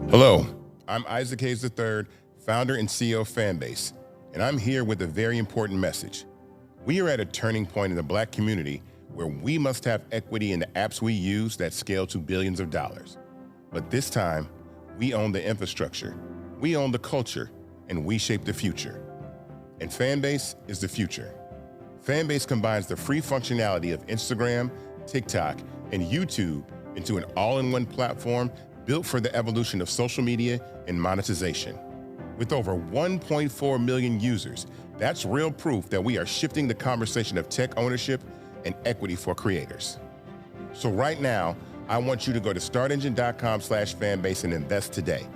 Hello, I'm Isaac Hayes III, founder and CEO of Fanbase, and I'm here with a very important message. We are at a turning point in the Black community where we must have equity in the apps we use that scale to billions of dollars. But this time, we own the infrastructure, we own the culture, and we shape the future. And Fanbase is the future. Fanbase combines the free functionality of Instagram, TikTok, and YouTube into an all-in-one platform built for the evolution of social media and monetization. With over 1.4 million users, that's real proof that we are shifting the conversation of tech ownership and equity for creators. So right now, I want you to go to startengine.com/fanbase and invest today.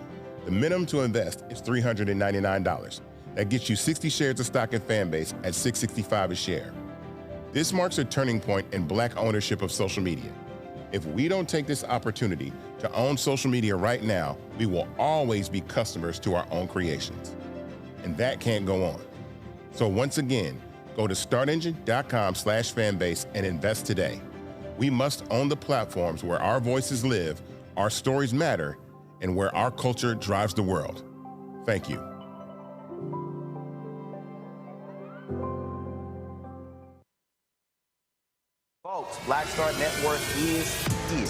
The minimum to invest is $399. That gets you 60 shares of stock in Fanbase at $665 a share. This marks a turning point in Black ownership of social media. If we don't take this opportunity to own social media right now, we will always be customers to our own creations. And that can't go on. So once again, go to startengine.com/fanbase and invest today. We must own the platforms where our voices live, our stories matter, and where our culture drives the world. Thank you. Folks, Black Star Network is here.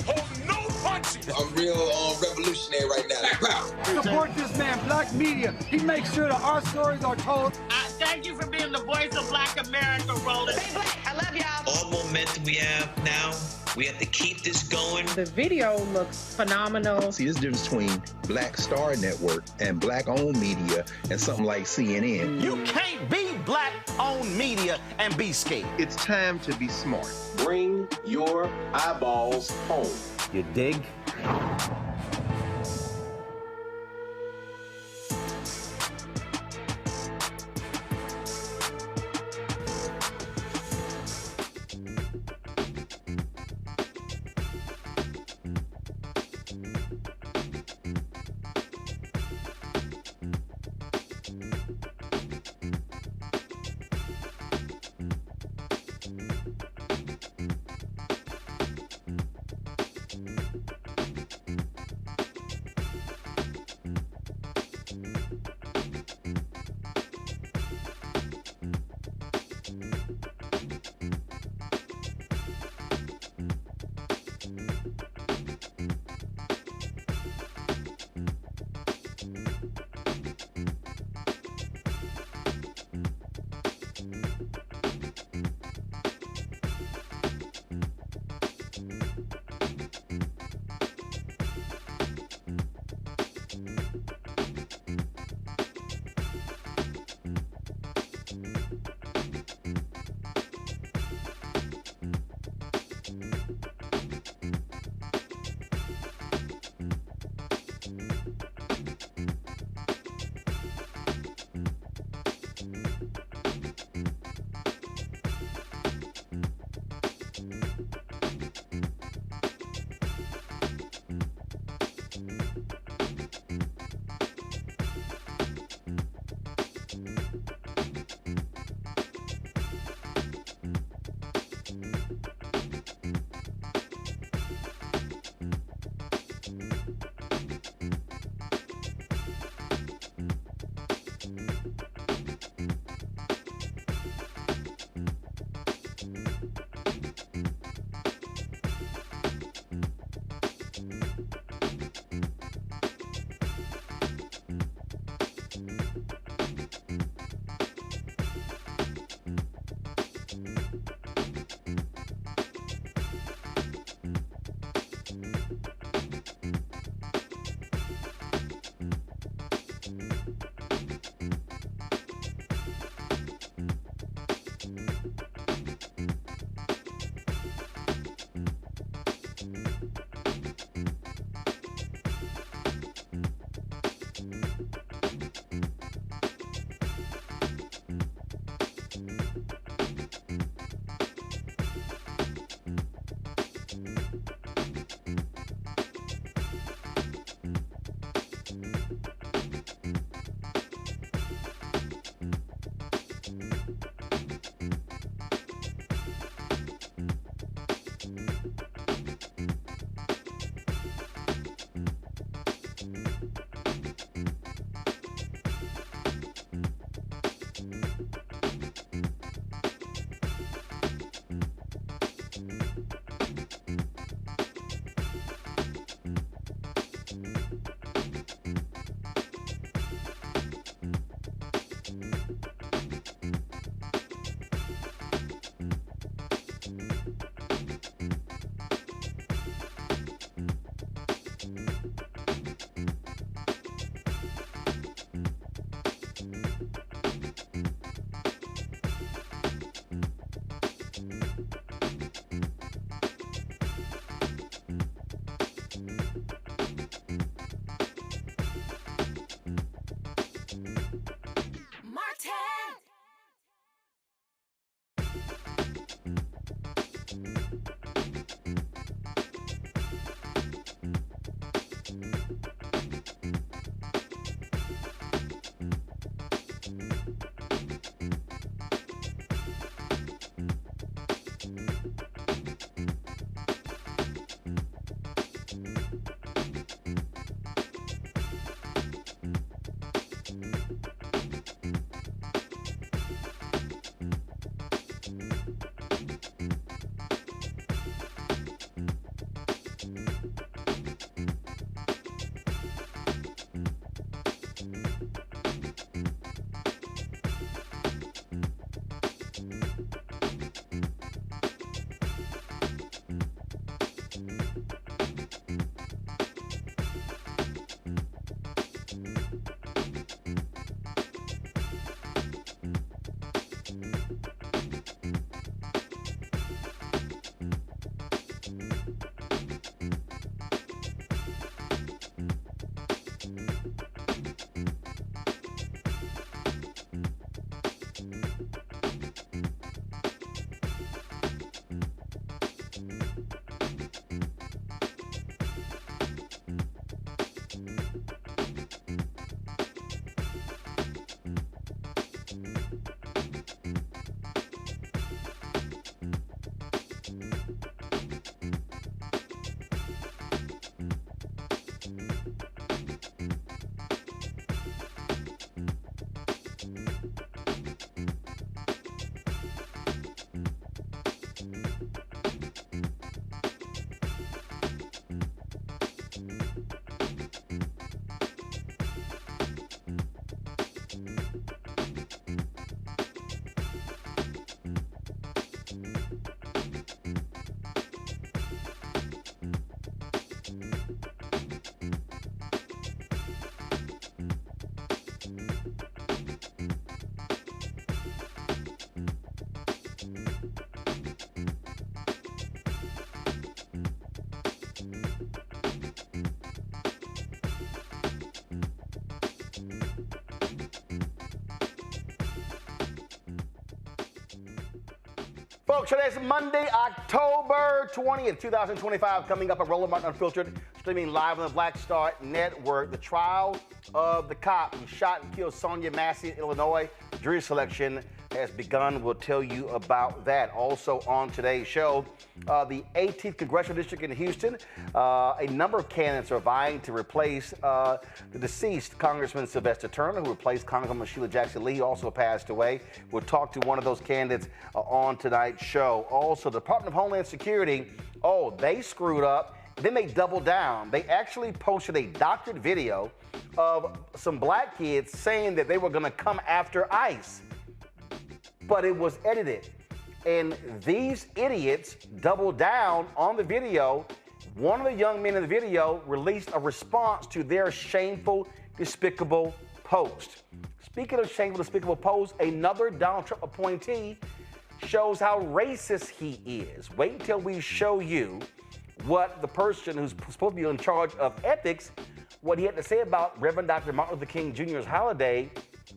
Hold no punches. I'm real revolutionary right now. Black power. Support this man, Black media. He makes sure that our stories are told. Thank you for being the voice of Black America, Roland. Stay Black. I love y'all. All momentum we have now, we have to keep this going. The video looks phenomenal. See, this difference between Black Star Network and Black-owned media and something like CNN. You can't be Black-owned media and be scared. It's time to be smart. Bring your eyeballs home. You dig? Folks, today's Monday, October 20th, 2025. Coming up at Roland Unfiltered, streaming live on the Black Star Network. The trial of the cop who shot and killed Sonya Massie in Illinois. Jury selection has begun. We'll tell you about that. Also on today's show, the 18th Congressional District in Houston. A number of candidates are vying to replace the deceased Congressman Sylvester Turner, who replaced Congresswoman Sheila Jackson Lee, who also passed away. We'll talk to one of those candidates on tonight's show. Also, the Department of Homeland Security, they screwed up. Then they doubled down. They actually posted a doctored video of some black kids saying that they were going to come after ICE. But it was edited. And these idiots doubled down on the video. One of the young men in the video released a response to their shameful, despicable post. Speaking of shameful, despicable post, another Donald Trump appointee shows how racist he is. Wait until we show you what the person who's supposed to be in charge of ethics, what he had to say about Reverend Dr. Martin Luther King Jr.'s holiday,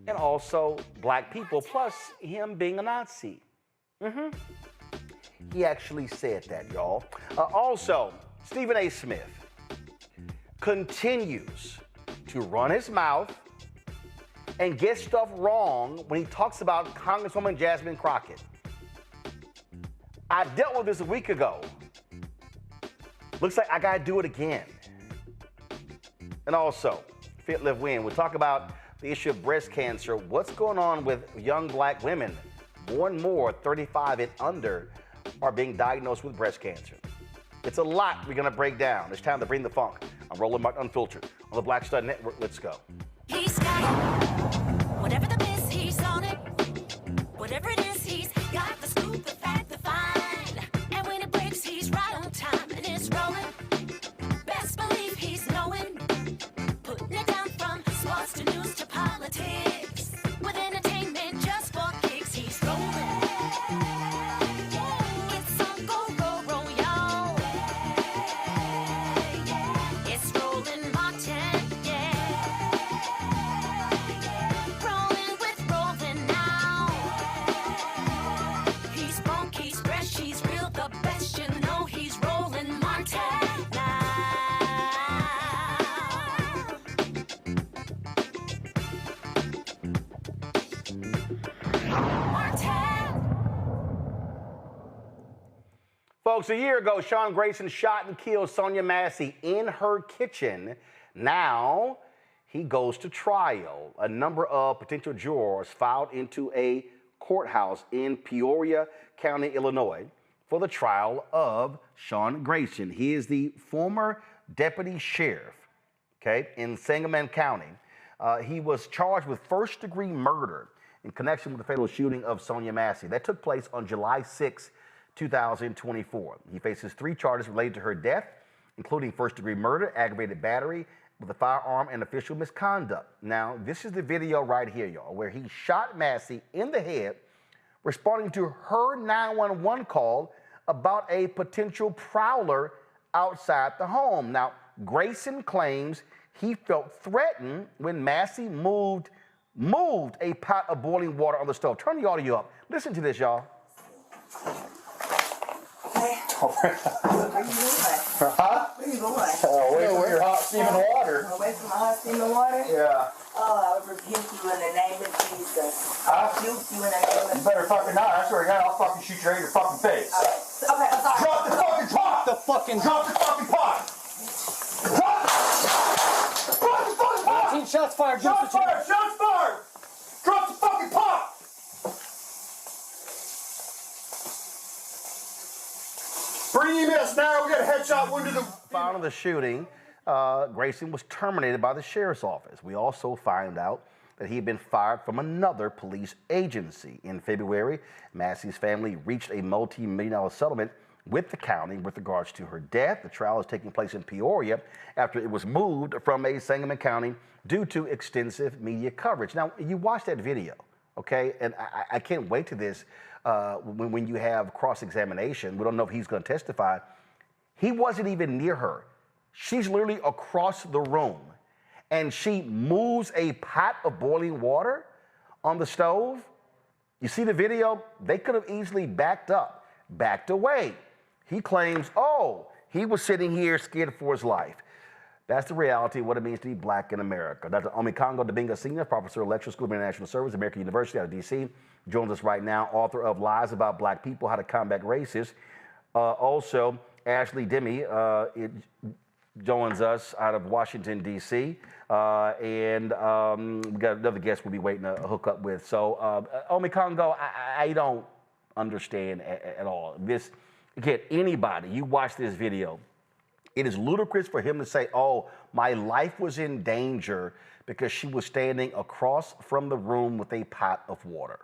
and also black people, plus him being a Nazi. He actually said that, y'all. Also, Stephen A. Smith continues to run his mouth and get stuff wrong when he talks about Congresswoman Jasmine Crockett. I dealt with this a week ago. Looks like I gotta do it again. And also, Fit, Live, Win. We'll talk about the issue of breast cancer. What's going on with young black women? More and more 35 and under are being diagnosed with breast cancer. It's a lot we're gonna break down. It's time to bring the funk. I'm Roland Unfiltered on the Black Star Network. Let's go. He's got it. Whatever the miss, he's on it. Whatever it is, he's got the scoop, the fact, the find. And when it breaks, he's right on time and it's rolling. Best believe he's knowing. Putting it down from sports to news to politics. With entertainment just for kicks, he's rolling. It's on go, y'all. It's Roland Martin, Rolling with Roland now. He's funky, he's fresh, he's real, the best, you know he's Roland Martin now. Folks, a year ago, Sean Grayson shot and killed Sonya Massie in her kitchen. Now, he goes to trial. A number of potential jurors filed into a courthouse in Peoria County, Illinois, for the trial of Sean Grayson. He is the former deputy sheriff, in Sangamon County. He was charged with first-degree murder in connection with the fatal shooting of Sonya Massie. That took place on July 6, 2024. He faces 3 charges related to her death, including first-degree murder, aggravated battery with a firearm, and official misconduct. Now, this is the video right here, y'all, where he shot Massie in the head, responding to her 911 call about a potential prowler outside the home. Now, Grayson claims he felt threatened when Massie moved a pot of boiling water on the stove. Turn the audio up. Listen to this, y'all. What are you doing? Huh? Where you going? Away from your hot steaming water. Away from my hot steaming water? Yeah. Oh, I would rebuke you in the name of Jesus. I'll rebuke you in the name of Jesus. You better fucking not. I swear to God, I'll fucking shoot you right in your fucking face. Okay, I'm sorry. Drop the fucking pot! Drop the fucking pot! Drop the fucking pot! 19 shots fired. Shots fired! Shots fired! Drop the fucking pot! Bring EMS now. We got a headshot wound to the... Following the shooting, Grayson was terminated by the sheriff's office. We also find out that he had been fired from another police agency. In February, Massie's family reached a multi-million-dollar settlement with the county with regards to her death. The trial is taking place in Peoria after it was moved from Sangamon County due to extensive media coverage. Now, you watch that video, and I can't wait to this. When you have cross-examination, we don't know if he's going to testify. He wasn't even near her. She's literally across the room, and she moves a pot of boiling water on the stove. You see the video? They could have easily backed up. backed away. He claims, oh, he was sitting here scared for his life. That's the reality of what it means to be black in America. Dr. Omikango Dabinga Sr., Professor of Lecturer, School of International Service, American University out of D.C., joins us right now, author of Lies About Black People, How to Combat Racism. Also, Ashley Demi joins us out of Washington, D.C., and we got another guest we'll be waiting to hook up with. So, Omikango, I don't understand at all. This, again, anybody, you watch this video, it is ludicrous for him to say, oh, my life was in danger because she was standing across from the room with a pot of water.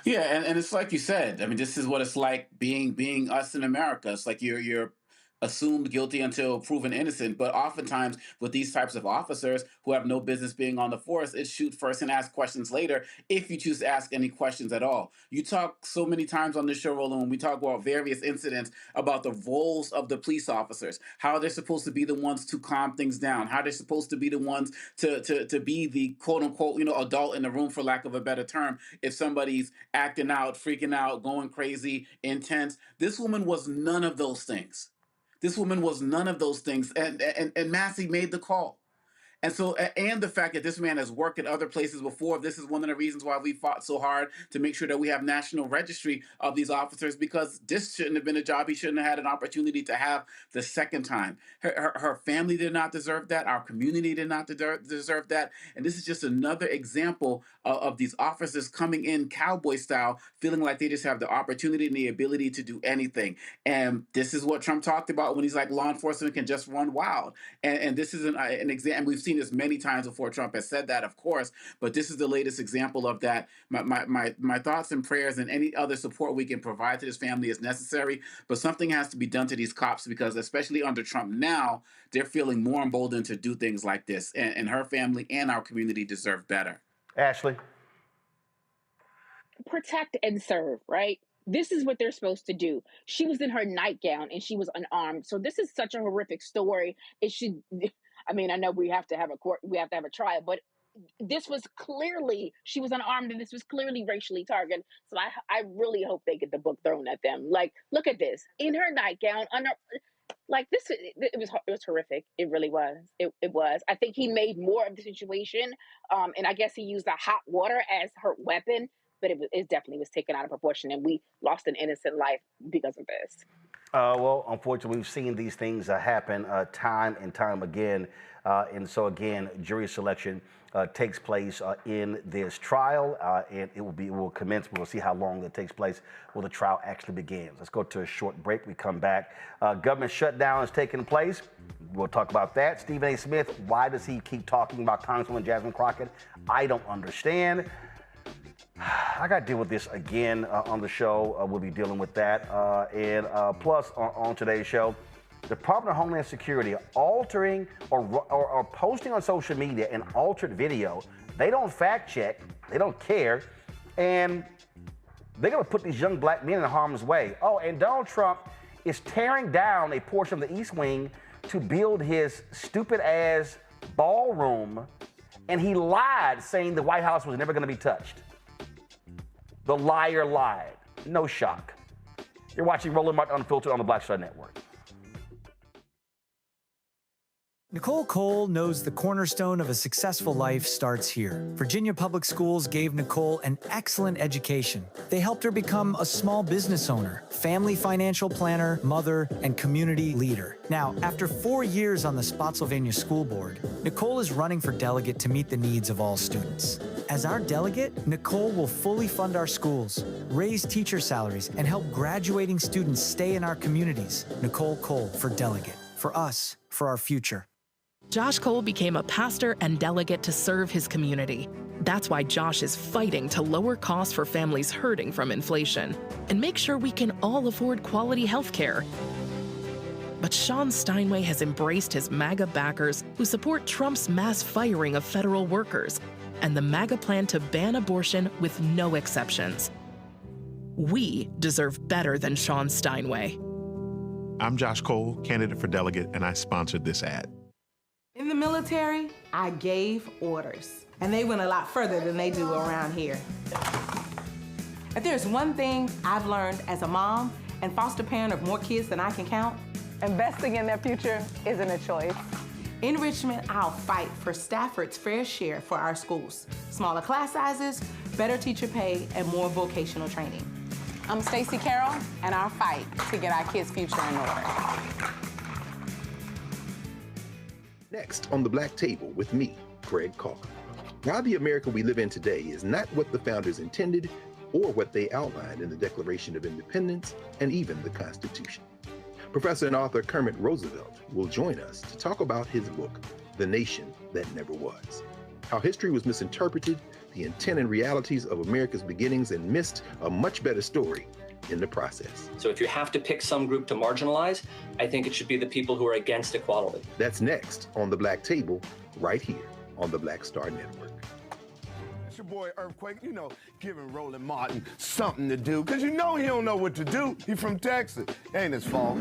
Yeah, and it's like you said. I mean, this is what it's like being us in America. It's like you're assumed guilty until proven innocent. But oftentimes with these types of officers who have no business being on the force, it's shoot first and ask questions later if you choose to ask any questions at all. You talk so many times on this show, Roland, when we talk about various incidents about the roles of the police officers, how they're supposed to be the ones to calm things down, how they're supposed to be the ones to be the quote unquote, adult in the room, for lack of a better term, if somebody's acting out, freaking out, going crazy, intense. This woman was none of those things. This woman was none of those things, and Massie made the call. And so, and the fact that this man has worked at other places before, this is one of the reasons why we fought so hard to make sure that we have national registry of these officers, because this shouldn't have been a job he shouldn't have had an opportunity to have the second time. Her family did not deserve that. Our community did not deserve that. And this is just another example of these officers coming in cowboy style, feeling like they just have the opportunity and the ability to do anything. And this is what Trump talked about when he's like, law enforcement can just run wild. And this is an example. We've seen this many times before. Trump has said that, of course, but this is the latest example of that. My thoughts and prayers and any other support we can provide to this family is necessary, but something has to be done to these cops, because especially under Trump now, they're feeling more emboldened to do things like this, and her family and our community deserve better. Ashley? Protect and serve, right? This is what they're supposed to do. She was in her nightgown and she was unarmed. So this is such a horrific story. It should, I mean, I know we have to have a trial, but this was clearly, she was unarmed and this was clearly racially targeted. So I really hope they get the book thrown at them. Like, look at this, in her nightgown, like this, it was horrific. It really was. It was. I think he made more of the situation. And I guess he used the hot water as her weapon, but it definitely was taken out of proportion, and we lost an innocent life because of this. Well, unfortunately, we've seen these things happen time and time again. And so, again, jury selection takes place in this trial, and it will commence. We'll see how long it takes place when the trial actually begins. Let's go to a short break. We come back. Government shutdown is taking place. We'll talk about that. Stephen A. Smith, why does he keep talking about Congresswoman Jasmine Crockett? I don't understand. I got to deal with this again on the show. We'll be dealing with that. And plus, on today's show, the Department of Homeland Security altering or posting on social media an altered video. They don't fact check. They don't care. And they're going to put these young black men in harm's way. Oh, and Donald Trump is tearing down a portion of the East Wing to build his stupid-ass ballroom. And he lied, saying the White House was never going to be touched. The liar lied. No shock. You're watching Roland Unfiltered on the Black Star Network. Nicole Cole knows the cornerstone of a successful life starts here. Virginia Public Schools gave Nicole an excellent education. They helped her become a small business owner, family financial planner, mother, and community leader. Now, after 4 years on the Spotsylvania School Board, Nicole is running for delegate to meet the needs of all students. As our delegate, Nicole will fully fund our schools, raise teacher salaries, and help graduating students stay in our communities. Nicole Cole for delegate. For us, for our future. Josh Cole became a pastor and delegate to serve his community. That's why Josh is fighting to lower costs for families hurting from inflation and make sure we can all afford quality health care. But Sean Steinway has embraced his MAGA backers who support Trump's mass firing of federal workers and the MAGA plan to ban abortion with no exceptions. We deserve better than Sean Steinway. I'm Josh Cole, candidate for delegate, and I sponsored this ad. In the military, I gave orders, and they went a lot further than they do around here. If there's one thing I've learned as a mom and foster parent of more kids than I can count, Investing in their future isn't a choice. in Richmond, I'll fight for Stafford's fair share for our schools. Smaller class sizes, better teacher pay, and more vocational training. I'm Stacey Carroll, and I'll fight to get our kids' future in order. Next on the Black Table with me, Greg Carr. Why the America we live in today is not what the founders intended or what they outlined in the Declaration of Independence and even the Constitution. Professor and author Kermit Roosevelt will join us to talk about his book, The Nation That Never Was. How history was misinterpreted, the intent and realities of America's beginnings, and missed a much better story in the process. So if you have to pick some group to marginalize, I think it should be the people who are against equality. That's next on the Black Table, right here on the Black Star Network. It's your boy Earthquake, giving Roland Martin something to do, because he don't know what to do. He from Texas. Ain't his fault.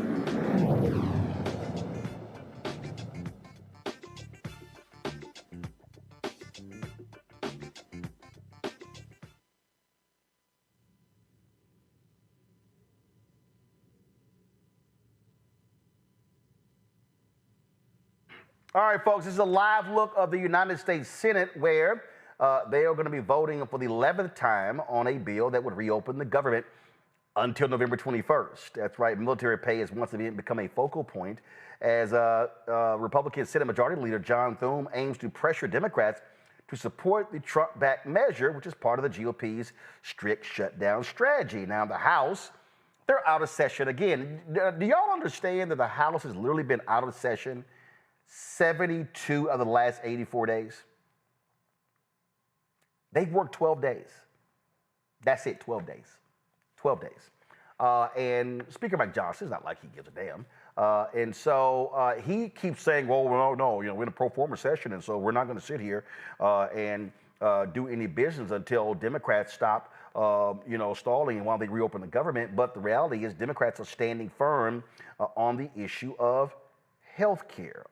All right, folks, this is a live look of the United States Senate where they are going to be voting for the 11th time on a bill that would reopen the government until November 21st. That's right, military pay has once again become a focal point as Republican Senate Majority Leader John Thune aims to pressure Democrats to support the Trump-backed measure, which is part of the GOP's strict shutdown strategy. Now, the House, they're out of session again. Do y'all understand that the House has literally been out of session 72 of the last 84 days? They've worked 12 days. That's it, 12 days. 12 days. And Speaker Mike Johnson, it's not like he gives a damn. And so he keeps saying, well, no, we're in a pro forma session, and so we're not going to sit here and do any business until Democrats stop, stalling while they reopen the government. But the reality is Democrats are standing firm on the issue of health care,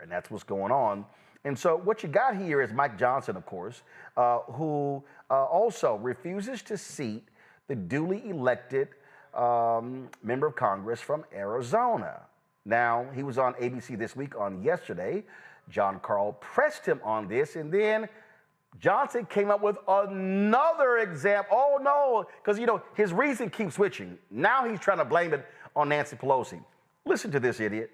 and that's what's going on. And so what you got here is Mike Johnson, of course, who also refuses to seat the duly elected member of Congress from Arizona. Now, he was on ABC This Week on yesterday. John Carl pressed him on this, and then Johnson came up with another example. Oh, no, because, his reason keeps switching. Now he's trying to blame it on Nancy Pelosi. Listen to this idiot.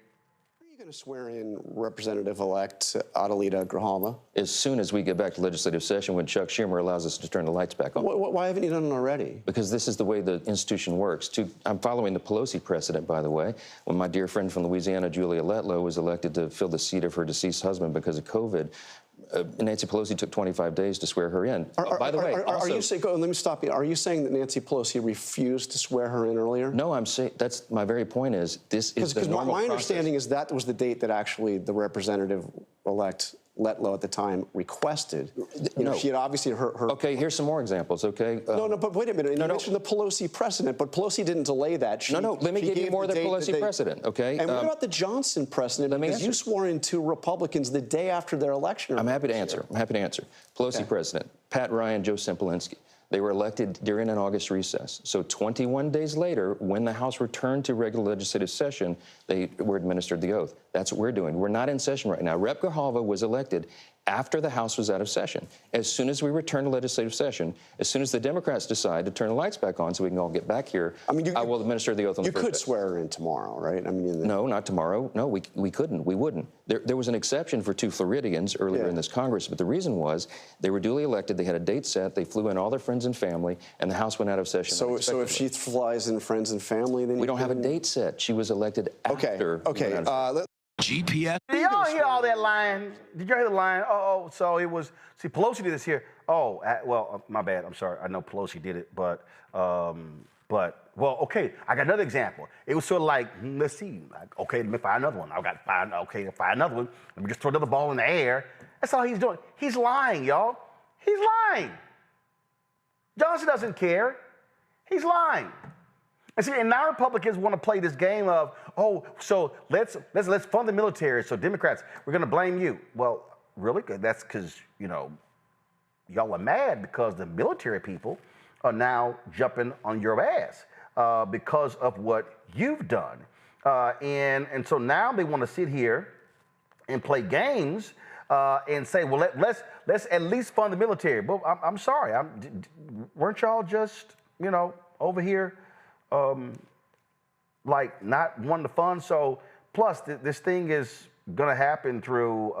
Are you going to swear in Representative-elect Adelita Grijalva? As soon as we get back to legislative session, when Chuck Schumer allows us to turn the lights back on. Why haven't you done it already? Because this is the way the institution works. I'm following the Pelosi precedent, by the way, when my dear friend from Louisiana, Julia Letlow, was elected to fill the seat of her deceased husband because of COVID. Nancy Pelosi took 25 days to swear her in. By the way, are you saying? Let me stop you. Are you saying that Nancy Pelosi refused to swear her in earlier? No, I'm saying that's my very point. Is this is the normal my process. Understanding is that was the date that actually the representative-elect Letlow at the time requested. She had obviously her. Okay, here's some more examples. Okay. No, but wait a minute. You mentioned the Pelosi precedent, but Pelosi didn't delay that. Let me give you more of the Pelosi precedent. Okay. And what about the Johnson precedent? Because you swore in two Republicans the day after their election. I'm happy to answer. Pelosi precedent. Pat Ryan, Joe Simpolinski. They were elected during an August recess. So 21 days later, when the House returned to regular legislative session, they were administered the oath. That's what we're doing. We're not in session right now. Rep. Grijalva was elected after the House was out of session. As soon as we return to legislative session, as soon as the Democrats decide to turn the lights back on so we can all get back here, I will administer the oath on the first day. You could swear her in tomorrow, right? No, not tomorrow. No, we couldn't. We wouldn't. There was an exception for 2 Floridians earlier in this Congress, but the reason was they were duly elected, they had a date set, they flew in all their friends and family, and the House went out of session. So if she flies in friends and family, then we don't have a date set. She was elected after. Okay. GPS. Did y'all hear all that line? Did y'all hear the line? So it was, Pelosi did this here. My bad. I'm sorry. I know Pelosi did it, but okay. I got another example. It was sort of like, let's see. Okay, let me find another one. Find another one. Let me just throw another ball in the air. That's all he's doing. He's lying, y'all. He's lying. Johnson doesn't care. He's lying. And see, and now Republicans want to play this game of, so let's fund the military. So Democrats, we're going to blame you. Well, really? That's because, you y'all are mad because the military people are now jumping on your ass because of what you've done. And so now they want to sit here and play games and say, well, let's at least fund the military. But I'm sorry, weren't y'all just, over here like not wanting to fund? So plus this thing is gonna happen through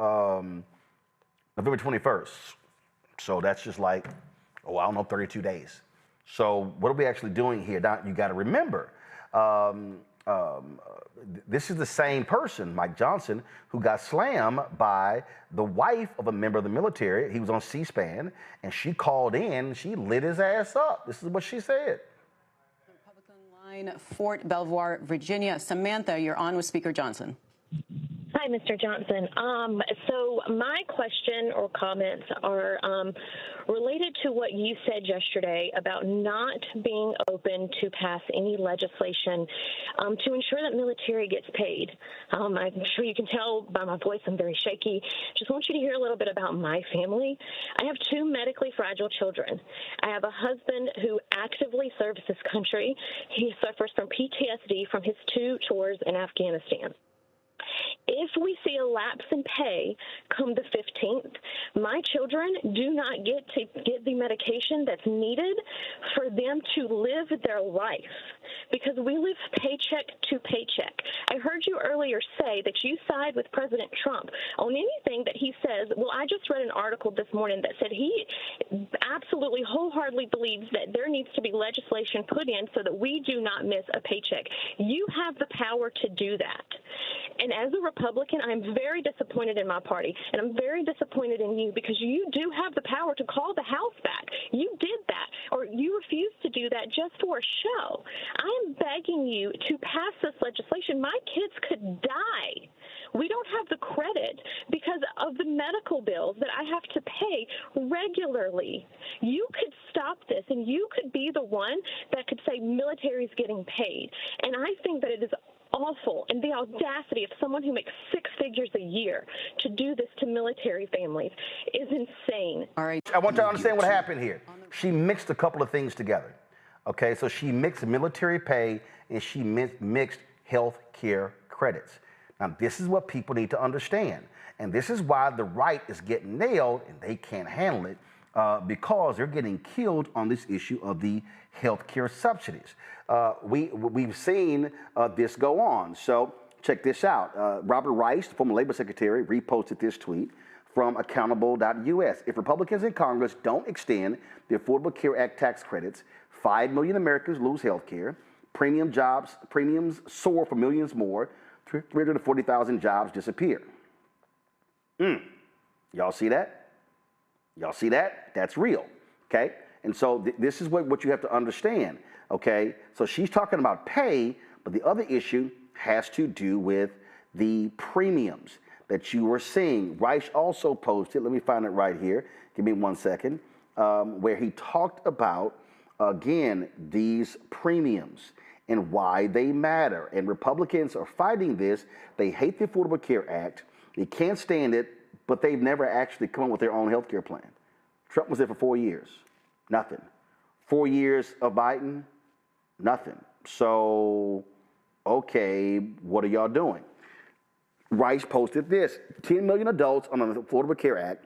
November 21st. So that's just like, I don't know, 32 days. So what are we actually doing here? Now, you got to remember, this is the same person, Mike Johnson, who got slammed by the wife of a member of the military. He was on C-SPAN, and she called in, she lit his ass up. This is what she said. Republican line, Fort Belvoir, Virginia. Samantha, you're on with Speaker Johnson. Hi, Mr. Johnson. So my question or comments are related to what you said yesterday about not being open to pass any legislation to ensure that military gets paid. I'm sure you can tell by my voice I'm very shaky. Just want you to hear a little bit about my family. I have 2 medically fragile children. I have a husband who actively serves this country. He suffers from PTSD from his 2 tours in Afghanistan. If we see a lapse in pay come the 15th, my children do not get to get the medication that's needed for them to live their life because we live paycheck to paycheck. I heard you earlier say that you side with President Trump on anything that he says. Well, I just read an article this morning that said he absolutely wholeheartedly believes that there needs to be legislation put in so that we do not miss a paycheck. You have the power to do that. And as a Republican, I'm very disappointed in my party, and I'm very disappointed in you because you do have the power to call the House back. You did that, or you refused to do that just for a show. I am begging you to pass this legislation. My kids could die. We don't have the credit because of the medical bills that I have to pay regularly. You could stop this, and you could be the one that could say military is getting paid. And I think that it is awful, and the audacity of someone who makes 6 figures a year to do this to military families is insane. All right. I want you to understand what happened here. She mixed a couple of things together. Okay, so she mixed military pay and she mixed health care credits. Now, this is what people need to understand. And this is why the right is getting nailed and they can't handle it because they're getting killed on this issue of the health care subsidies. We've seen this go on. So check this out. Robert Rice, the former labor secretary, reposted this tweet from accountable.us. If Republicans in Congress don't extend the Affordable Care Act tax credits, 5 million Americans lose health care, premiums soar for millions more, 340,000 jobs disappear. Y'all see that? Y'all see that? That's real, okay? And so this is what you have to understand, okay? So she's talking about pay, but the other issue has to do with the premiums that you were seeing. Rice also posted, let me find it right here, give me 1 second, where he talked about, again, these premiums and why they matter. And Republicans are fighting this. They hate the Affordable Care Act. They can't stand it, but they've never actually come up with their own health care plan. Trump was there for 4 years. Nothing. 4 years of Biden, nothing. So, okay, what are y'all doing? Rice posted this. 10 million adults on the Affordable Care Act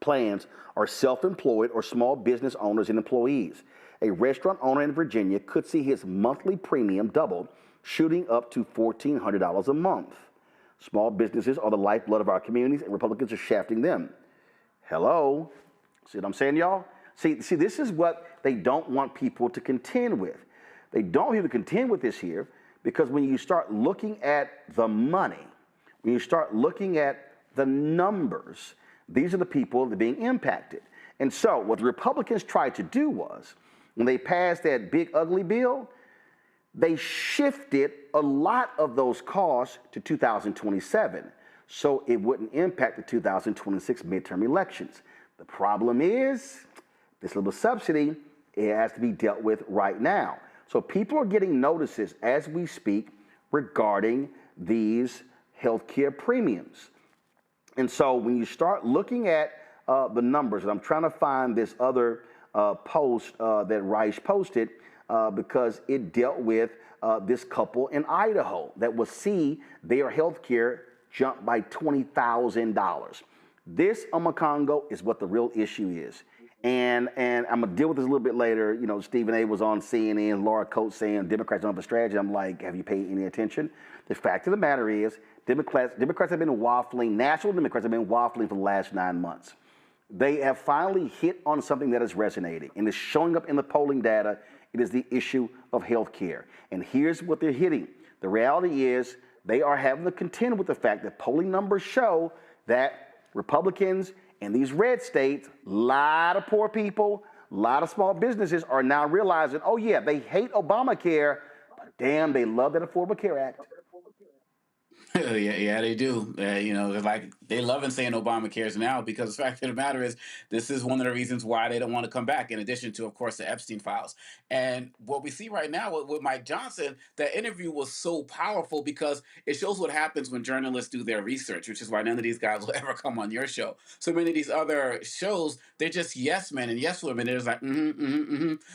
plans are self-employed or small business owners and employees. A restaurant owner in Virginia could see his monthly premium double, shooting up to $1,400 a month. Small businesses are the lifeblood of our communities, and Republicans are shafting them. Hello? See what I'm saying, y'all? See, this is what they don't want people to contend with. They don't want you to contend with this here because when you start looking at the money, when you start looking at the numbers, these are the people that are being impacted. And so what the Republicans tried to do was, when they passed that big ugly bill, they shifted a lot of those costs to 2027 so it wouldn't impact the 2026 midterm elections. The problem is this little subsidy, it has to be dealt with right now. So people are getting notices as we speak regarding these healthcare premiums. And so when you start looking at the numbers. And I'm trying to find this other post that Rice posted because it dealt with this couple in Idaho that will see their health care jump by $20,000. This, Congo, is what the real issue is. And I'm going to deal with this a little bit later. You know, Stephen A. was on CNN, Laura Coates saying Democrats don't have a strategy. I'm like, have you paid any attention? The fact of the matter is, Democrats have been waffling, national Democrats have been waffling for the last 9 months. They have finally hit on something that is resonating and is showing up in the polling data. It is the issue of health care. And here's what they're hitting. The reality is they are having to contend with the fact that polling numbers show that Republicans in these red states, a lot of poor people, a lot of small businesses are now realizing, oh yeah, they hate Obamacare, but damn, they love that Affordable Care Act. Yeah, they do. You know, they're like they loving saying Obamacare's now because the fact of the matter is this is one of the reasons why they don't want to come back. In addition to, of course, the Epstein files. And what we see right now with Mike Johnson, that interview was so powerful because it shows what happens when journalists do their research, which is why none of these guys will ever come on your show. So many of these other shows, they're just yes men and yes women. They're just like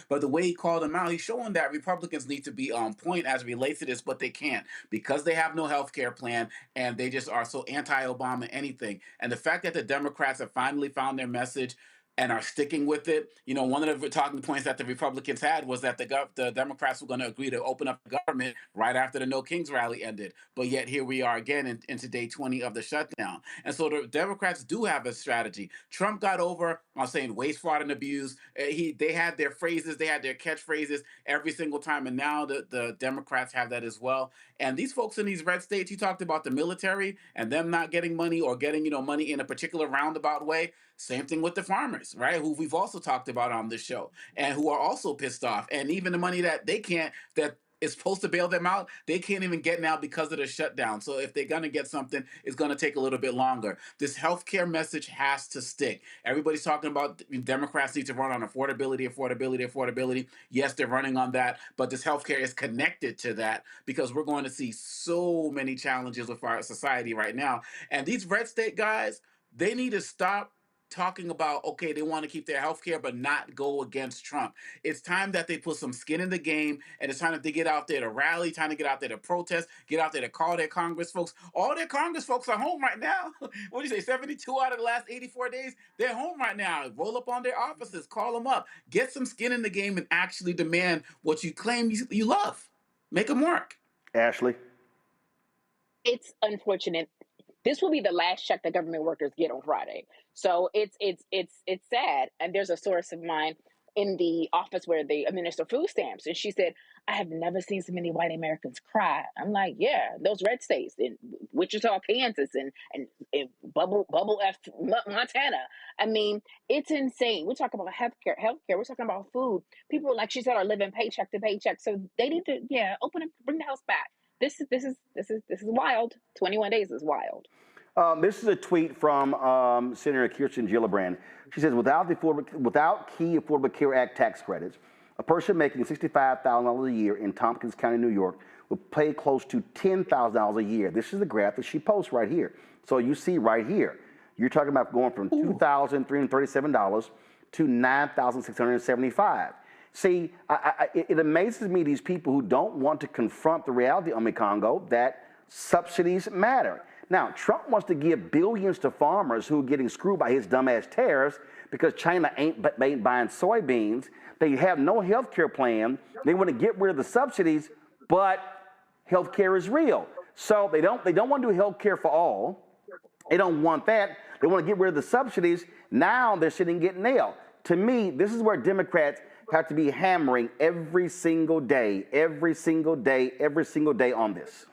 But the way he called them out, he's showing that Republicans need to be on point as it relates to this, but they can't because they have no health care plan. And they just are so anti-Obama anything. And the fact that the Democrats have finally found their message and are sticking with it. You know, one of the talking points that the Republicans had was that the Democrats were going to agree to open up the government right after the No Kings rally ended. But yet here we are again into day 20 of the shutdown. And so the Democrats do have a strategy. Trump got over on saying waste, fraud, and abuse. They had their phrases, they had their catchphrases every single time. And now the Democrats have that as well. And these folks in these red states, you talked about the military and them not getting money or getting, money in a particular roundabout way. Same thing with the farmers, right? Who we've also talked about on this show and who are also pissed off. And even the money that they can't, that is supposed to bail them out, they can't even get now because of the shutdown. So if they're going to get something, it's going to take a little bit longer. This healthcare message has to stick. Everybody's talking about Democrats need to run on affordability. Yes, they're running on that, but this healthcare is connected to that because we're going to see so many challenges with our society right now. And these red state guys, they need to stop talking about, okay, they want to keep their health care, but not go against Trump. It's time that they put some skin in the game, and it's time that they get out there to rally, time to get out there to protest, get out there to call their Congress folks. All their Congress folks are home right now. What do you say, 72 out of the last 84 days? They're home right now. Roll up on their offices, call them up, get some skin in the game, and actually demand what you claim you love. Make them work. Ashley? It's unfortunate. This will be the last check that government workers get on Friday. So it's sad. And there's a source of mine in the office where they administer food stamps. And she said, I have never seen so many white Americans cry. I'm like, yeah, those red states in Wichita, Kansas, and Bubble F, Montana. I mean, it's insane. We're talking about healthcare. We're talking about food. People, like she said, are living paycheck to paycheck. So they need to, open up, bring the house back. This is wild. 21 days is wild. This is a tweet from Senator Kirsten Gillibrand. She says, without key Affordable Care Act tax credits, a person making $65,000 a year in Tompkins County, New York, would pay close to $10,000 a year. This is the graph that she posts right here. So you see right here, you're talking about going from $2,337 to $9,675. See, it amazes me, these people who don't want to confront the reality, Congo, that subsidies matter. Now, Trump wants to give billions to farmers who are getting screwed by his dumbass tariffs because China ain't buying soybeans. They have no health care plan. They want to get rid of the subsidies, but health care is real. So they don't want to do health care for all. They don't want that. They want to get rid of the subsidies. Now they're sitting getting nailed. To me, this is where Democrats have to be hammering every single day on this.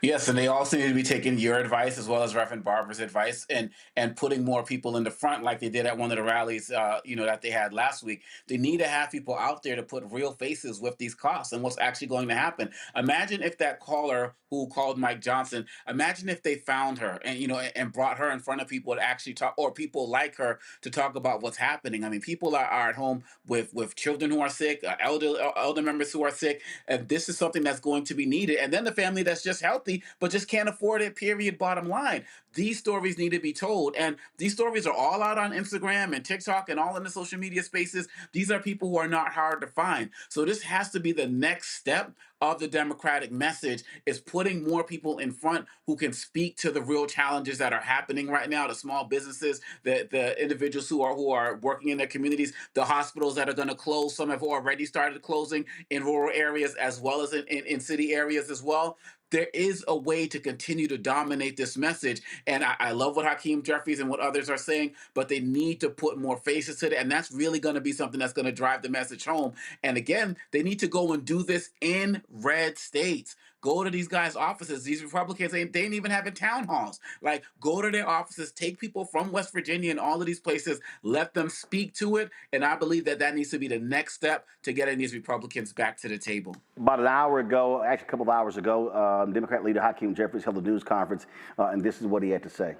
Yes, and they also need to be taking your advice as well as Reverend Barber's advice and putting more people in the front like they did at one of the rallies, that they had last week. They need to have people out there to put real faces with these costs and what's actually going to happen. Imagine if that caller who called Mike Johnson, imagine if they found her and brought her in front of people to actually talk, or people like her to talk about what's happening. I mean, people are at home with children who are sick, elder members who are sick, and this is something that's going to be needed. And then the family that's just just healthy, but just can't afford it, period, bottom line. These stories need to be told. And these stories are all out on Instagram and TikTok and all in the social media spaces. These are people who are not hard to find. So this has to be the next step of the Democratic message, is putting more people in front who can speak to the real challenges that are happening right now, the small businesses, the individuals who are working in their communities, the hospitals that are going to close. Some have already started closing in rural areas as well as in city areas as well. There is a way to continue to dominate this message. And I love what Hakeim Jeffries and what others are saying, but they need to put more faces to it. And that's really going to be something that's going to drive the message home. And again, they need to go and do this in red states. Go to these guys' offices. These Republicans, they ain't even having town halls. Like, go to their offices, take people from West Virginia and all of these places, let them speak to it. And I believe that needs to be the next step to getting these Republicans back to the table. About an hour ago, actually a couple of hours ago, Democrat leader Hakeim Jeffries held a news conference, and this is what he had to say.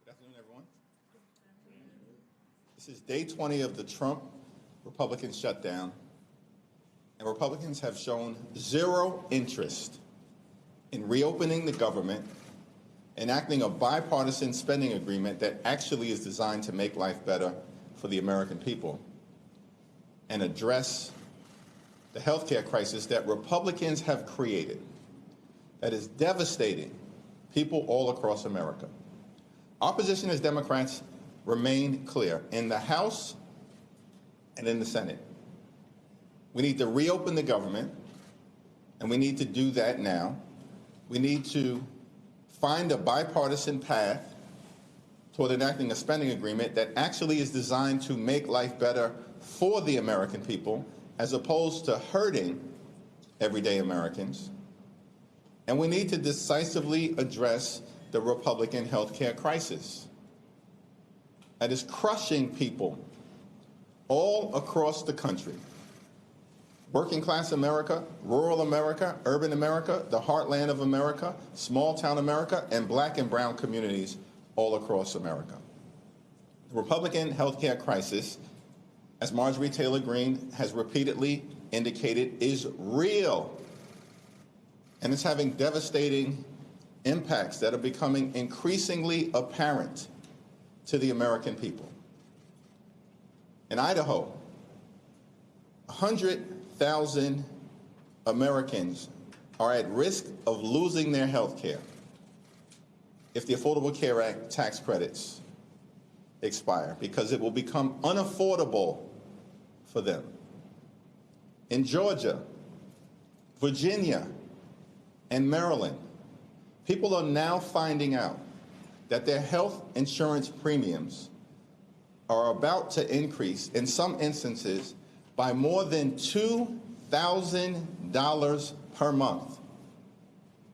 Good afternoon, everyone. This is day 20 of the Trump Republican shutdown, and Republicans have shown zero interest in reopening the government, enacting a bipartisan spending agreement that actually is designed to make life better for the American people, and address the healthcare crisis that Republicans have created that is devastating people all across America. Our position as Democrats remain clear in the House and in the Senate. We need to reopen the government, and we need to do that now. We need to find a bipartisan path toward enacting a spending agreement that actually is designed to make life better for the American people, as opposed to hurting everyday Americans. And we need to decisively address the Republican health care crisis that is crushing people all across the country. Working class America, rural America, urban America, the heartland of America, small town America, and black and brown communities all across America. The Republican health care crisis, as Marjorie Taylor Greene has repeatedly indicated, is real. And it's having devastating impacts that are becoming increasingly apparent to the American people. In Idaho, 100,000 Americans are at risk of losing their health care if the Affordable Care Act tax credits expire, because it will become unaffordable for them. In Georgia, Virginia, and Maryland, people are now finding out that their health insurance premiums are about to increase, in some instances, by more than $2,000 per month,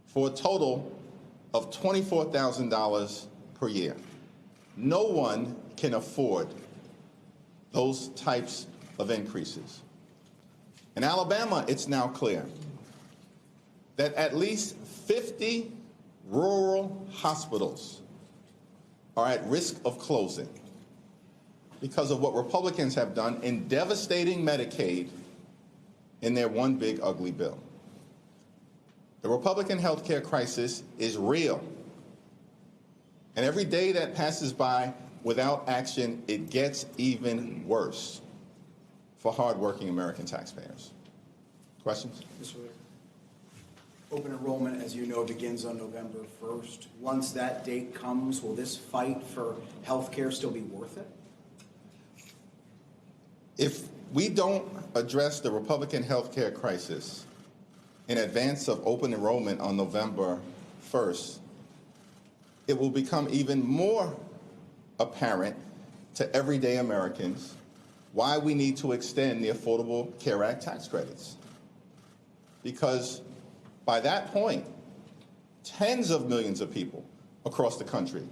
for a total of $24,000 per year. No one can afford those types of increases. In Alabama, it's now clear that at least 50 rural hospitals are at risk of closing because of what Republicans have done in devastating Medicaid in their one big ugly bill. The Republican health care crisis is real. And every day that passes by without action, it gets even worse for hardworking American taxpayers. Questions? Mr. Leader. Open enrollment, as you know, begins on November 1st. Once that date comes, will this fight for health care still be worth it? If we don't address the Republican health care crisis in advance of open enrollment on November 1st, it will become even more apparent to everyday Americans why we need to extend the Affordable Care Act tax credits. Because by that point, tens of millions of people across the country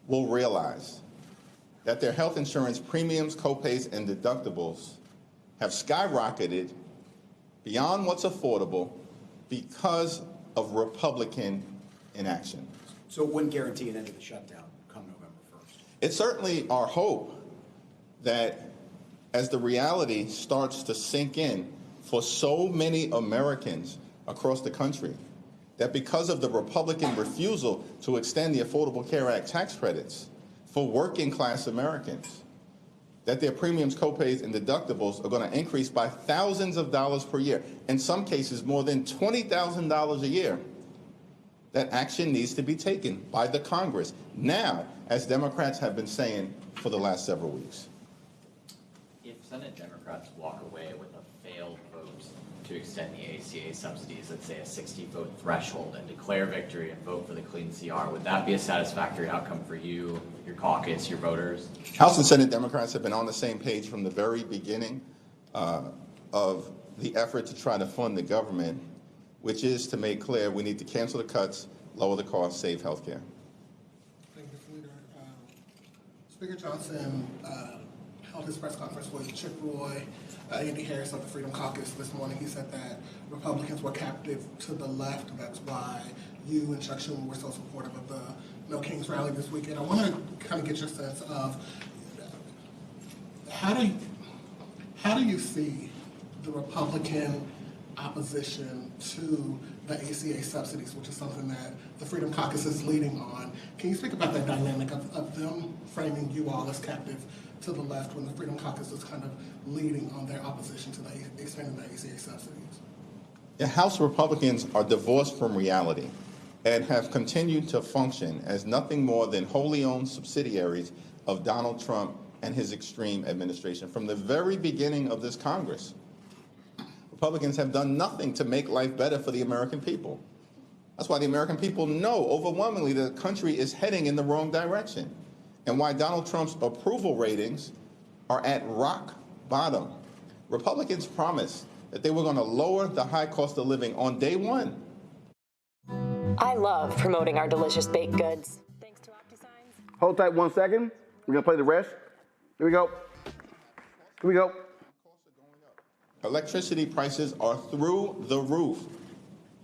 will realize that their health insurance premiums, copays, and deductibles have skyrocketed beyond what's affordable because of Republican inaction. So it wouldn't guarantee an end to the shutdown come November 1st? It's certainly our hope that as the reality starts to sink in for so many Americans across the country, that because of the Republican refusal to extend the Affordable Care Act tax credits for working class Americans, that their premiums, copays, and deductibles are going to increase by thousands of dollars per year, in some cases more than $20,000 a year, that action needs to be taken by the Congress now, as Democrats have been saying for the last several weeks. If Senate Democrats walk away with a failed vote to extend the ACA subsidies, let's say a 60-vote threshold, and declare victory and vote for the clean CR, would that be a satisfactory outcome for you, your caucus, your voters? House and Senate Democrats have been on the same page from the very beginning of the effort to try to fund the government, which is to make clear we need to cancel the cuts, lower the costs, save health care. Thank you, Leader. Speaker Johnson held his press conference with Chip Roy, Andy Harris of the Freedom Caucus this morning. He said that Republicans were captive to the left. That's why you and Chuck Schumer were so supportive of the No Kings rally this weekend. I want to kind of get your sense of how do you see the Republican opposition to the ACA subsidies, which is something that the Freedom Caucus is leading on. Can you speak about that dynamic of them framing you all as captive to the left when the Freedom Caucus is kind of leading on their opposition to extending the ACA subsidies? The House Republicans are divorced from reality and have continued to function as nothing more than wholly owned subsidiaries of Donald Trump and his extreme administration. From the very beginning of this Congress, Republicans have done nothing to make life better for the American people. That's why the American people know overwhelmingly the country is heading in the wrong direction, and why Donald Trump's approval ratings are at rock bottom. Republicans promised that they were going to lower the high cost of living on day one. I love promoting our delicious baked goods. Thanks to OptiSigns. Hold tight 1 second. We're going to play the rest. Here we go. Here we go. Electricity prices are through the roof.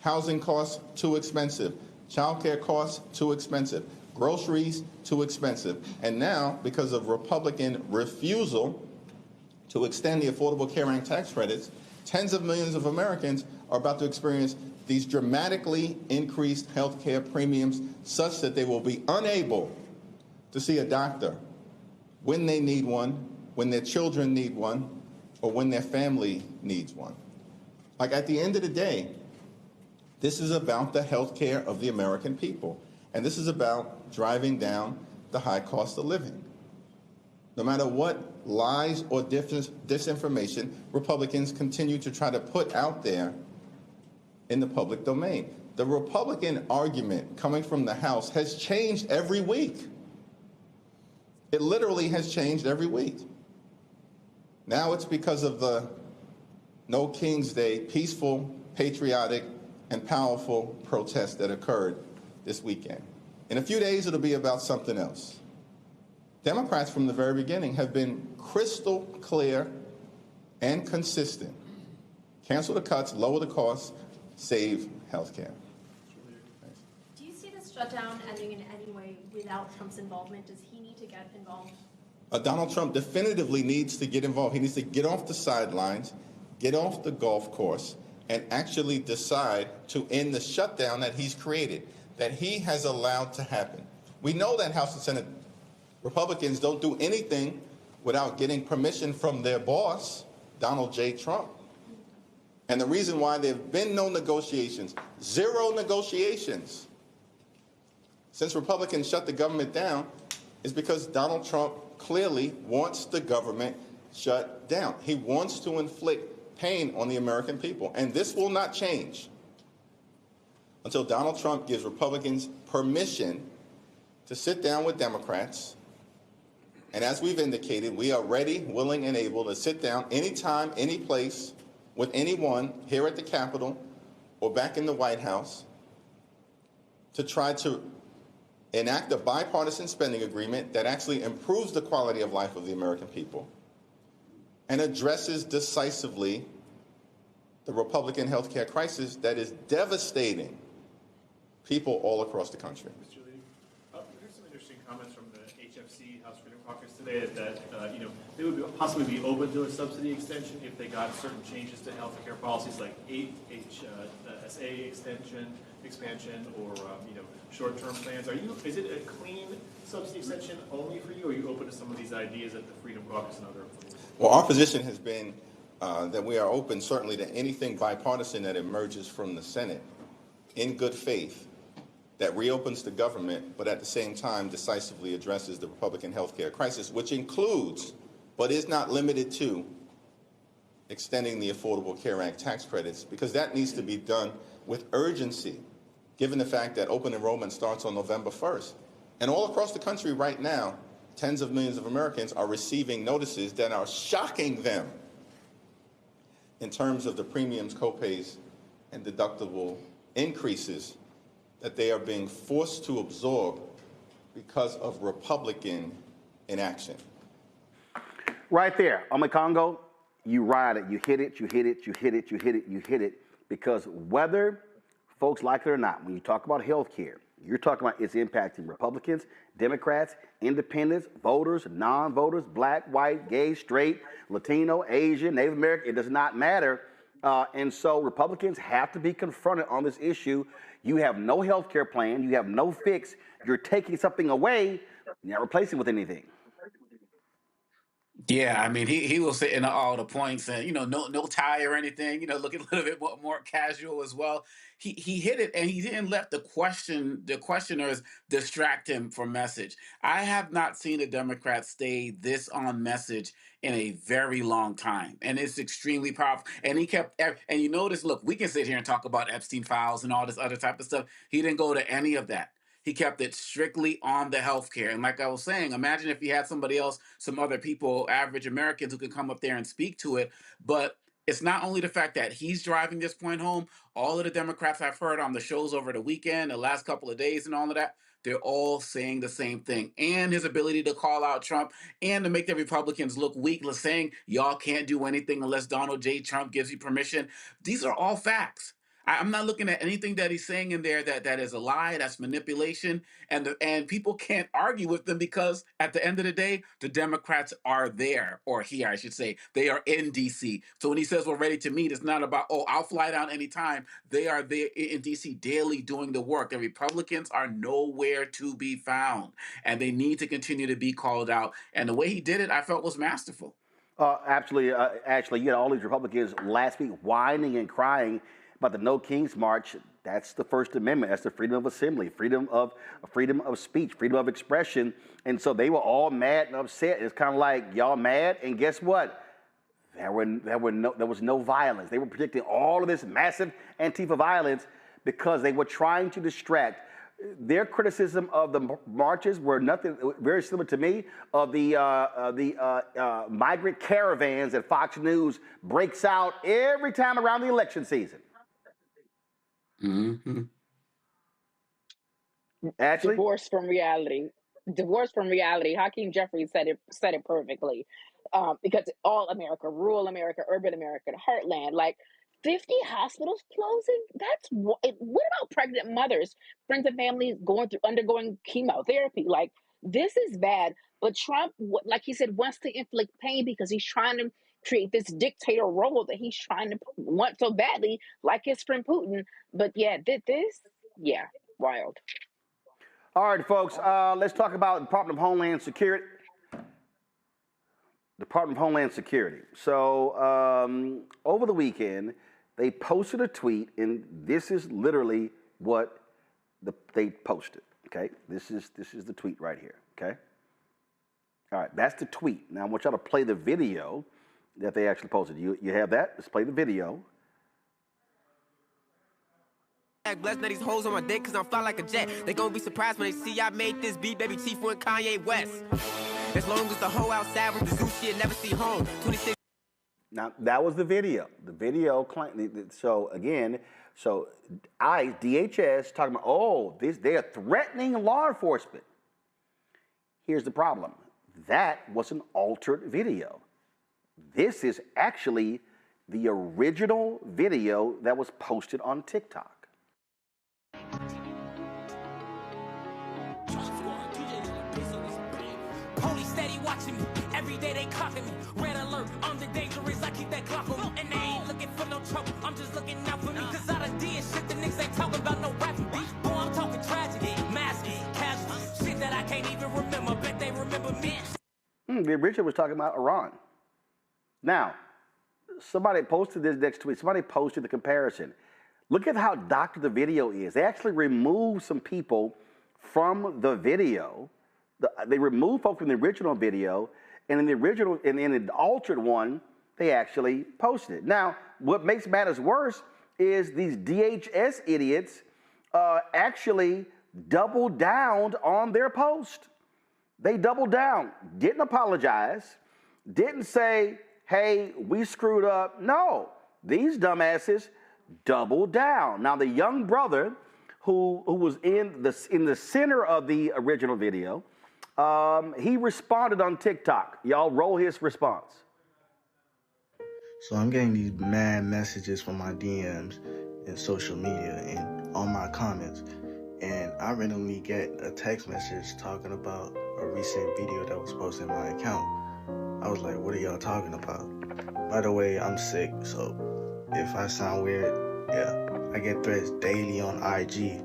Housing costs too expensive. Childcare costs too expensive. Groceries too expensive. And now, because of Republican refusal to extend the Affordable Care Act tax credits, tens of millions of Americans are about to experience these dramatically increased health care premiums such that they will be unable to see a doctor when they need one, when their children need one, or when their family needs one. Like, at the end of the day, this is about the health care of the American people. And this is about driving down the high cost of living. No matter what lies or disinformation Republicans continue to try to put out there in the public domain. The Republican argument coming from the House has changed every week. It literally has changed every week. Now it's because of the No King's Day peaceful, patriotic, and powerful protest that occurred this weekend. In a few days, it'll be about something else. Democrats from the very beginning have been crystal clear and consistent. Cancel the cuts, lower the costs, save health care. Do you see this shutdown ending in any way without Trump's involvement? Does he need to get involved? Donald Trump definitively needs to get involved. He needs to get off the sidelines, get off the golf course, and actually decide to end the shutdown that he's created, that he has allowed to happen. We know that House and Senate Republicans don't do anything without getting permission from their boss, Donald J. Trump. And the reason why there have been no negotiations, zero negotiations, since Republicans shut the government down, is because Donald Trump clearly wants the government shut down. He wants to inflict pain on the American people. And this will not change until Donald Trump gives Republicans permission to sit down with Democrats. And as we've indicated, we are ready, willing, and able to sit down anytime, any place, with anyone here at the Capitol or back in the White House to try to enact a bipartisan spending agreement that actually improves the quality of life of the American people and addresses decisively the Republican health care crisis that is devastating people all across the country. Mr. Lee, there's some interesting comments from the HFC, House Freedom Caucus today, that they would possibly be open to a subsidy extension if they got certain changes to health care policies like HSA extension, expansion or short-term plans. Is it a clean subsidy extension only for you, or are you open to some of these ideas at the Freedom Caucus and other places? Well, our position has been that we are open certainly to anything bipartisan that emerges from the Senate in good faith that reopens the government, but at the same time decisively addresses the Republican health care crisis, which includes, but is not limited to, extending the Affordable Care Act tax credits, because that needs to be done with urgency, given the fact that open enrollment starts on November 1st. And all across the country right now, tens of millions of Americans are receiving notices that are shocking them in terms of the premiums, copays, and deductible increases that they are being forced to absorb because of Republican inaction. Right there, Congo, you ride it, you hit it, you hit it, you hit it, you hit it, you hit it, because whether folks like it or not, when you talk about health care, you're talking about it's impacting Republicans, Democrats, independents, voters, non-voters, black, white, gay, straight, Latino, Asian, Native American, it does not matter. And so Republicans have to be confronted on this issue. You have no health care plan, you have no fix, you're taking something away, you're not replacing it with anything. Yeah, I mean, he was hitting all the points, and no tie or anything. Looking a little bit more casual as well. He hit it, and he didn't let the questioners distract him from message. I have not seen a Democrat stay this on message in a very long time, and it's extremely powerful. And he kept, and you notice, look, we can sit here and talk about Epstein files and all this other type of stuff. He didn't go to any of that. He kept it strictly on the healthcare. And like I was saying, imagine if he had somebody else, some other people, average Americans who could come up there and speak to it. But it's not only the fact that he's driving this point home. All of the Democrats I've heard on the shows over the weekend, the last couple of days and all of that, they're all saying the same thing. And his ability to call out Trump and to make the Republicans look weak, saying y'all can't do anything unless Donald J. Trump gives you permission. These are all facts. I'm not looking at anything that he's saying in there that is a lie, that's manipulation, and people can't argue with them because at the end of the day, the Democrats are there, or here, I should say, they are in D.C. So when he says we're ready to meet, it's not about, I'll fly down anytime. They are there in D.C. daily doing the work. The Republicans are nowhere to be found, and they need to continue to be called out. And the way he did it, I felt was masterful. Absolutely. Actually, you had all these Republicans last week whining and crying about the No Kings March. That's the First Amendment. That's the freedom of assembly, freedom of speech, freedom of expression. And so they were all mad and upset. It's kind of like, y'all mad? And guess what? There was no violence. They were predicting all of this massive Antifa violence because they were trying to distract. Their criticism of the marches were nothing very similar to me of the migrant caravans that Fox News breaks out every time around the election season. Mm-hmm. Actually, divorce from reality. Hakeim Jeffries said it perfectly. Because all America, rural America, urban America, the heartland, like 50 hospitals closing. That's what about pregnant mothers, friends and families undergoing chemotherapy? Like, this is bad. But Trump, like he said, wants to inflict pain because he's trying to create this dictator role that he's trying to want so badly, like his friend Putin. But yeah, wild. All right, folks, let's talk about Department of Homeland Security. Department of Homeland Security. So over the weekend, they posted a tweet, and this is literally what they posted. Okay, this is the tweet right here. Okay. All right, that's the tweet. Now I want y'all to play the video that they actually posted. You have that? Let's play the video. Blessed that these hoes on my dick cause I'm fly like a jet. They gon' be surprised when they see I made this beat, baby Chief and Kanye West. As long as the hoe outside with the zoo shit never see home. 26. Now that was the video. The video claim. So again, DHS talking about they are threatening law enforcement. Here's the problem. That was an altered video. This is actually the original video that was posted on TikTok. Police steady watching me. Every day they clocking me. Red alert, I'm the dangerous. I keep that Glock on me. And they ain't looking for no trouble. I'm just looking out for me. Cause I done did shit the niggas ain't talking about no rap. the original was talking about Iran. Now, somebody posted this next tweet. Somebody posted the comparison. Look at how doctored the video is. They actually removed some people from the video. They removed folks from the original video, and in the original, and in the altered one, they actually posted it. Now, what makes matters worse is these DHS idiots actually doubled down on their post. They doubled down, didn't apologize, didn't say, hey, we screwed up. No, these dumbasses doubled down. Now, the young brother who was in the center of the original video, he responded on TikTok. Y'all roll his response. So I'm getting these mad messages from my DMs and social media and on my comments. And I randomly get a text message talking about a recent video that was posted in my account. I was like, what are y'all talking about? By the way, I'm sick, so if I sound weird, yeah. I get threats daily on IG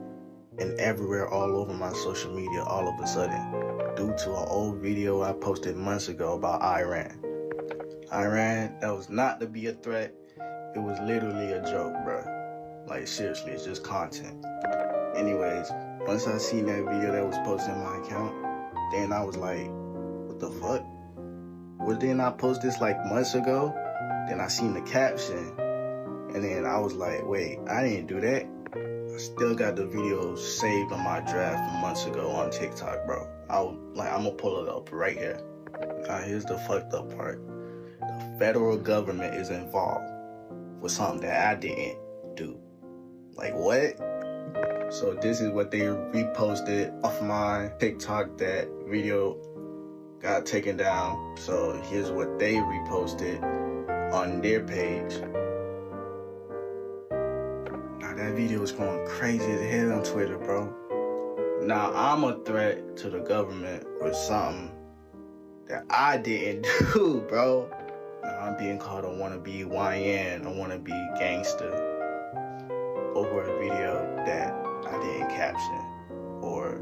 and everywhere all over my social media all of a sudden due to an old video I posted months ago about Iran. Iran, that was not to be a threat. It was literally a joke, bro. Like, seriously, it's just content. Anyways, once I seen that video that was posted in my account, then I was like, what the fuck? Well, didn't I post this like months ago? Then I seen the caption, and then I was like, wait, I didn't do that. I still got the video saved on my draft from months ago on TikTok, bro. I'm gonna pull it up right here. Now, here's the fucked up part. The federal government is involved with something that I didn't do. Like, what? So this is what they reposted off my TikTok. That video got taken down. So here's what they reposted on their page. Now that video is going crazy as hell on Twitter, bro. Now I'm a threat to the government for something that I didn't do, bro. Now I'm being called a wannabe YN, a wannabe gangster over a video that I didn't caption or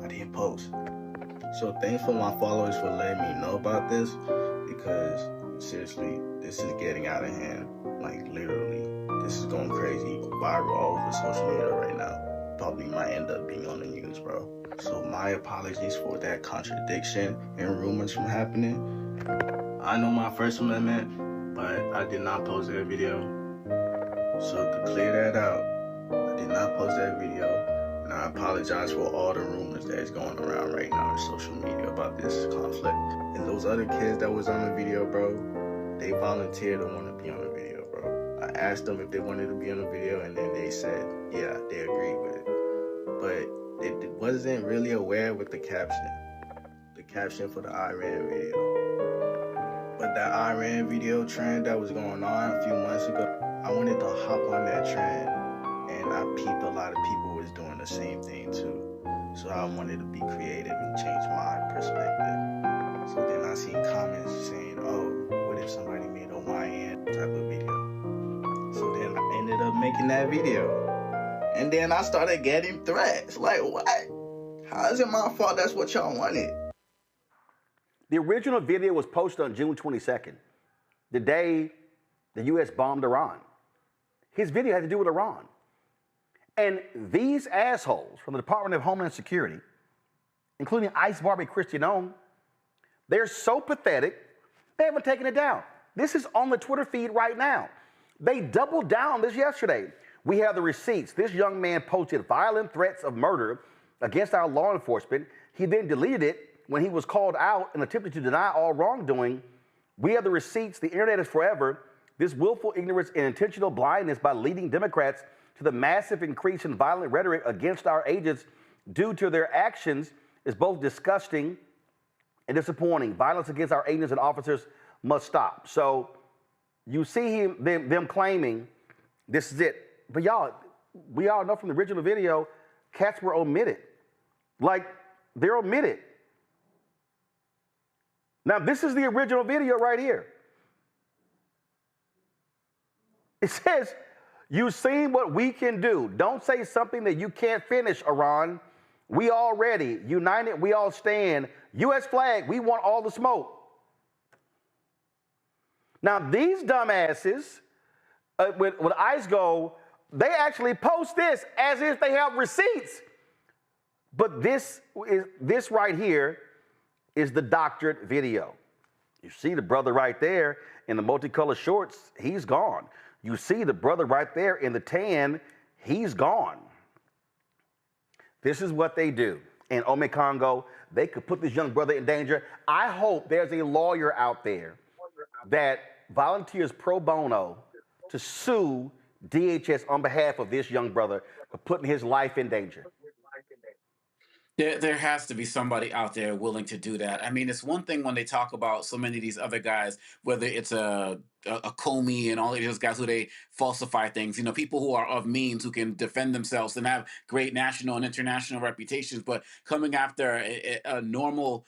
I didn't post. So thanks for my followers for letting me know about this, because seriously, this is getting out of hand. Like, literally, this is going crazy, viral all over social media right now. Probably might end up being on the news, bro. So my apologies for that contradiction and rumors from happening. I know my First Amendment, but I did not post that video. So to clear that out, I did not post that video, and I apologize for all the rumors that is going around right now on social media about this conflict. And those other kids that was on the video, bro, they volunteered to want to be on the video, bro. I asked them if they wanted to be on the video, and then they said, yeah, they agreed with it. But it wasn't really aware with the caption for the Iran video. But that Iran video trend that was going on a few months ago, I wanted to hop on that trend, and I peeped a lot of people was doing the same thing too. So I wanted to be creative and change my perspective. So then I seen comments saying, oh, what if somebody made a YN type of video? So then I ended up making that video. And then I started getting threats. Like, what? How is it my fault that's what y'all wanted? The original video was posted on June 22nd, the day the U.S. bombed Iran. His video had to do with Iran. And these assholes from the Department of Homeland Security, including Ice Barbie Christiane, they're so pathetic, they haven't taken it down. This is on the Twitter feed right now. They doubled down on this yesterday. We have the receipts. This young man posted violent threats of murder against our law enforcement. He then deleted it when he was called out and attempted to deny all wrongdoing. We have the receipts. The internet is forever. This willful ignorance and intentional blindness by leading Democrats to the massive increase in violent rhetoric against our agents due to their actions is both disgusting and disappointing. Violence against our agents and officers must stop. So you see them claiming this is it. But y'all, we all know from the original video, cats were omitted. Like, they're omitted. Now, this is the original video right here. It says, you've seen what we can do. Don't say something that you can't finish, Iran. We all ready. United, we all stand. U.S. flag, we want all the smoke. Now, these dumbasses, with ICE go, they actually post this as if they have receipts. But this right here is the doctored video. You see the brother right there in the multicolored shorts, he's gone. You see the brother right there in the tan, he's gone. This is what they do. In Ome Congo, they could put this young brother in danger. I hope there's a lawyer out there that volunteers pro bono to sue DHS on behalf of this young brother for putting his life in danger. There has to be somebody out there willing to do that. I mean, it's one thing when they talk about so many of these other guys, whether it's a Comey and all of those guys who they falsify things, you know, people who are of means, who can defend themselves and have great national and international reputations, but coming after a normal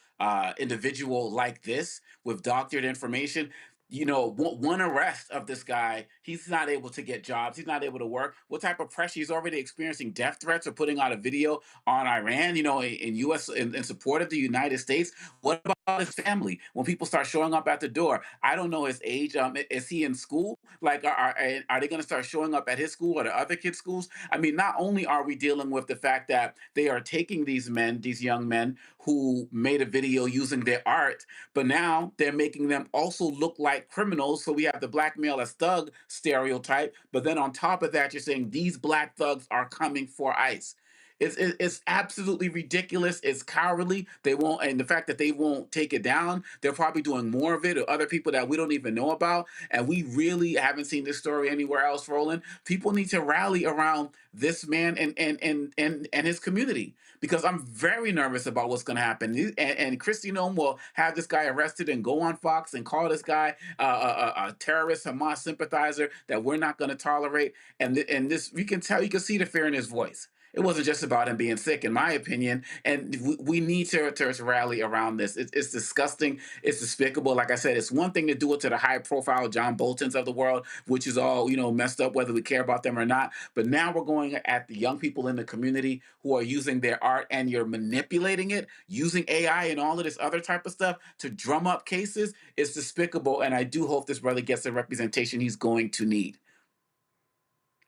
individual like this with doctored information, you know, one arrest of this guy, he's not able to get jobs. He's not able to work. What type of pressure? He's already experiencing death threats or putting out a video on Iran, you know, in U.S. in support of the United States. What about his family? When people start showing up at the door, I don't know his age. Is he in school? Like, are they going to start showing up at his school or the other kids' schools? I mean, not only are we dealing with the fact that they are taking these men, these young men who made a video using their art, but now they're making them also look like criminals. So we have the blackmail as thug stereotype, but then on top of that, you're saying these black thugs are coming for ICE. It's absolutely ridiculous. It's cowardly. They won't, and the fact that they won't take it down, they're probably doing more of it, or other people that we don't even know about. And we really haven't seen this story anywhere else, Roland. People need to rally around this man and his community, because I'm very nervous about what's going to happen. And Kristi Noem will have this guy arrested and go on Fox and call this guy a terrorist, Hamas sympathizer that we're not going to tolerate. And this, you can see the fear in his voice. It wasn't just about him being sick, in my opinion, and we need to rally around this. It's disgusting. It's despicable. Like I said, it's one thing to do it to the high-profile John Boltons of the world, which is all, you know, messed up, whether we care about them or not. But now we're going at the young people in the community who are using their art, and you're manipulating it, using AI and all of this other type of stuff to drum up cases. It's despicable, and I do hope this brother gets the representation he's going to need.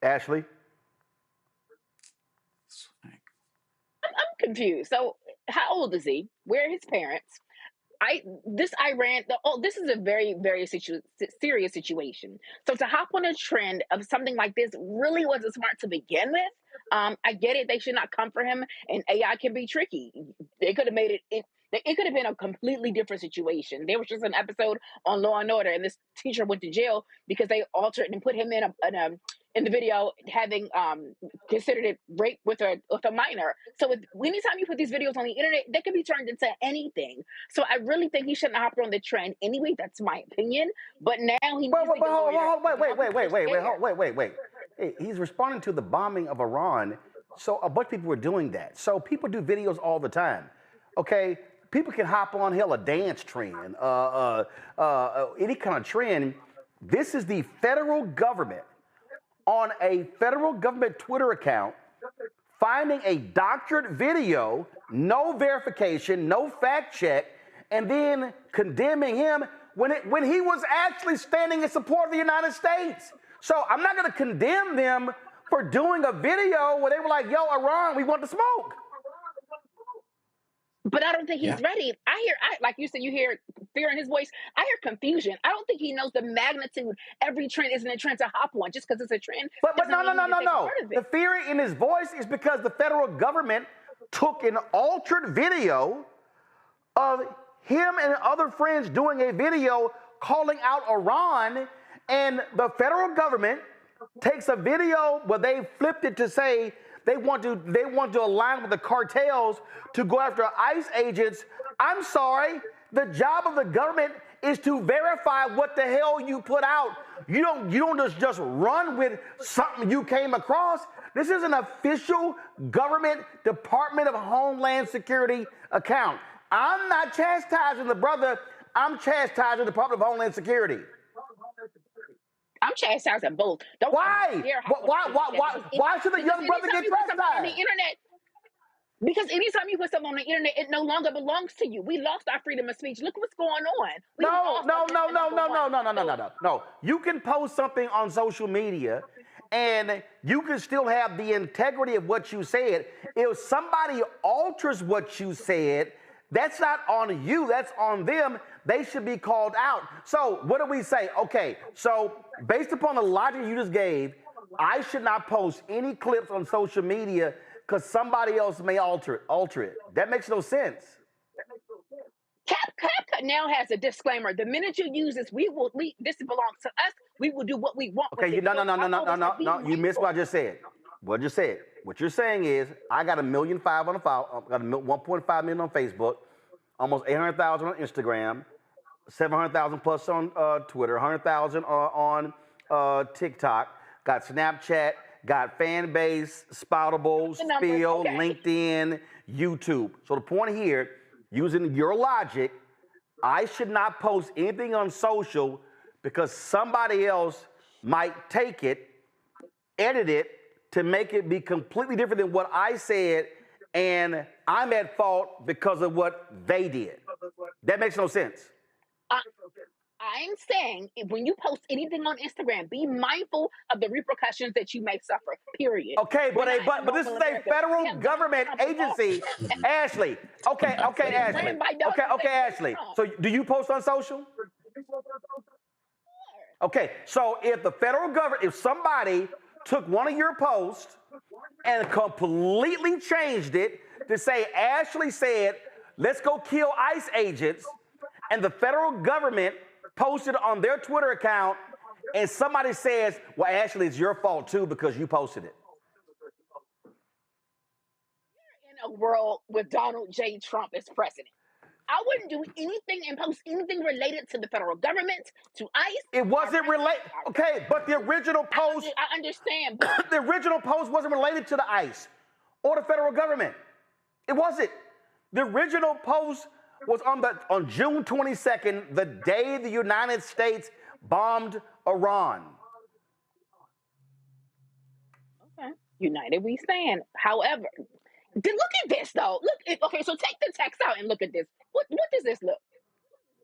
Ashley? I'm confused. So, how old is he? Where are his parents? This is a very, very serious situation. So to hop on a trend of something like this really wasn't smart to begin with. I get it; they should not come for him, and AI can be tricky. They could have made it. It could have been a completely different situation. There was just an episode on Law and Order, and this teacher went to jail because they altered and put him in the video having considered it rape with a minor. So anytime you put these videos on the internet, they can be turned into anything. So I really think he shouldn't have hopped on the trend anyway. That's my opinion. But now he needs to get a lawyer. Wait. Hey, he's responding to the bombing of Iran. So a bunch of people were doing that. So people do videos all the time. Okay, people can hop on a dance trend, any kind of trend. This is the federal government on a federal government Twitter account, finding a doctored video, no verification, no fact check, and then condemning him when he was actually standing in support of the United States. So I'm not going to condemn them for doing a video where they were like, yo, Iran, we want to smoke. But I don't think he's ready. Like you said, you hear fear in his voice. I hear confusion. I don't think he knows the magnitude. Every trend isn't a trend to hop on just because it's a trend. But no. The fear in his voice is because the federal government took an altered video of him and other friends doing a video calling out Iran, and the federal government takes a video where they flipped it to say they want to align with the cartels to go after ICE agents. I'm sorry, the job of the government is to verify what the hell you put out. You don't just run with something you came across. This is an official government Department of Homeland Security account. I'm not chastising the brother. I'm chastising the Department of Homeland Security. I'm chastising both. Why? Why should the young brother get chastised? On the internet. Because anytime you put something on the internet, it no longer belongs to you. We lost our freedom of speech. Look what's going on. We No, lost no, our no, no, number no, one. no, no, no, no, no, no. You can post something on social media and you can still have the integrity of what you said. If somebody alters what you said, that's not on you, that's on them. They should be called out. So what do we say? Okay, so based upon the logic you just gave, I should not post any clips on social media because somebody else may alter it. That makes no sense. CapCut now has a disclaimer. The minute you use this, this belongs to us. We will do what we want. Okay, no. You missed what I just said. What I just said. What you're saying is, I got 1.5 million on the file. Got 1.5 million on Facebook, almost 800,000 on Instagram, 700,000 plus on Twitter, 100,000 on TikTok. Got Snapchat. Got Fanbase, Spoutable, Spill, LinkedIn, YouTube. So the point here, using your logic, I should not post anything on social because somebody else might take it, edit it to make it be completely different than what I said, and I'm at fault because of what they did. That makes no sense. I'm saying when you post anything on Instagram, be mindful of the repercussions that you may suffer, period. Okay, but this is a federal government agency. Ashley. Okay, Ashley. Okay, Ashley. So do you post on social? Okay, so if the federal government, if somebody took one of your posts and completely changed it to say, Ashley said, let's go kill ICE agents, and the federal government posted on their Twitter account, and somebody says, well, Ashley, it's your fault too because you posted it. We're in a world with Donald J. Trump as president. I wouldn't do anything and post anything related to the federal government, to ICE. It wasn't related. Okay, but the original post. I understand. But the original post wasn't related to the ICE or the federal government. It wasn't. The original post was on June 22nd, the day the United States bombed Iran. Okay, united we stand. However, look at this though. Okay, so take the text out and look at this. What does this look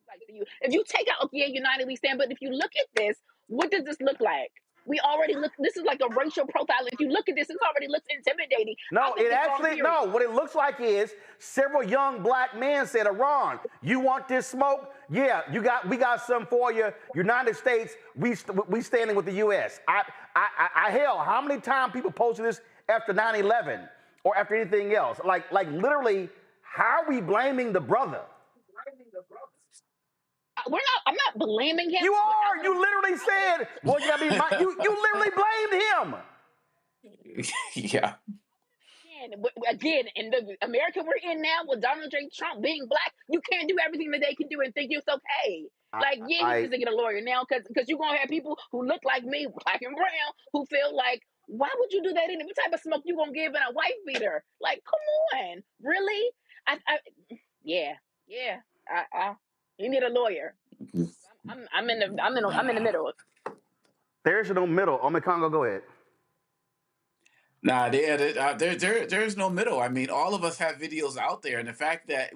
like to you? If you take out, okay, united we stand, but if you look at this, what does this look like? We already look, this is like a racial profile. If you look at this, it already looks intimidating. No, it actually, no, what it looks like is several young black men said, Iran, you want this smoke? Yeah, we got some for you. United States, we standing with the U.S. Hell, how many times people posted this after 9/11 or after anything else? Like literally, how are we blaming the brother? I'm not blaming him. You are. You literally said, well, you literally blamed him. Yeah. Again, in the America we're in now with Donald J. Trump being black, you can't do everything that they can do and think it's okay. He needs to get a lawyer now because you're going to have people who look like me, black and brown, who feel like, why would you do that? What type of smoke you going to give in a wife beater? Like, come on. Really? You need a lawyer. I'm in the middle. There's no middle. Congo, go ahead. Nah, there's no middle. I mean, all of us have videos out there, and the fact that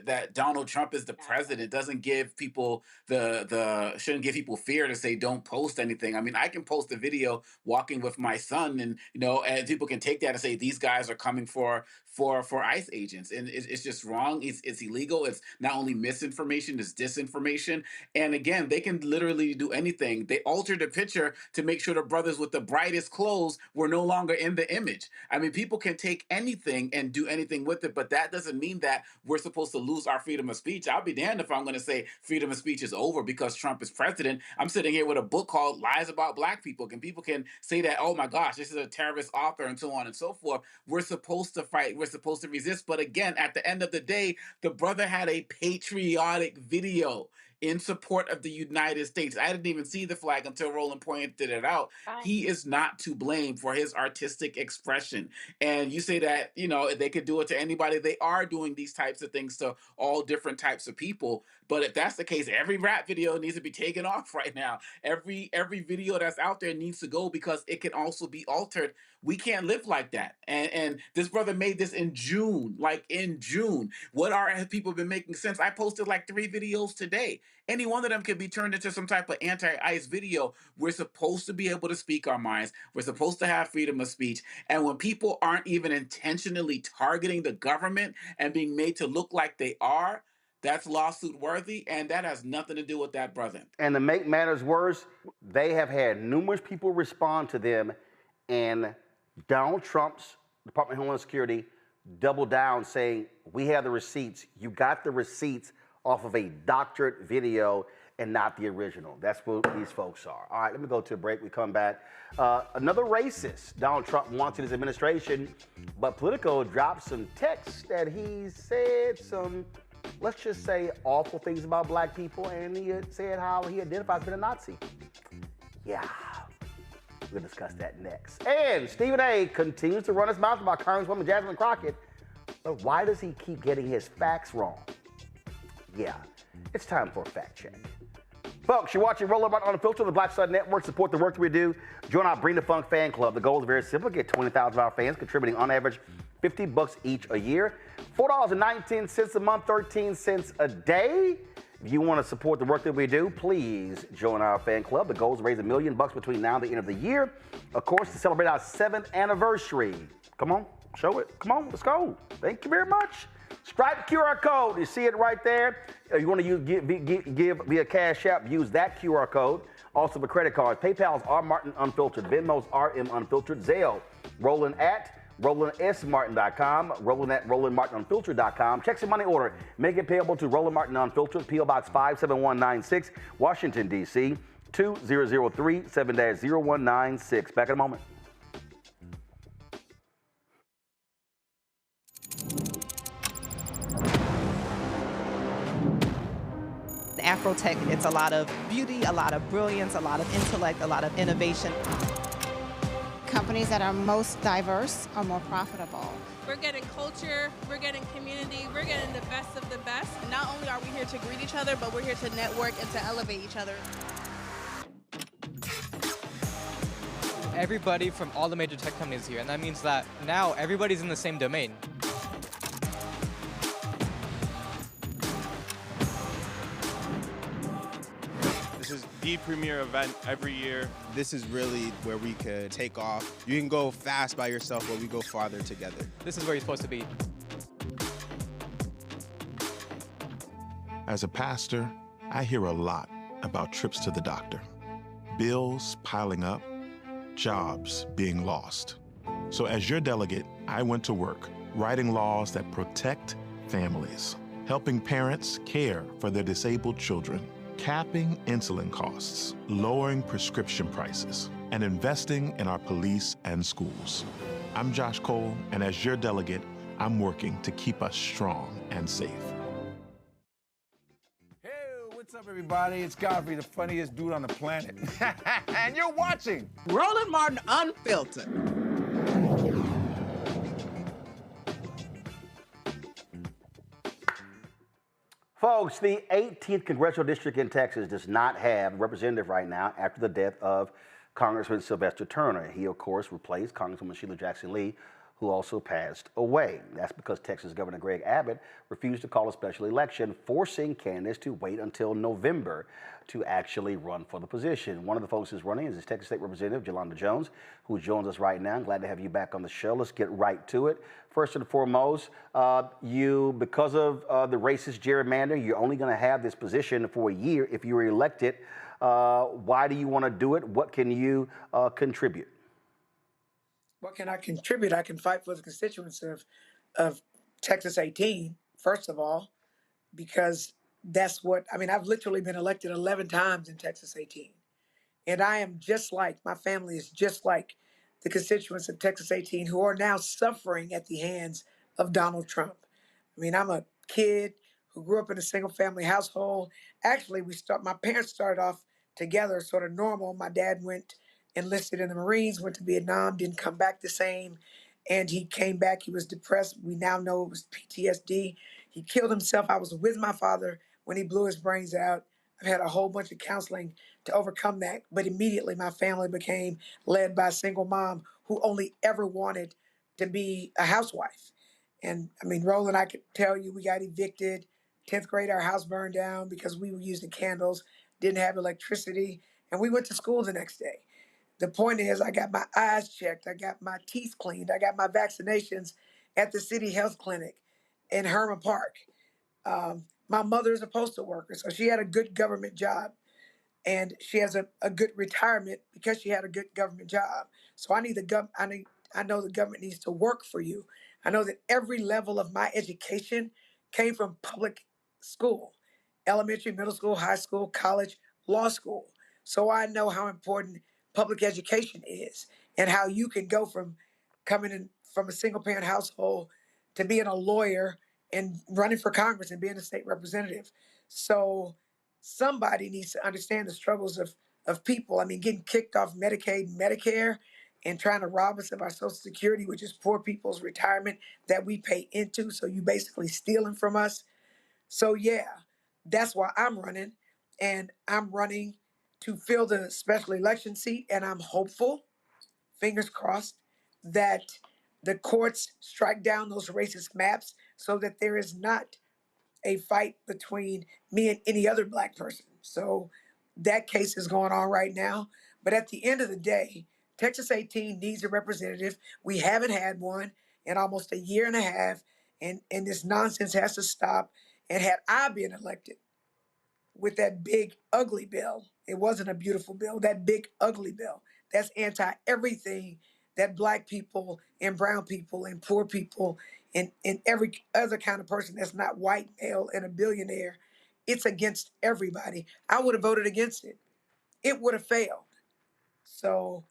that Donald Trump is the president doesn't give people shouldn't give people fear to say don't post anything. I mean, I can post a video walking with my son, and and people can take that and say these guys are coming for ICE agents, and it's just wrong. It's illegal. It's not only misinformation, it's disinformation. And again, they can literally do anything. They altered the picture to make sure the brothers with the brightest clothes were no longer in the image. I mean, people can take anything and do anything with it, but that doesn't mean that we're supposed to lose our freedom of speech. I'll be damned if I'm going to say freedom of speech is over because Trump is president. I'm sitting here with a book called Lies About Black People, and people can say that, oh my gosh, this is a terrorist author and so on and so forth. We're supposed to fight. We're supposed to resist. But again, at the end of the day, the brother had a patriotic video. in support of the United States. I didn't even see the flag until Roland pointed it out. He is not to blame for his artistic expression. And you say that, you know, they could do it to anybody. They are doing these types of things to all different types of people. But if that's the case, every rap video needs to be taken off right now. Every video that's out there needs to go because it can also be altered. We can't live like that. And this brother made this in June, like in June. What have people been making since? I posted like 3 videos today. Any one of them could be turned into some type of anti-ICE video. We're supposed to be able to speak our minds. We're supposed to have freedom of speech. And when people aren't even intentionally targeting the government and being made to look like they are, that's lawsuit worthy, and that has nothing to do with that brother. And to make matters worse, they have had numerous people respond to them, and Donald Trump's Department of Homeland Security doubled down saying, we have the receipts. You got the receipts off of a doctored video and not the original. That's what these folks are. All right, let me go to a break. We come back. Another racist Donald Trump wants in his administration, but Politico dropped some text that he said some, let's just say, awful things about black people, and he said how he identifies as a Nazi. Yeah, we'll discuss that next. And Stephen A. continues to run his mouth about Congresswoman Jasmine Crockett, but why does he keep getting his facts wrong? Yeah, it's time for a fact check. Folks, you're watching Roland Martin Unfiltered on the Black Star Network. Support the work that we do. Join our Bring the Funk fan club. The goal is very simple. Get 20,000 of our fans contributing on average $50 each a year. $4.19 a month, 13 cents a day. If you want to support the work that we do, please join our fan club. The goal is to raise $1 million between now and the end of the year. Of course, to celebrate our 7th anniversary. Come on, show it. Come on, let's go. Thank you very much. Stripe QR code. You see it right there. If you want to give via Cash App, use that QR code. Also for credit cards, PayPal's R Martin Unfiltered, Venmo's RM Unfiltered, Zelle, Roland at RolandSMartin.com, Roland at RolandMartinUnfiltered.com. Checks and money order. Make it payable to Roland Martin Unfiltered, P.O. Box 57196, Washington, D.C. 2003 7-0196. Back in a moment. Afrotech, it's a lot of beauty, a lot of brilliance, a lot of intellect, a lot of innovation. Companies that are most diverse are more profitable. We're getting culture, we're getting community, we're getting the best of the best. And not only are we here to greet each other, but we're here to network and to elevate each other. Everybody from all the major tech companies here, and that means that now everybody's in the same domain. This is the premier event every year. This is really where we could take off. You can go fast by yourself, but we go farther together. This is where you're supposed to be. As a pastor, I hear a lot about trips to the doctor, bills piling up, jobs being lost. So as your delegate, I went to work writing laws that protect families, helping parents care for their disabled children, capping insulin costs, lowering prescription prices, and investing in our police and schools. I'm Josh Cole, and as your delegate, I'm working to keep us strong and safe. Hey, what's up, everybody? It's Godfrey, the funniest dude on the planet. And you're watching Roland Martin Unfiltered. Folks, the 18th Congressional District in Texas does not have a representative right now after the death of Congressman Sylvester Turner. He, of course, replaced Congresswoman Sheila Jackson Lee, who also passed away. That's because Texas Governor Greg Abbott refused to call a special election, forcing candidates to wait until November to actually run for the position. One of the folks who's running is his Texas State Representative, Jolanda Jones, who joins us right now. I'm glad to have you back on the show. Let's get right to it. First and foremost, because of the racist gerrymander, you're only going to have this position for a year if you're elected. Why do you want to do it? What can you contribute? What can I contribute? I can fight for the constituents of Texas 18, first of all, because that's what, I mean, I've literally been elected 11 times in Texas 18. And I am just like, my family is just like the constituents of Texas 18 who are now suffering at the hands of Donald Trump. I mean, I'm a kid who grew up in a single family household. Actually, my parents started off together, sort of normal. My dad enlisted in the Marines, went to Vietnam, didn't come back the same. And he came back, he was depressed. We now know it was PTSD. He killed himself. I was with my father when he blew his brains out. I've had a whole bunch of counseling to overcome that. But immediately my family became led by a single mom who only ever wanted to be a housewife. And I mean, Roland, I could tell you we got evicted. 10th grade, our house burned down because we were using candles, didn't have electricity, and we went to school the next day. The point is, I got my eyes checked, I got my teeth cleaned, I got my vaccinations at the city health clinic in Herman Park. My mother is a postal worker, so she had a good government job, and she has a good retirement because she had a good government job. So I know the government needs to work for you. I know that every level of my education came from public school, elementary, middle school, high school, college, law school. So I know how important public education is and how you can go from coming in from a single parent household to being a lawyer and running for Congress and being a state representative. So somebody needs to understand the struggles of people. I mean, getting kicked off Medicaid, Medicare, and trying to rob us of our Social Security, which is poor people's retirement that we pay into. So you basically stealing from us. So yeah, that's why I'm running. And I'm running to fill the special election seat. And I'm hopeful, fingers crossed, that the courts strike down those racist maps so that there is not a fight between me and any other Black person. So that case is going on right now. But at the end of the day, Texas 18 needs a representative. We haven't had one in almost a year and a half, and this nonsense has to stop. And had I been elected with that big, ugly bill, it wasn't a beautiful bill, that big, ugly bill, that's anti everything that Black people and brown people and poor people and every other kind of person that's not white, male, and a billionaire, it's against everybody. I would have voted against it. It would have failed. So,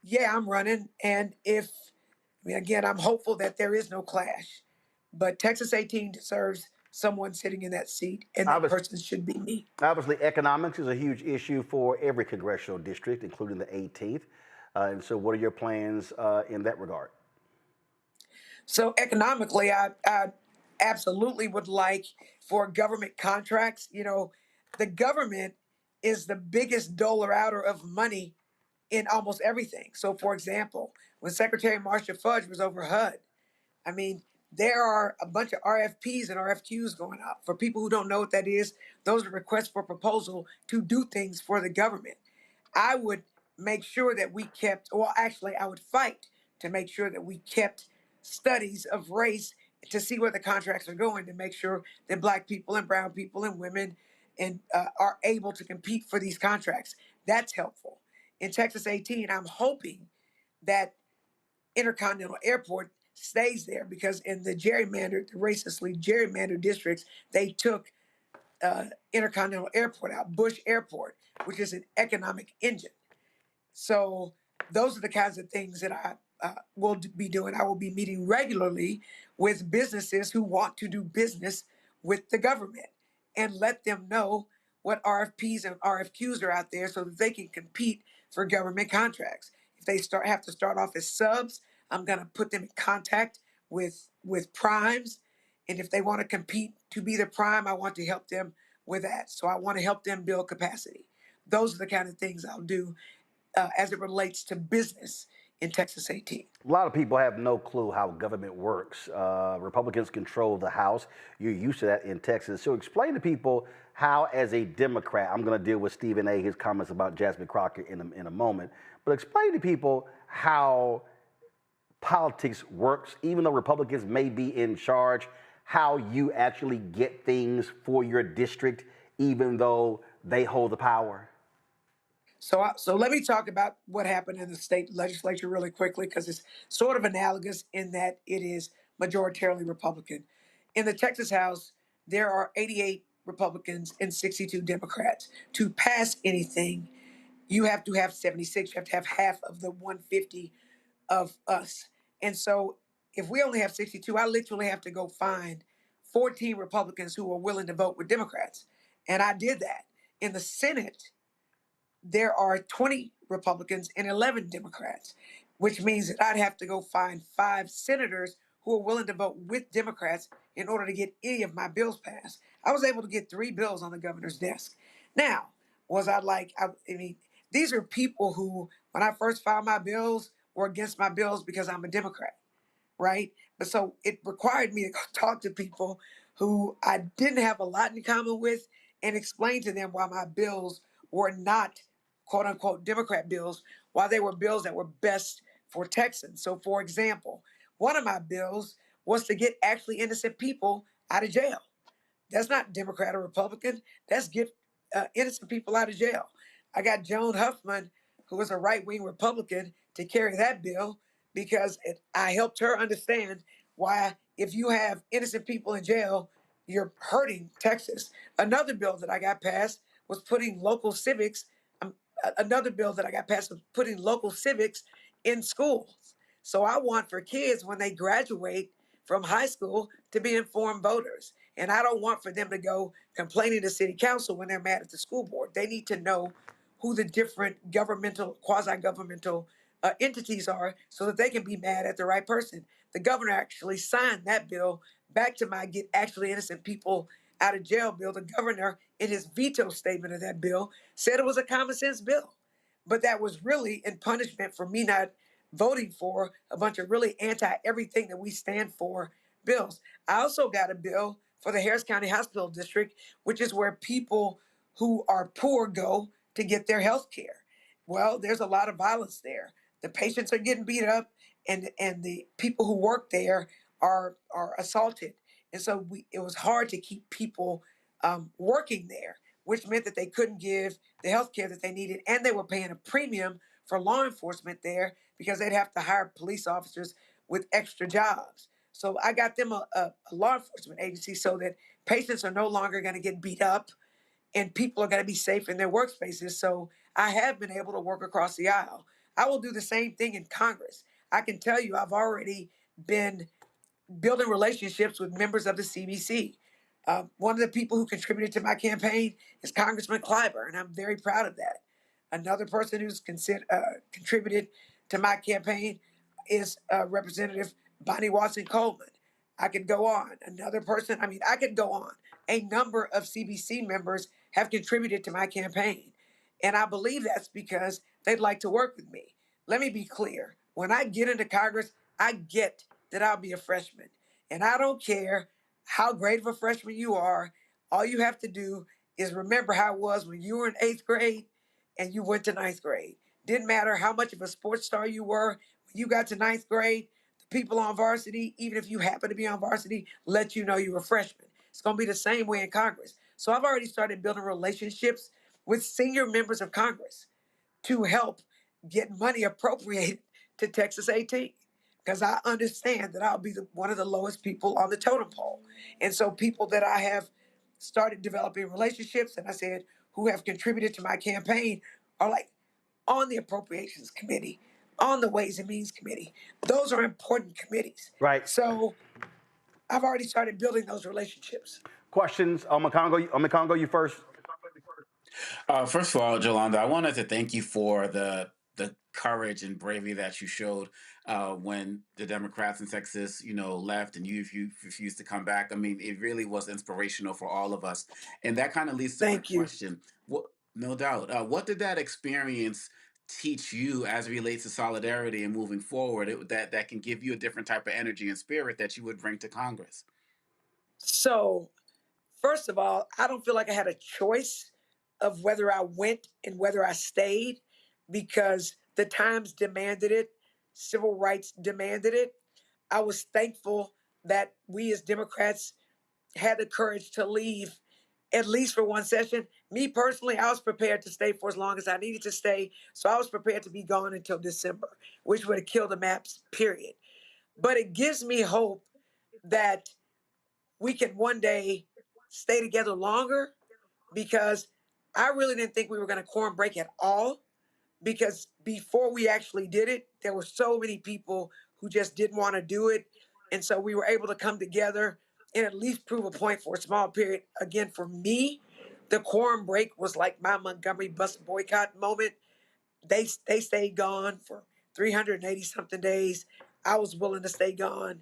yeah, I'm running. And again, I'm hopeful that there is no clash. But Texas 18 deserves someone sitting in that seat, and that person should be me. Obviously, economics is a huge issue for every congressional district, including the 18th. And so what are your plans in that regard? So economically, I absolutely would like for government contracts. You know, the government is the biggest doler outer of money in almost everything. So, for example, when Secretary Marcia Fudge was over HUD, I mean, there are a bunch of RFPs and RFQs going out. For people who don't know what that is, those are requests for proposal to do things for the government. I would make sure that we kept, well, actually, I would fight to make sure that we kept studies of race to see where the contracts are going, to make sure that Black people and brown people and women are able to compete for these contracts. That's helpful. In Texas 18, I'm hoping that Intercontinental Airport stays there, because in the racistly gerrymandered districts, they took Intercontinental Airport out, Bush Airport, which is an economic engine. So those are the kinds of things that I will be doing. I will be meeting regularly with businesses who want to do business with the government and let them know what RFPs and RFQs are out there so that they can compete for government contracts. If they have to start off as subs, I'm going to put them in contact with primes. And if they want to compete to be the prime, I want to help them with that. So I want to help them build capacity. Those are the kind of things I'll do as it relates to business in Texas 18. A lot of people have no clue how government works. Republicans control the House. You're used to that in Texas. So explain to people how, as a Democrat, I'm going to deal with Stephen A., his comments about Jasmine Crockett in a moment, but explain to people how politics works, even though Republicans may be in charge, how you actually get things for your district, even though they hold the power. So let me talk about what happened in the state legislature really quickly, because it's sort of analogous in that it is majoritarily Republican. In the Texas House, there are 88 Republicans and 62 Democrats. To pass anything, you have to have 76. You have to have half of the 150 of us. And so if we only have 62, I literally have to go find 14 Republicans who were willing to vote with Democrats. And I did that. In the Senate, there are 20 Republicans and 11 Democrats, which means that I'd have to go find 5 senators who are willing to vote with Democrats in order to get any of my bills passed. I was able to get 3 bills on the governor's desk. Now, was I like, I mean, these are people who, when I first filed my bills, were against my bills because I'm a Democrat, right? But so it required me to go talk to people who I didn't have a lot in common with and explain to them why my bills were not quote unquote Democrat bills, why they were bills that were best for Texans. So, for example, one of my bills was to get actually innocent people out of jail. That's not Democrat or Republican. That's get innocent people out of jail. I got Joan Huffman, who was a right-wing Republican, to carry that bill because I helped her understand why if you have innocent people in jail, you're hurting Texas. Another bill that I got passed was putting local civics. Another bill that I got passed was putting local civics in schools. So I want for kids when they graduate from high school to be informed voters. And I don't want for them to go complaining to city council when they're mad at the school board. They need to know who the different governmental, quasi-governmental entities are so that they can be mad at the right person. The governor actually signed that bill back to my get actually innocent people out of jail bill. The governor, in his veto statement of that bill, said it was a common sense bill. But that was really in punishment for me not voting for a bunch of really anti-everything that we stand for bills. I also got a bill for the Harris County Hospital District, which is where people who are poor go to get their health care. Well, there's a lot of violence there. The patients are getting beat up, and the people who work there are assaulted. And so it was hard to keep people working there, which meant that they couldn't give the health care that they needed, and they were paying a premium for law enforcement there because they'd have to hire police officers with extra jobs. So I got them a law enforcement agency so that patients are no longer going to get beat up and people are going to be safe in their workspaces. So I have been able to work across the aisle. I will do the same thing in Congress. I can tell you I've already been building relationships with members of the CBC. One of the people who contributed to my campaign is Congressman Clyburn, and I'm very proud of that. Another person who's contributed to my campaign is Representative Bonnie Watson Coleman. I could go on. Another person, I mean, I could go on. A number of CBC members have contributed to my campaign. And I believe that's because they'd like to work with me. Let me be clear. When I get into Congress, I get that I'll be a freshman. And I don't care how great of a freshman you are. All you have to do is remember how it was when you were in 8th grade and you went to 9th grade. Didn't matter how much of a sports star you were. When you got to 9th grade, the people on varsity, even if you happen to be on varsity, let you know you were a freshman. It's going to be the same way in Congress. So I've already started building relationships with senior members of Congress to help get money appropriated to Texas 18. Because I understand that I'll be one of the lowest people on the totem pole. And so people that I have started developing relationships, and I said, who have contributed to my campaign are like on the Appropriations Committee, on the Ways and Means Committee. Those are important committees. Right. So I've already started building those relationships. Questions? Omekongo, you first. First of all, Jolanda, I wanted to thank you for the courage and bravery that you showed when the Democrats in Texas, left and you refused to come back. I mean, it really was inspirational for all of us. And that kind of leads to my question. No doubt. What did that experience teach you as it relates to solidarity and moving forward that can give you a different type of energy and spirit that you would bring to Congress? So, first of all, I don't feel like I had a choice of whether I went and whether I stayed because the times demanded it, civil rights demanded it. I was thankful that we as Democrats had the courage to leave at least for one session. Me personally, I was prepared to stay for as long as I needed to stay. So I was prepared to be gone until December, which would have killed the maps, period. But it gives me hope that we can one day stay together longer because I really didn't think we were going to quorum break at all because before we actually did it, there were so many people who just didn't want to do it. And so we were able to come together and at least prove a point for a small period. Again, for me, the quorum break was like my Montgomery bus boycott moment. They stayed gone for 380 something days. I was willing to stay gone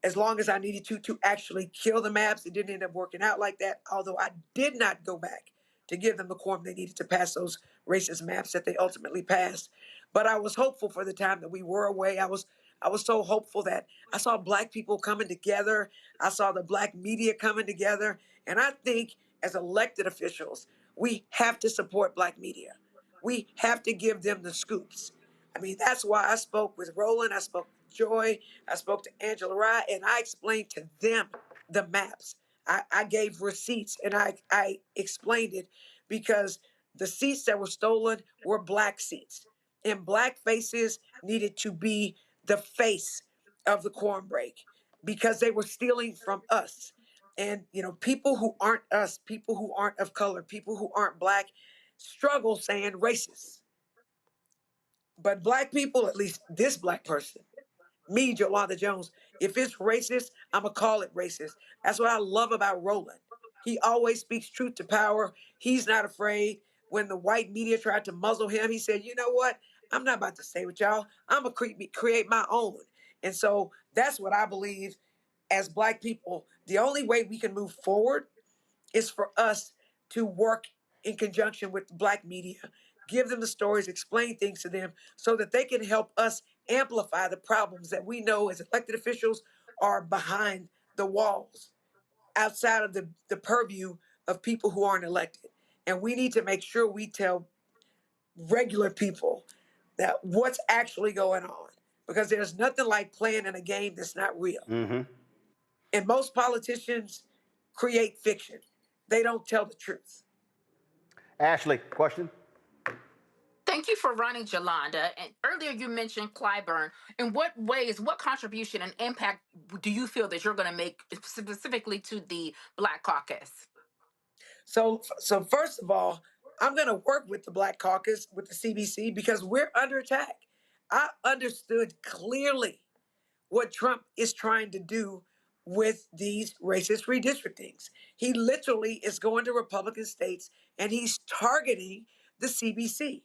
as long as I needed to actually kill the maps. It didn't end up working out like that, although I did not go back to give them the quorum they needed to pass those racist maps that they ultimately passed. But I was hopeful for the time that we were away. I was so hopeful that I saw Black people coming together. I saw the Black media coming together. And I think as elected officials, we have to support Black media. We have to give them the scoops. I mean, that's why I spoke with Roland, I spoke with Joy, I spoke to Angela Rye, and I explained to them the maps. I gave receipts and I explained it because the seats that were stolen were Black seats. And Black faces needed to be the face of the quorum break because they were stealing from us. And, you know, people who aren't us, people who aren't of color, people who aren't Black struggle saying racist. But Black people, at least this Black person, me, Jolanda Jones, if it's racist, I'm going to call it racist. That's what I love about Roland. He always speaks truth to power. He's not afraid. When the white media tried to muzzle him, he said, you know what? I'm not about to stay with y'all. I'm going to create my own. And so that's what I believe as Black people. The only way we can move forward is for us to work in conjunction with the Black media, give them the stories, explain things to them so that they can help us amplify the problems that we know as elected officials are behind the walls, outside of the purview of people who aren't elected. And we need to make sure we tell regular people that what's actually going on, because there's nothing like playing in a game that's not real. And most politicians create fiction. They don't tell the truth. Ashley, question? Thank you for running, Jolanda. And earlier you mentioned Clyburn. In what ways, what contribution and impact do you feel that you're going to make specifically to the Black Caucus? So first of all, I'm going to work with the Black Caucus, with the CBC, because we're under attack. I understood clearly what Trump is trying to do with these racist redistrictings. He literally is going to Republican states and he's targeting the CBC.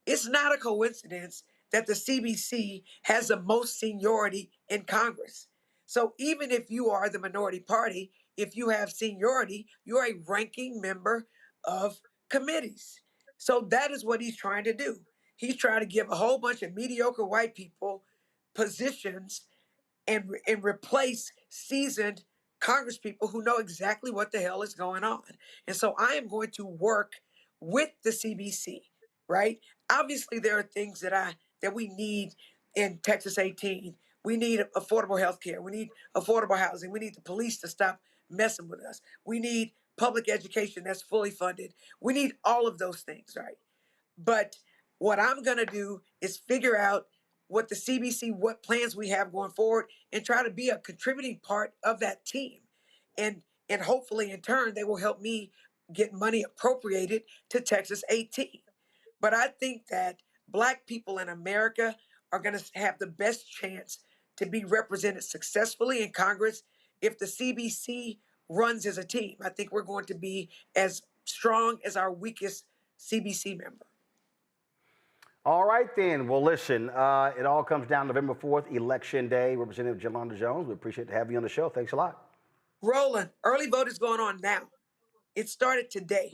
It's not a coincidence that the CBC has the most seniority in Congress. So even if you are the minority party, if you have seniority, you're a ranking member of committees. So that is what he's trying to do. He's trying to give a whole bunch of mediocre white people positions and replace seasoned Congress people who know exactly what the hell is going on. And so I am going to work with the CBC, right? Obviously, there are things that we need in Texas 18. We need affordable health care. We need affordable housing. We need the police to stop messing with us. We need public education that's fully funded. We need all of those things, right? But what I'm going to do is figure out what the CBC, what plans we have going forward, and try to be a contributing part of that team. And hopefully in turn, they will help me get money appropriated to Texas 18. But I think that Black people in America are going to have the best chance to be represented successfully in Congress if the CBC runs as a team. I think we're going to be as strong as our weakest CBC member. All right, then. Well, listen, it all comes down November 4th, Election Day. Representative Jolanda Jones, we appreciate to have you on the show. Thanks a lot. Roland, early vote is going on now. It started today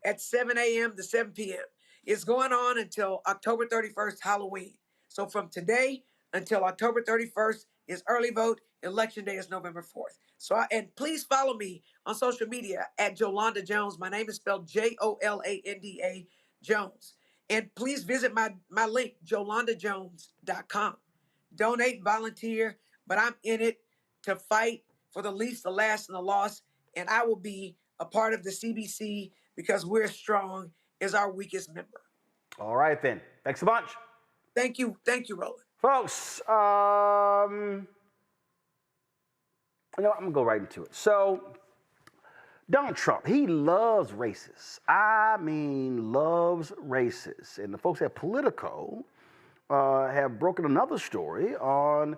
at 7 a.m. to 7 p.m. It's going on until October 31st, Halloween. So from today until October 31st is early vote. Election Day is November 4th. And please follow me on social media at Jolanda Jones. My name is spelled Jolanda Jones. And please visit my link, jolandajones.com. Donate, volunteer, but I'm in it to fight for the least, the last, and the lost. And I will be a part of the CBC because we're strong as our weakest member. All right, then. Thanks a bunch. Thank you. Thank you, Roland. Folks, I'm going to go right into it. So, Donald Trump, he loves racists. I mean, loves racists. And the folks at Politico have broken another story on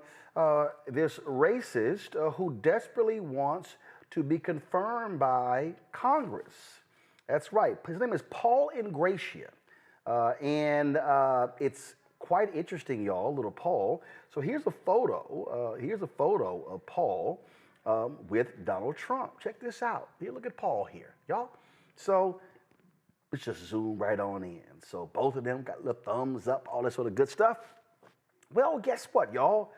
this racist who desperately wants to be confirmed by Congress. That's right. His name is Paul Ingracia. And it's quite interesting, y'all, little Paul. So here's a photo. Here's a photo of Paul with Donald Trump. Check this out. Here, look at Paul here, y'all. So let's just zoom right on in. So both of them got little thumbs up, all this sort of good stuff. Well, guess what, y'all?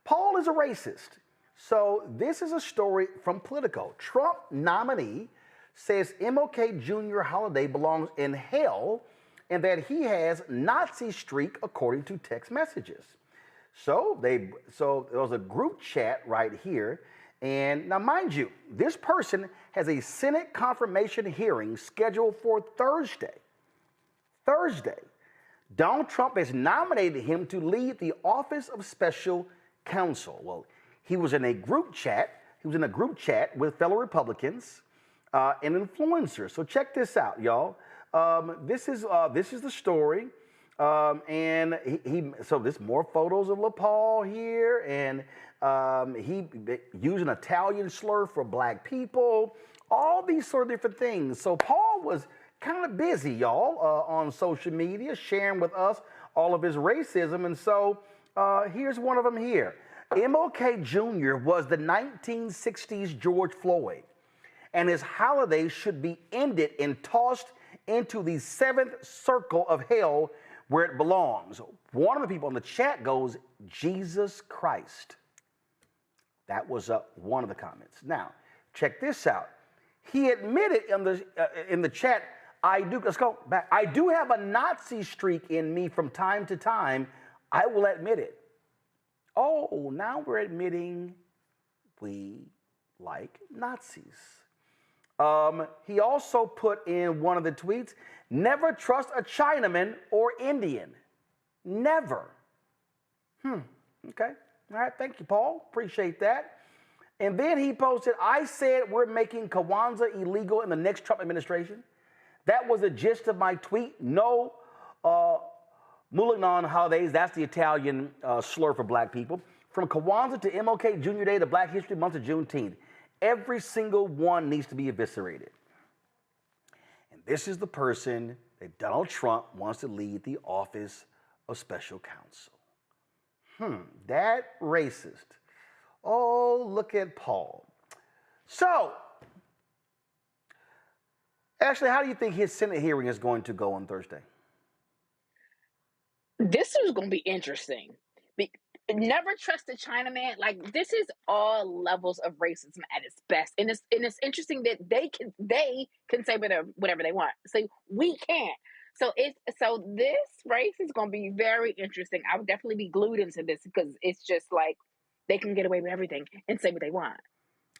Paul is a racist. So this is a story from Politico. Trump nominee says MLK Jr. holiday belongs in hell and that he has Nazi streak according to text messages. So there was a group chat right here. And now, mind you, this person has a Senate confirmation hearing scheduled for Thursday. Donald Trump has nominated him to lead the Office of Special Counsel. Well, he was in a group chat. He was in a group chat with fellow Republicans and influencers. So check this out, y'all. This is the story. And so there's more photos of LaPaul here, and he used an Italian slur for black people, all these sort of different things. So Paul was kind of busy, y'all, on social media, sharing with us all of his racism. And so here's one of them here. MLK Jr. was the 1960s George Floyd, and his holiday should be ended and tossed into the seventh circle of hell where it belongs. One of the people in the chat goes, Jesus Christ. That was one of the comments. Now, check this out. He admitted in the chat, let's go back. I do have a Nazi streak in me from time to time. I will admit it. Oh, now we're admitting we like Nazis. He also put in one of the tweets, never trust a Chinaman or Indian. Never. Okay. All right. Thank you, Paul. Appreciate that. And then he posted, I said we're making Kwanzaa illegal in the next Trump administration. That was the gist of my tweet. No Mulignan holidays. That's the Italian slur for black people. From Kwanzaa to MLK Jr. Day to Black History Month to Juneteenth. Every single one needs to be eviscerated. And this is the person that Donald Trump wants to lead the Office of Special Counsel. That racist. Oh, look at Paul. So, Ashley, how do you think his Senate hearing is going to go on Thursday? This is going to be interesting. Never trust a Chinaman. Like, this is all levels of racism at its best, and it's interesting that they can say whatever they want. So we can't. So this race is going to be very interesting. I would definitely be glued into this because it's just like they can get away with everything and say what they want.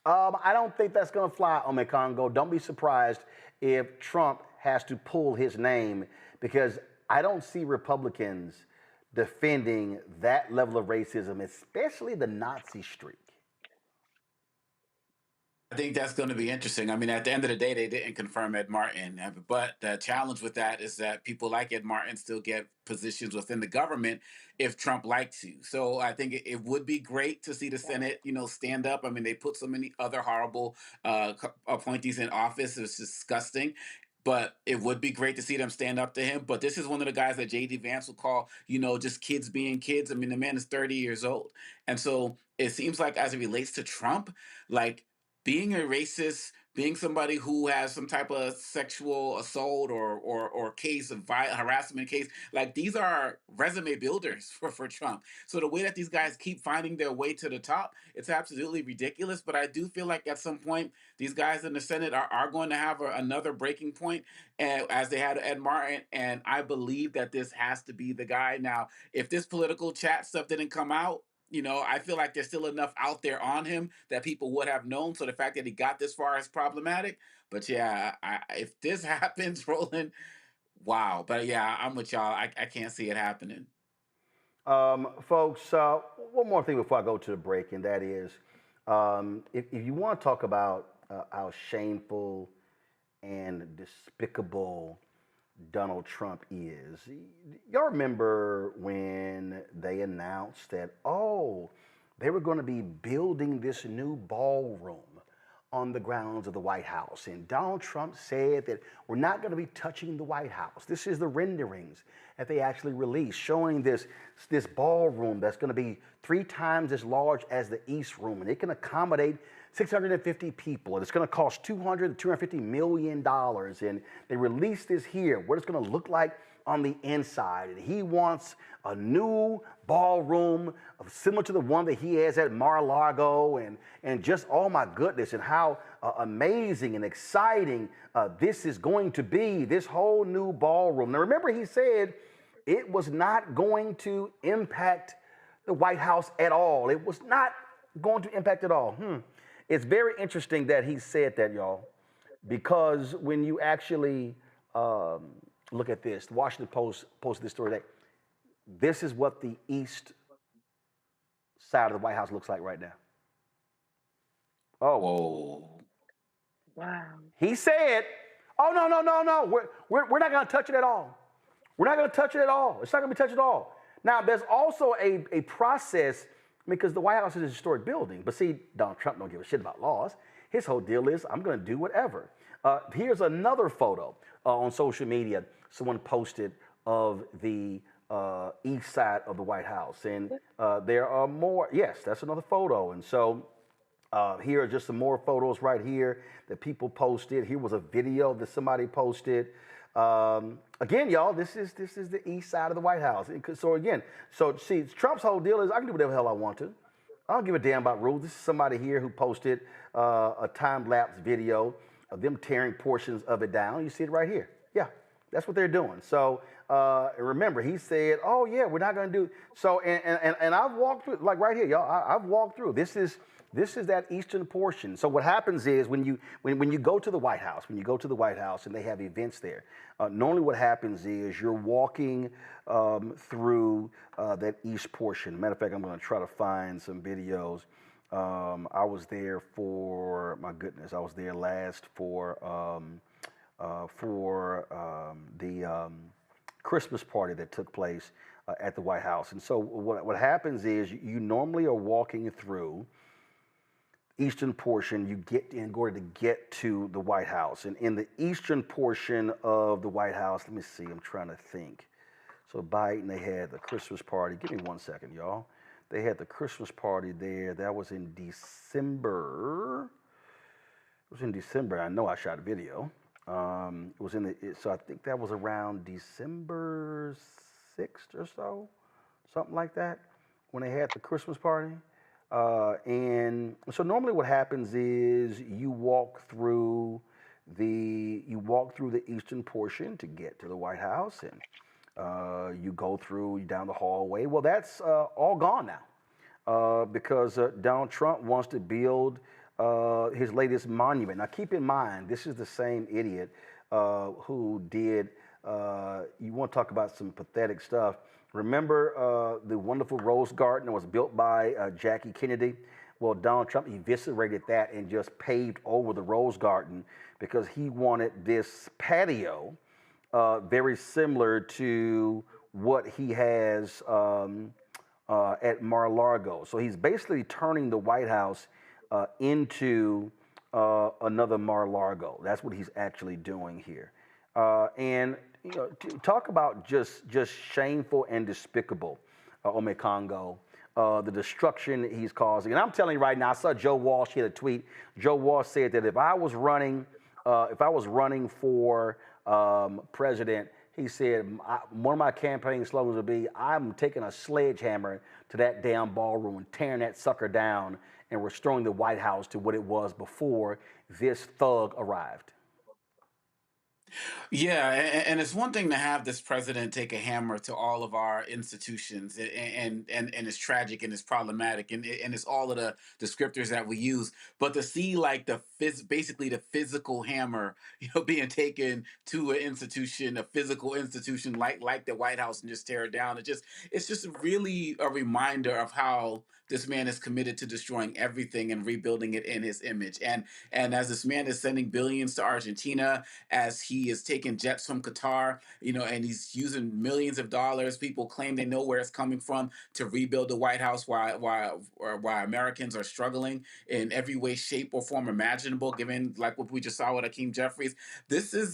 I don't think that's going to fly, Ome Congo. Don't be surprised if Trump has to pull his name, because I don't see Republicans defending that level of racism, especially the Nazi streak. I think that's going to be interesting. I mean, at the end of the day, they didn't confirm Ed Martin. But the challenge with that is that people like Ed Martin still get positions within the government if Trump likes you. So I think it would be great to see the Senate, stand up. I mean, they put so many other horrible appointees in office. It's disgusting. But it would be great to see them stand up to him. But this is one of the guys that J.D. Vance will call, just kids being kids. I mean, the man is 30 years old. And so it seems like as it relates to Trump, like, being a racist, being somebody who has some type of sexual assault or case of harassment case, like, these are resume builders for Trump. So the way that these guys keep finding their way to the top, it's absolutely ridiculous. But I do feel like at some point, these guys in the Senate are going to have another breaking point, as they had Ed Martin. And I believe that this has to be the guy. Now, if this political chat stuff didn't come out, I feel like there's still enough out there on him that people would have known. So the fact that he got this far is problematic. But yeah, if this happens, Roland, wow. But yeah, I'm with y'all. I can't see it happening. Folks, one more thing before I go to the break, and that is, if you want to talk about how shameful and despicable Donald Trump is. Y'all remember when they announced that, oh, they were going to be building this new ballroom on the grounds of the White House. And Donald Trump said that we're not going to be touching the White House. This is the renderings that they actually released, showing this ballroom that's going to be 3 times as large as the East Room. And it can accommodate 650 people. And it's going to cost $200 to $250 million. And they released this here, what it's going to look like on the inside. And he wants a new ballroom similar to the one that he has at Mar-a-Lago, and just, oh my goodness, and how amazing and exciting this is going to be, this whole new ballroom. Now remember, he said it was not going to impact the White House at all. It was not going to impact at all. It's very interesting that he said that, y'all, because when you actually look at this, the Washington Post posted this story today. This is what the east side of the White House looks like right now. Oh, whoa! Wow. He said, "Oh no, we're not going to touch it at all. We're not going to touch it at all. It's not going to be touched at all." Now, there's also a process because the White House is a historic building. But see, Donald Trump don't give a shit about laws. His whole deal is, I'm going to do whatever. Here's another photo on social media. Someone posted of the east side of the White House. And there are more. Yes, that's another photo. And so here are just some more photos right here that people posted. Here was a video that somebody posted. Again, y'all, this is the east side of the White House. So again, see, Trump's whole deal is I can do whatever the hell I want to. I don't give a damn about rules. This is somebody here who posted a time-lapse video of them tearing portions of it down. You see it right here. Yeah, that's what they're doing. So remember, he said, "Oh yeah, we're not going to do." So and I've walked through, like right here, y'all. I've walked through. This is that eastern portion. So what happens is when you go to the White House, and they have events there, normally what happens is you're walking through that east portion. Matter of fact, I'm going to try to find some videos. I was there for, my goodness, I was there last for the Christmas party that took place at the White House. And so what happens is you normally are walking through eastern portion, you get in order to get to the White House. And in the eastern portion of the White House, let me see, I'm trying to think. So Biden, they had the Christmas party. Give me 1 second, y'all. They had the Christmas party there. That was in December. It was in December. I know I shot a video. It was so I think that was around December 6th or so, something like that, when they had the Christmas party. And so normally what happens is you walk through the eastern portion to get to the White House, and you go through down the hallway. Well, that's all gone now because Donald Trump wants to build his latest monument. Now, keep in mind, this is the same idiot who did. You want to talk about some pathetic stuff? Remember the wonderful Rose Garden that was built by Jackie Kennedy? Well, Donald Trump eviscerated that and just paved over the Rose Garden because he wanted this patio very similar to what he has at Mar-a-Lago. So he's basically turning the White House into another Mar-a-Lago. That's what he's actually doing here. And you know, talk about just shameful and despicable, Omekongo, the destruction he's causing. And I'm telling you right now, I saw Joe Walsh hit a tweet. Joe Walsh said that if I was running for president, he said one of my campaign slogans would be, "I'm taking a sledgehammer to that damn ballroom and tearing that sucker down and restoring the White House to what it was before this thug arrived." Yeah, and it's one thing to have this president take a hammer to all of our institutions, and it's tragic and it's problematic, and it's all of the descriptors that we use. But to see like basically the physical hammer, being taken to an institution, a physical institution like the White House, and just tear it down. It's just really a reminder of how this man is committed to destroying everything and rebuilding it in his image. And as this man is sending billions to Argentina, as he he is taking jets from Qatar, and he's using millions of dollars. People claim they know where it's coming from to rebuild the White House while Americans are struggling in every way, shape, or form imaginable, given like what we just saw with Hakeim Jeffries.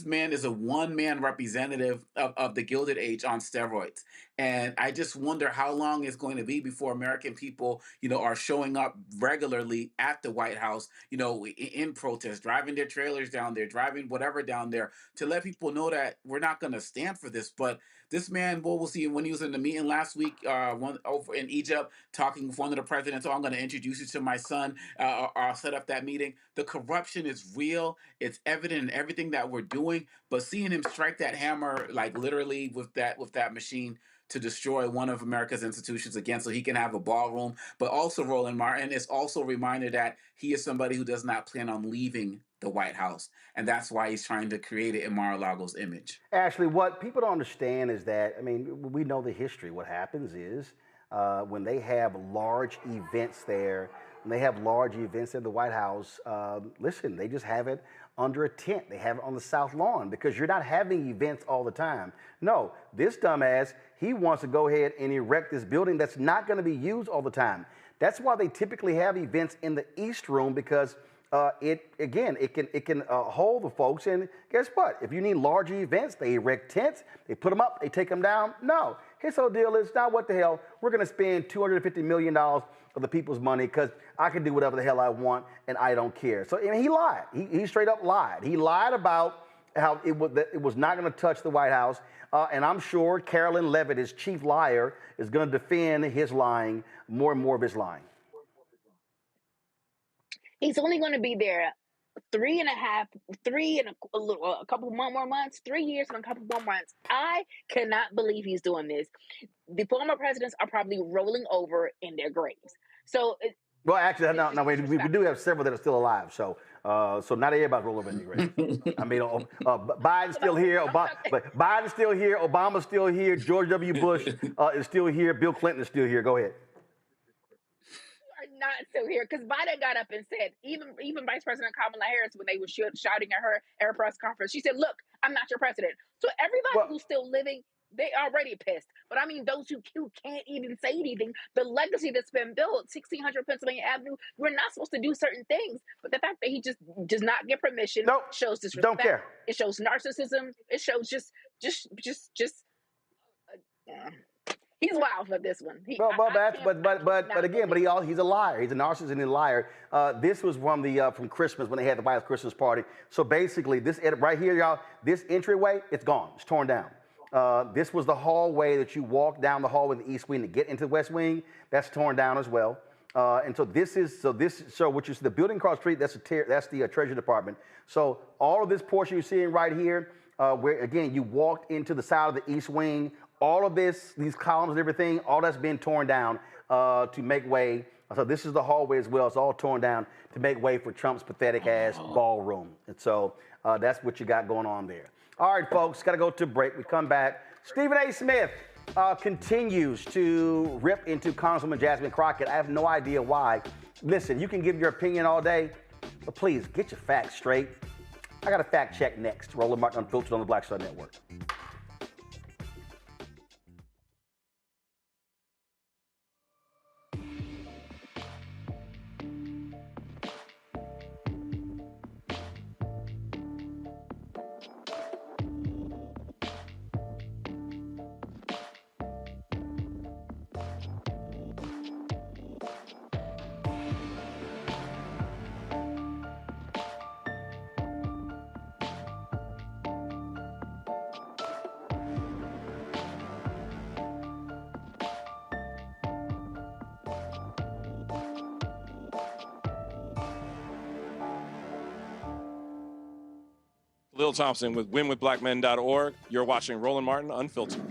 Man is a one-man representative of the Gilded Age on steroids. And I just wonder how long it's going to be before American people, are showing up regularly at the White House, in protest, driving their trailers down there, driving whatever down there, to let people know that we're not going to stand for this. But this man, what we'll see when he was in the meeting last week, over in Egypt, talking with one of the presidents, I'm going to introduce you to my son, I'll set up that meeting. The corruption is real. It's evident in everything that we're doing. But seeing him strike that hammer, like literally with that machine, to destroy one of America's institutions again so he can have a ballroom. But also, Roland Martin is also a reminder that he is somebody who does not plan on leaving the White House. And that's why he's trying to create it in Mar-a-Lago's image. Ashley, what people don't understand is that, we know the history. What happens is when they have large events there, when they have large events in the White House, listen, they just have it under a tent. They have it on the South Lawn because you're not having events all the time. No, this dumbass, he wants to go ahead and erect this building that's not going to be used all the time. That's why they typically have events in the East Room, because it can hold the folks. And guess what? If you need larger events, they erect tents, they put them up, they take them down. No, his whole deal is, now what the hell? We're going to spend $250 million of the people's money because I can do whatever the hell I want and I don't care. So he lied. He straight up lied. He lied about how it was not going to touch the White House. And I'm sure Carolyn Levitt, his chief liar, is going to defend his lying, more and more of his lying. He's only going to be there a couple more months, 3 years and a couple more months. I cannot believe he's doing this. The former presidents are probably rolling over in their graves. So, well, actually, no, wait, we do have several that are still alive. So not everybody's rolling over in their grave. Biden's still here. Biden's still here. Obama's still here. George W. Bush is still here. Bill Clinton is still here. Go ahead. Not still here, because Biden got up and said, even Vice President Kamala Harris, when they were shouting at her at her press conference, she said, "Look, I'm not your president." So everybody who's still living, they already pissed. But those who can't even say anything, the legacy that's been built, 1600 Pennsylvania Avenue, we're not supposed to do certain things. But the fact that he just does not get permission shows disrespect. Don't care. It shows narcissism. It shows just. He's wild for this one. He's a liar. He's a narcissist and a liar. This was from Christmas, when they had the White House Christmas party. So basically, this right here, y'all, this entryway, it's gone. It's torn down. This was the hallway that you walk down the hallway in the East Wing to get into the West Wing. That's torn down as well. And so what you see, the building across the street, that's the Treasury Department. So all of this portion you're seeing right here, where again you walked into the side of the East Wing. All of these columns and everything, all that's been torn down to make way. So this is the hallway as well. It's all torn down to make way for Trump's pathetic ass ballroom. And so that's what you got going on there. All right, folks, got to go to break. We come back. Stephen A. Smith continues to rip into Congresswoman Jasmine Crockett. I have no idea why. Listen, you can give your opinion all day, but please get your facts straight. I got a fact check next. Roland Martin Unfiltered on the Black Star Network. Lil Thompson with winwithblackmen.org. You're watching Roland Martin Unfiltered.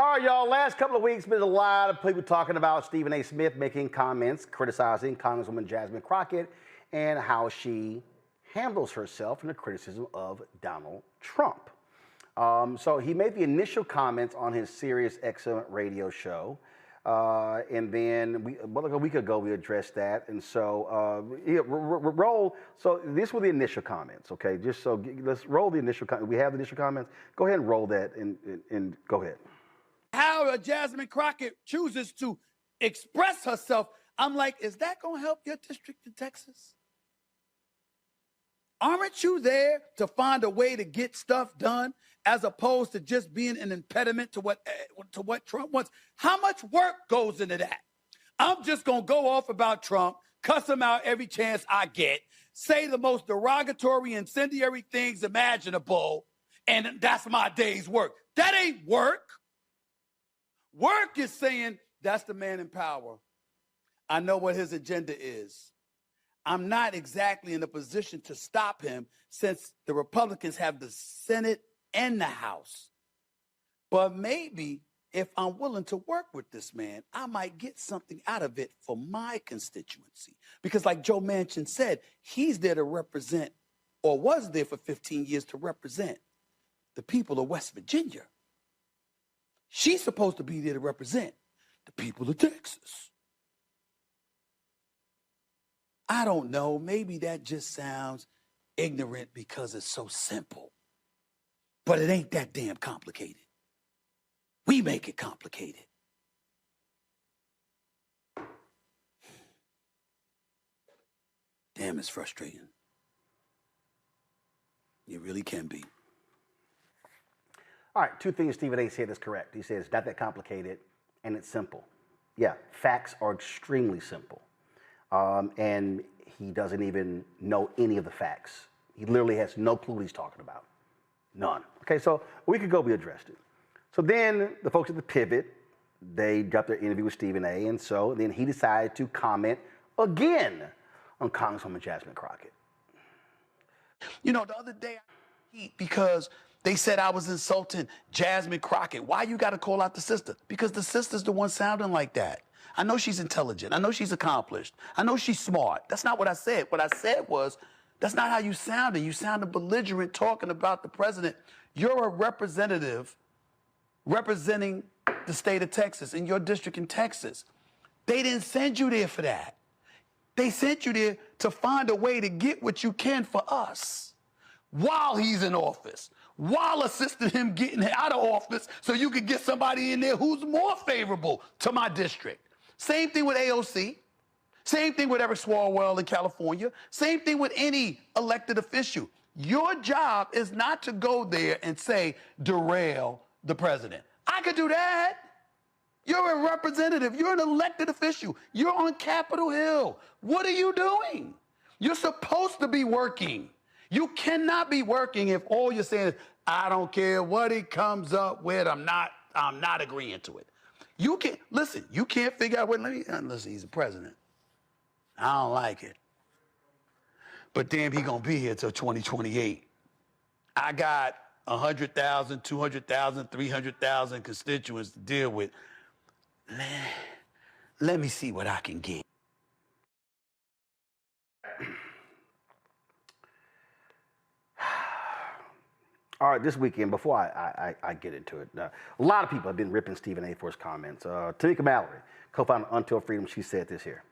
All right, y'all, last couple of weeks, been a lot of people talking about Stephen A. Smith making comments criticizing Congresswoman Jasmine Crockett and how she handles herself in the criticism of Donald Trump. So he made the initial comments on his Sirius XM radio show. And then like a week ago, we addressed that. And so, roll. So these were the initial comments, okay? Just so let's roll the initial comments. We have the initial comments. Go ahead and roll that and go ahead. How Jasmine Crockett chooses to express herself, I'm like, is that going to help your district in Texas? Aren't you there to find a way to get stuff done as opposed to just being an impediment to what Trump wants? How much work goes into that? I'm just going to go off about Trump, cuss him out every chance I get, say the most derogatory, incendiary things imaginable, and that's my day's work. That ain't work. Work is saying, that's the man in power. I know what his agenda is. I'm not exactly in a position to stop him since the Republicans have the Senate and the House. But maybe if I'm willing to work with this man, I might get something out of it for my constituency. Because like Joe Manchin said, he's there to represent, or was there for 15 years to represent, the people of West Virginia. She's supposed to be there to represent the people of Texas. I don't know. Maybe that just sounds ignorant because it's so simple. But it ain't that damn complicated. We make it complicated. Damn, it's frustrating. It really can be. All right, two things Stephen A. said is correct. He says it's not that complicated and it's simple. Yeah, facts are extremely simple. And he doesn't even know any of the facts. He literally has no clue what he's talking about. None. Okay, so a week ago we addressed it. So then the folks at the Pivot, they got their interview with Stephen A. And so then he decided to comment again on Congresswoman Jasmine Crockett. You know, the other day, because they said I was insulting Jasmine Crockett. Why you got to call out the sister? Because the sister's the one sounding like that. I know she's intelligent. I know she's accomplished. I know she's smart. That's not what I said. What I said was, that's not how you sounded. You sounded belligerent talking about the president. You're a representative representing the state of Texas in your district in Texas. They didn't send you there for that. They sent you there to find a way to get what you can for us while he's in office, while assisting him getting out of office so you could get somebody in there who's more favorable to my district. Same thing with AOC. Same thing with Eric Swalwell in California. Same thing with any elected official. Your job is not to go there and say, derail the president. I could do that. You're a representative. You're an elected official. You're on Capitol Hill. What are you doing? You're supposed to be working. You cannot be working if all you're saying is, I don't care what he comes up with. I'm not agreeing to it. You can't, listen, you can't figure out what, listen, he's the president. I don't like it. But damn, he gonna be here till 2028. I got 100,000, 200,000, 300,000 constituents to deal with. Let me see what I can get. All right, this weekend, before I get into it, a lot of people have been ripping Stephen A. for his comments. Tamika Mallory, co-founder of Until Freedom, she said this here.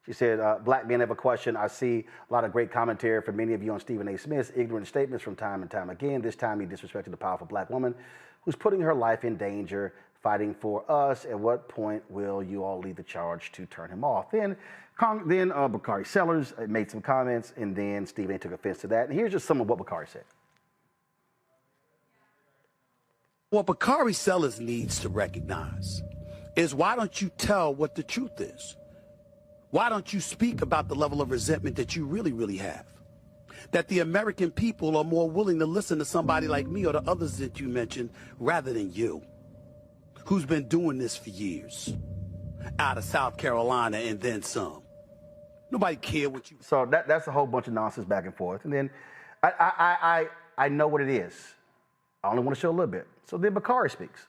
She said, black men have a question. I see a lot of great commentary from many of you on Stephen A. Smith's ignorant statements from time and time again. This time he disrespected a powerful black woman who's putting her life in danger, fighting for us. At what point will you all lead the charge to turn him off? Then Bakari Sellers made some comments, and then Stephen A. took offense to that. And here's just some of what Bakari said. What Bakari Sellers needs to recognize is, why don't you tell what the truth is? Why don't you speak about the level of resentment that you really, really have? That the American people are more willing to listen to somebody like me or the others that you mentioned rather than you, who's been doing this for years, out of South Carolina and then some. Nobody care what you... So that's a whole bunch of nonsense back and forth. And then I know what it is. I only want to show a little bit. So then Bakari speaks.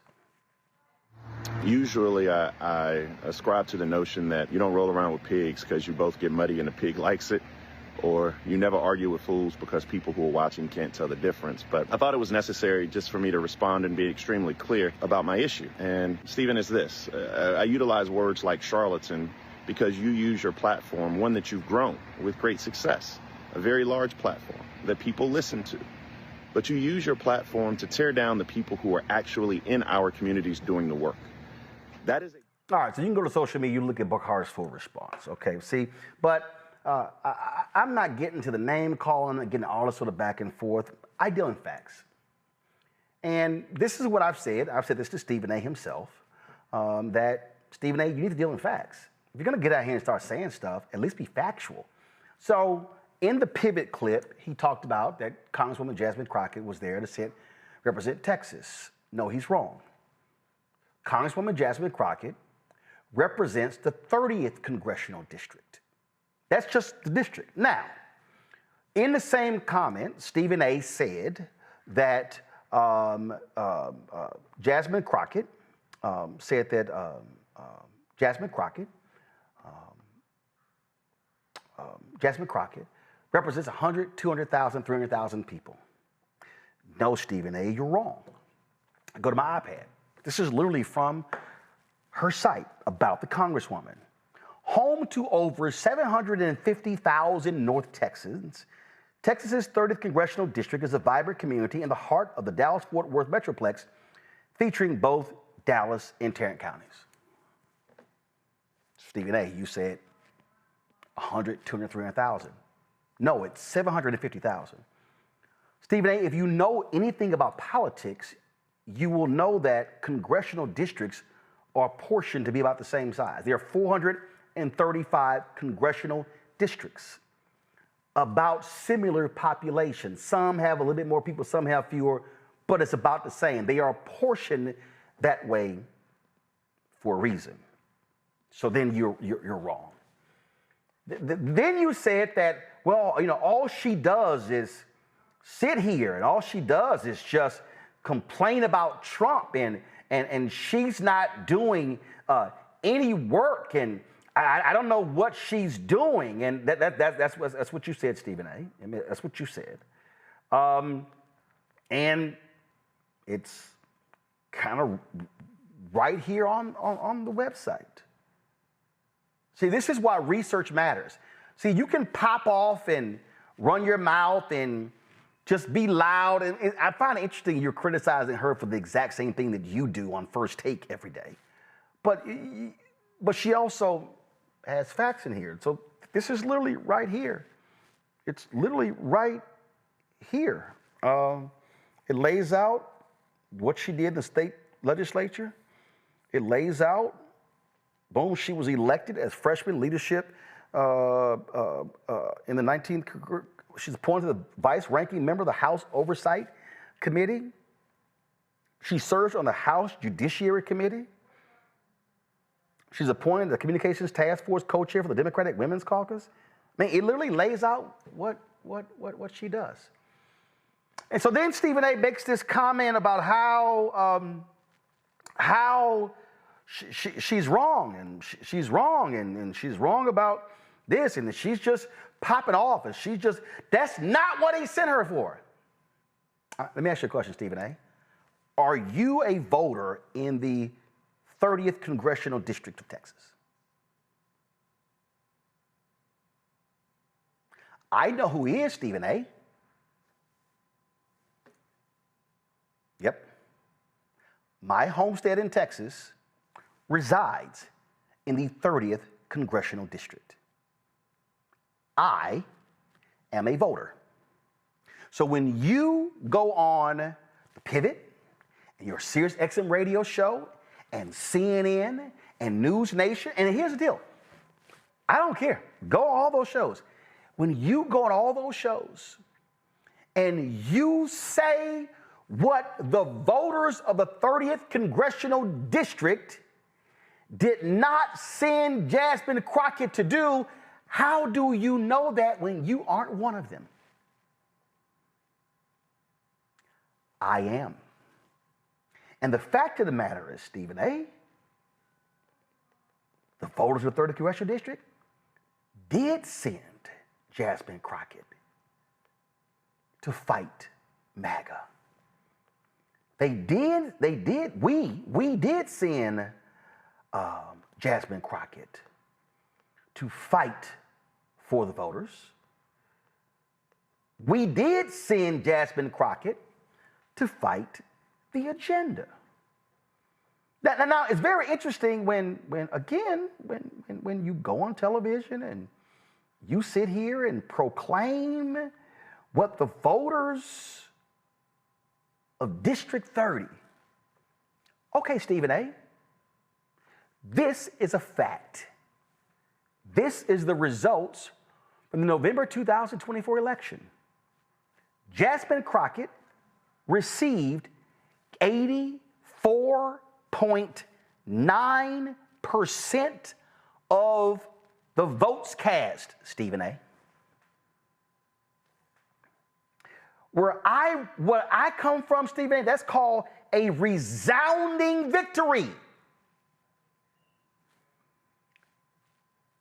Usually I ascribe to the notion that you don't roll around with pigs because you both get muddy and the pig likes it, or you never argue with fools because people who are watching can't tell the difference. But I thought it was necessary just for me to respond and be extremely clear about my issue. And Stephen, is this. I utilize words like charlatan because you use your platform, one that you've grown with great success, a very large platform that people listen to. But you use your platform to tear down the people who are actually in our communities doing the work. That is all right, so you can go to social media, you look at Bakhar's full response, okay? See, but I'm not getting to the name calling and getting all this sort of back and forth. I deal in facts. And this is what I've said. I've said this to Stephen A. himself, that Stephen A., you need to deal in facts. If you're going to get out here and start saying stuff, at least be factual. So in the pivot clip, he talked about that Congresswoman Jasmine Crockett was there to represent Texas. No, he's wrong. Congresswoman Jasmine Crockett represents the 30th Congressional District. That's just the district. Now, in the same comment, Stephen A. said that Jasmine Crockett said that Jasmine Crockett represents 100, 200,000, 300,000 people. No, Stephen A., you're wrong. Go to my iPad. This is literally from her site about the Congresswoman. Home to over 750,000 North Texans, Texas's 30th Congressional District is a vibrant community in the heart of the Dallas-Fort Worth Metroplex, featuring both Dallas and Tarrant counties. Stephen A., you said 100, 200, 300,000. No, it's 750,000. Stephen A., if you know anything about politics, you will know that congressional districts are apportioned to be about the same size. There are 435 congressional districts, about similar populations. Some have a little bit more people, some have fewer, but it's about the same. They are apportioned that way for a reason. So then you're wrong. Then you said that, well, you know, all she does is sit here and all she does is just complain about Trump and she's not doing any work, and I don't know what she's doing, and that's what you said, Stephen A. I mean, that's what you said, and it's kind of right here on the website. See, this is why research matters. See, you can pop off and run your mouth and just be loud. And I find it interesting you're criticizing her for the exact same thing that you do on First Take every day. But she also has facts in here. So this is literally right here. It's literally right here. It lays out what she did in the state legislature. It lays out, boom, she was elected as freshman leadership in the 19th. She's appointed the vice-ranking member of the House Oversight Committee. She serves on the House Judiciary Committee. She's appointed the Communications Task Force co-chair for the Democratic Women's Caucus. I mean, it literally lays out what she does. And so then Stephen A. makes this comment about how she's wrong, and she's wrong, and she's wrong about this, and she's just popping off, and that's not what he sent her for. Let me ask you a question, Stephen A. Are you a voter in the 30th Congressional District of Texas? I know who he is, Stephen A. Yep. My homestead in Texas resides in the 30th Congressional District. I am a voter. So when you go on the Pivot and your Sirius XM radio show and CNN and News Nation, and here's the deal, I don't care. Go on all those shows. When you go on all those shows and you say what the voters of the 30th Congressional District did not send Jasmine Crockett to do, how do you know that when you aren't one of them? I am. And the fact of the matter is, Stephen A., voters of the 3rd Congressional District did send Jasmine Crockett to fight MAGA. We did send Jasmine Crockett to fight for the voters. We did send Jasmine Crockett to fight the agenda. Now it's very interesting when you go on television and you sit here and proclaim what the voters of District 30. Okay, Stephen A., this is a fact. This is the results from the November 2024 election. Jasmine Crockett received 84.9% of the votes cast, Stephen A. Where I come from, Stephen A., that's called a resounding victory.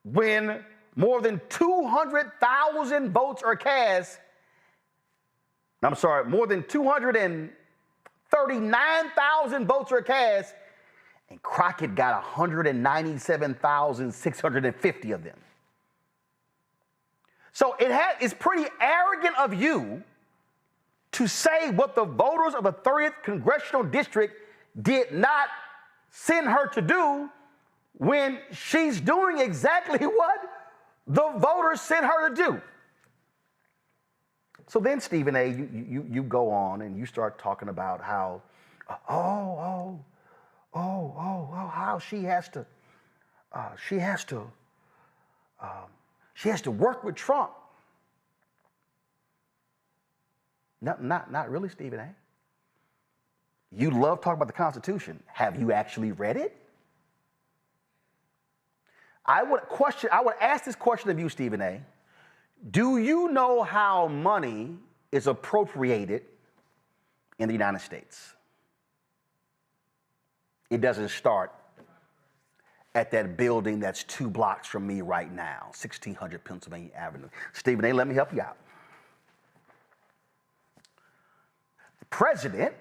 When more than 200,000 votes are cast, more than 239,000 votes are cast, and Crockett got 197,650 of them. So it's pretty arrogant of you to say what the voters of the 30th Congressional District did not send her to do when she's doing exactly what the voters sent her to do. So then, Stephen A., you go on and you start talking about how, how she has to work with Trump. Not really, Stephen A. You love talking about the Constitution. Have you actually read it? I would ask this question of you, Stephen A. Do you know how money is appropriated in the United States? It doesn't start at that building that's 2 blocks from me right now, 1600 Pennsylvania Avenue. Stephen A., let me help you out. The president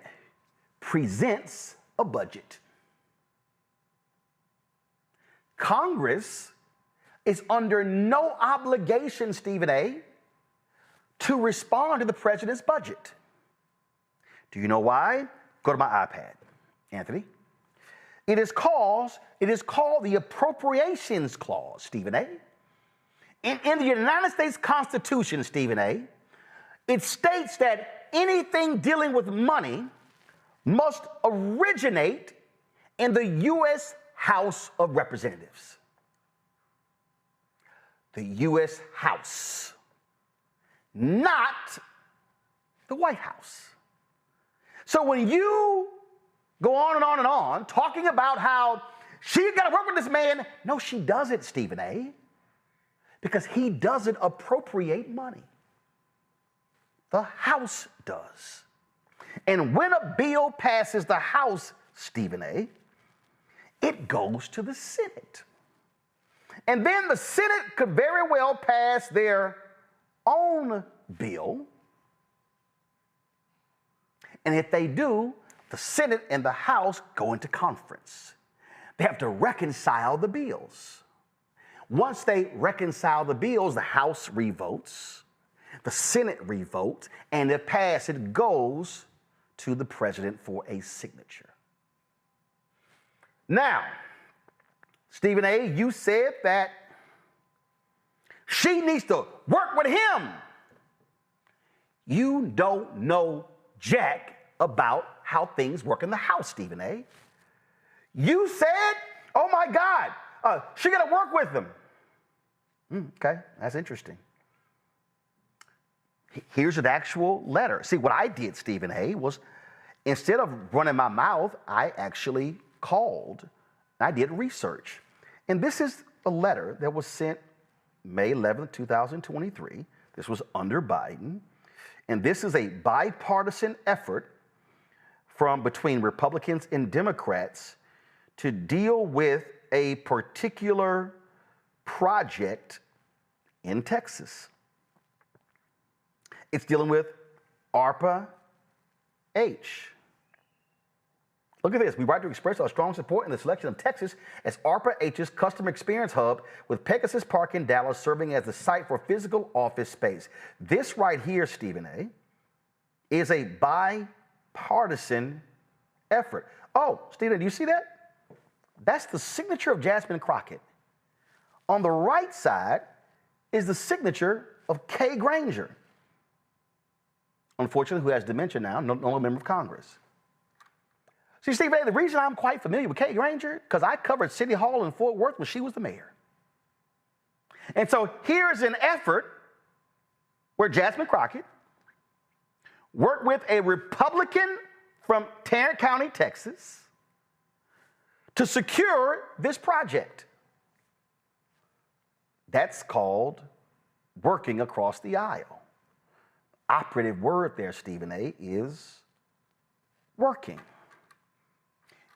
presents a budget. Congress is under no obligation, Stephen A., to respond to the president's budget. Do you know why? Go to my iPad, Anthony. It is called the Appropriations Clause, Stephen A. In the United States Constitution, Stephen A., it states that anything dealing with money must originate in the U.S. House of Representatives. The U.S. House, not the White House. So when you go on and on and on, talking about how she's got to work with this man, no, she doesn't, Stephen A., because he doesn't appropriate money. The House does. And when a bill passes the House, Stephen A., it goes to the Senate. And then the Senate could very well pass their own bill. And if they do, the Senate and the House go into conference. They have to reconcile the bills. Once they reconcile the bills, the House revotes, the Senate revotes, and if passed, it goes to the president for a signature. Now, Stephen A., you said that she needs to work with him. You don't know jack about how things work in the House, Stephen A. You said, oh my God, she got to work with him. Okay, that's interesting. Here's an actual letter. See, what I did, Stephen A., was instead of running my mouth, I actually called. I did research. And this is a letter that was sent May 11th, 2023. This was under Biden. And this is a bipartisan effort between Republicans and Democrats to deal with a particular project in Texas. It's dealing with ARPA H. Look at this. We write to express our strong support in the selection of Texas as ARPA H's customer experience hub, with Pegasus Park in Dallas serving as the site for physical office space. This right here, Stephen A., is a bipartisan effort. Oh, Stephen, do you see that? That's the signature of Jasmine Crockett. On the right side is the signature of Kay Granger, unfortunately, who has dementia now, no longer a member of Congress. See, Steve A., the reason I'm quite familiar with Kay Granger, because I covered City Hall in Fort Worth when she was the mayor. And so here's an effort where Jasmine Crockett worked with a Republican from Tarrant County, Texas, to secure this project. That's called working across the aisle. Operative word there, Stephen A., is working.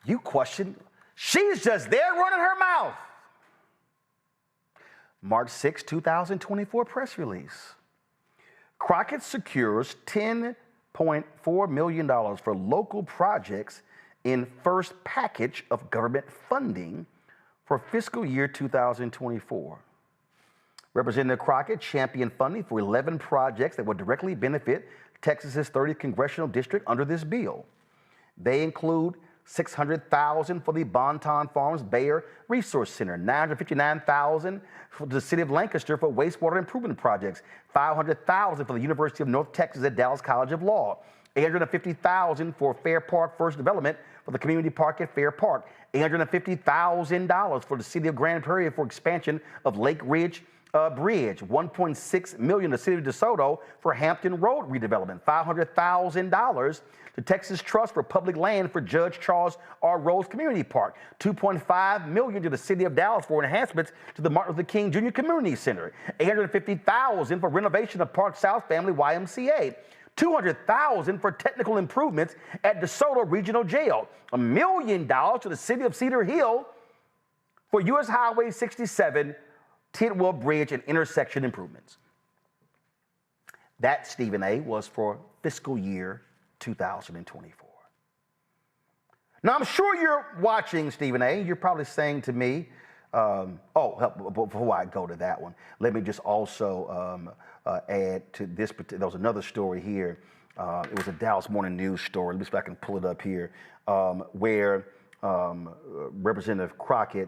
You question, she's just there running her mouth. March 6, 2024 press release. Crockett secures $10.4 million for local projects in first package of government funding for fiscal year 2024. Representative Crockett championed funding for 11 projects that would directly benefit Texas's 30th Congressional District under this bill. They include $600,000 for the Bonton Farms Bayer Resource Center, $959,000 for the City of Lancaster for wastewater improvement projects, $500,000 for the University of North Texas at Dallas College of Law, $850,000 for Fair Park First Development for the community park at Fair Park, $850,000 for the City of Grand Prairie for expansion of Lake Ridge Bridge, $1.6 million to the City of DeSoto for Hampton Road redevelopment, $500,000 to Texas Trust for Public Land for Judge Charles R. Rose Community Park, $2.5 million to the City of Dallas for enhancements to the Martin Luther King Jr. Community Center, $850,000 for renovation of Park South Family YMCA, $200,000 for technical improvements at DeSoto Regional Jail, $1 million to the City of Cedar Hill for U.S. Highway 67 Tidwell Bridge and intersection improvements. That, Stephen A., was for fiscal year 2024. Now, I'm sure you're watching, Stephen A., you're probably saying to me, before I go to that one, let me just also add to this. There was another story here. It was a Dallas Morning News story. Let me see if I can pull it up here, where Representative Crockett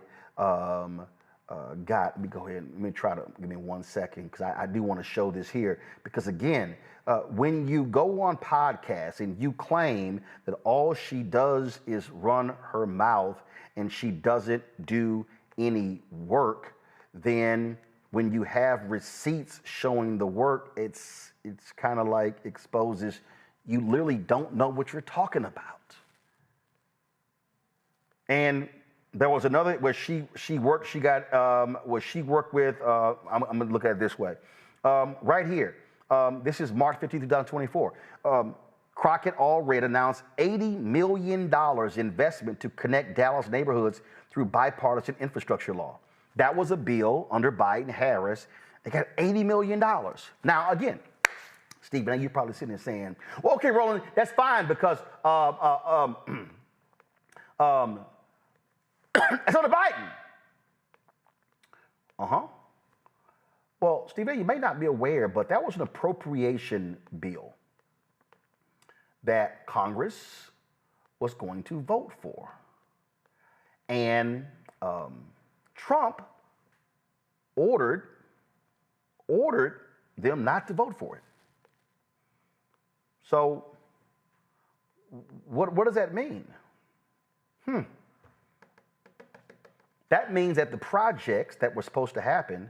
let me go ahead and give me 1 second, because I do want to show this here. Because again, when you go on podcasts and you claim that all she does is run her mouth and she doesn't do any work, then when you have receipts showing the work, it's kind of like exposes you literally don't know what you're talking about. And there was another where she worked with, I'm gonna look at it this way. Right here, this is March 15, 2024. Crockett already announced $80 million investment to connect Dallas neighborhoods through bipartisan infrastructure law. That was a bill under Biden-Harris. They got $80 million. Now, again, Stephen, you're probably sitting there saying, well, okay, Roland, that's fine because it's under Biden. Well, Stephen, you may not be aware, but that was an appropriation bill that Congress was going to vote for. And Trump ordered them not to vote for it. So what does that mean? That means that the projects that were supposed to happen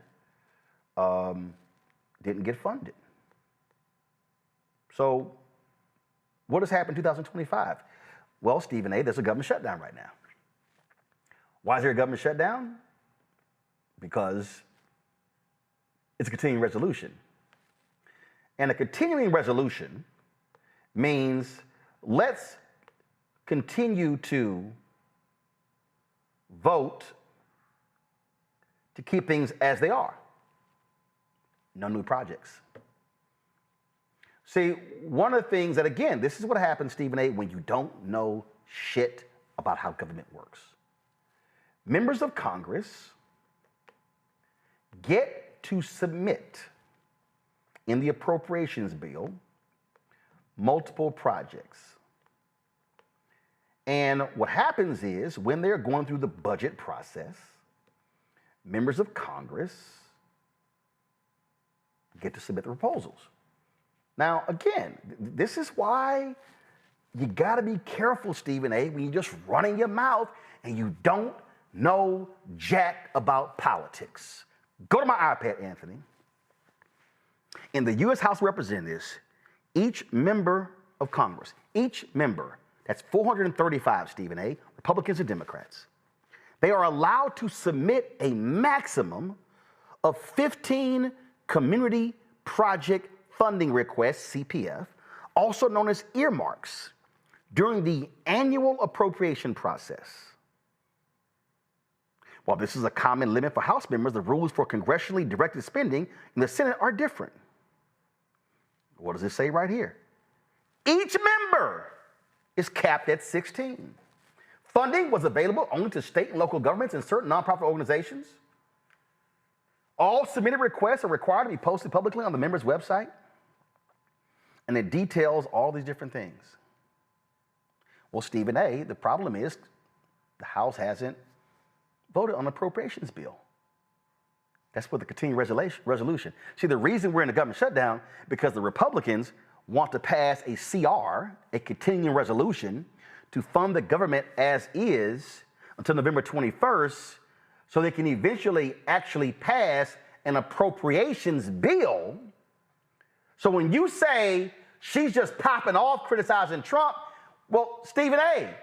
didn't get funded. So what has happened in 2025? Well, Stephen A., there's a government shutdown right now. Why is there a government shutdown? Because it's a continuing resolution. And a continuing resolution means let's continue to vote to keep things as they are. No new projects. See, one of the things that, again, this is what happens, Stephen A., when you don't know shit about how government works. Members of Congress get to submit in the appropriations bill multiple projects. And what happens is, when they're going through the budget process, members of Congress get to submit the proposals. Now, again, this is why you gotta be careful, Stephen A., when you're just running your mouth and you don't know jack about politics. Go to my iPad, Anthony. In the U.S. House of Representatives, each member of Congress, each member, that's 435, Stephen A., Republicans and Democrats, they are allowed to submit a maximum of 15 community project funding requests, CPF, also known as earmarks, during the annual appropriation process. While this is a common limit for House members, the rules for congressionally directed spending in the Senate are different. What does it say right here? Each member is capped at 16. Funding was available only to state and local governments and certain nonprofit organizations. All submitted requests are required to be posted publicly on the member's website. And it details all these different things. Well, Stephen A., the problem is the House hasn't voted on the appropriations bill. That's what the continuing resolution. See, the reason we're in a government shutdown because the Republicans want to pass a CR, a continuing resolution, to fund the government as is until November 21st, so they can eventually actually pass an appropriations bill. So when you say she's just popping off criticizing Trump, well, Stephen A.,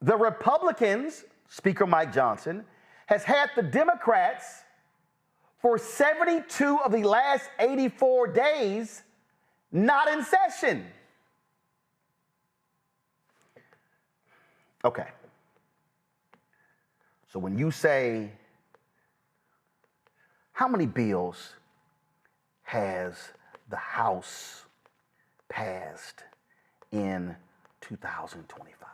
the Republicans, Speaker Mike Johnson, has had the Democrats for 72 of the last 84 days not in session. Okay. So when you say, how many bills has the House passed in 2025?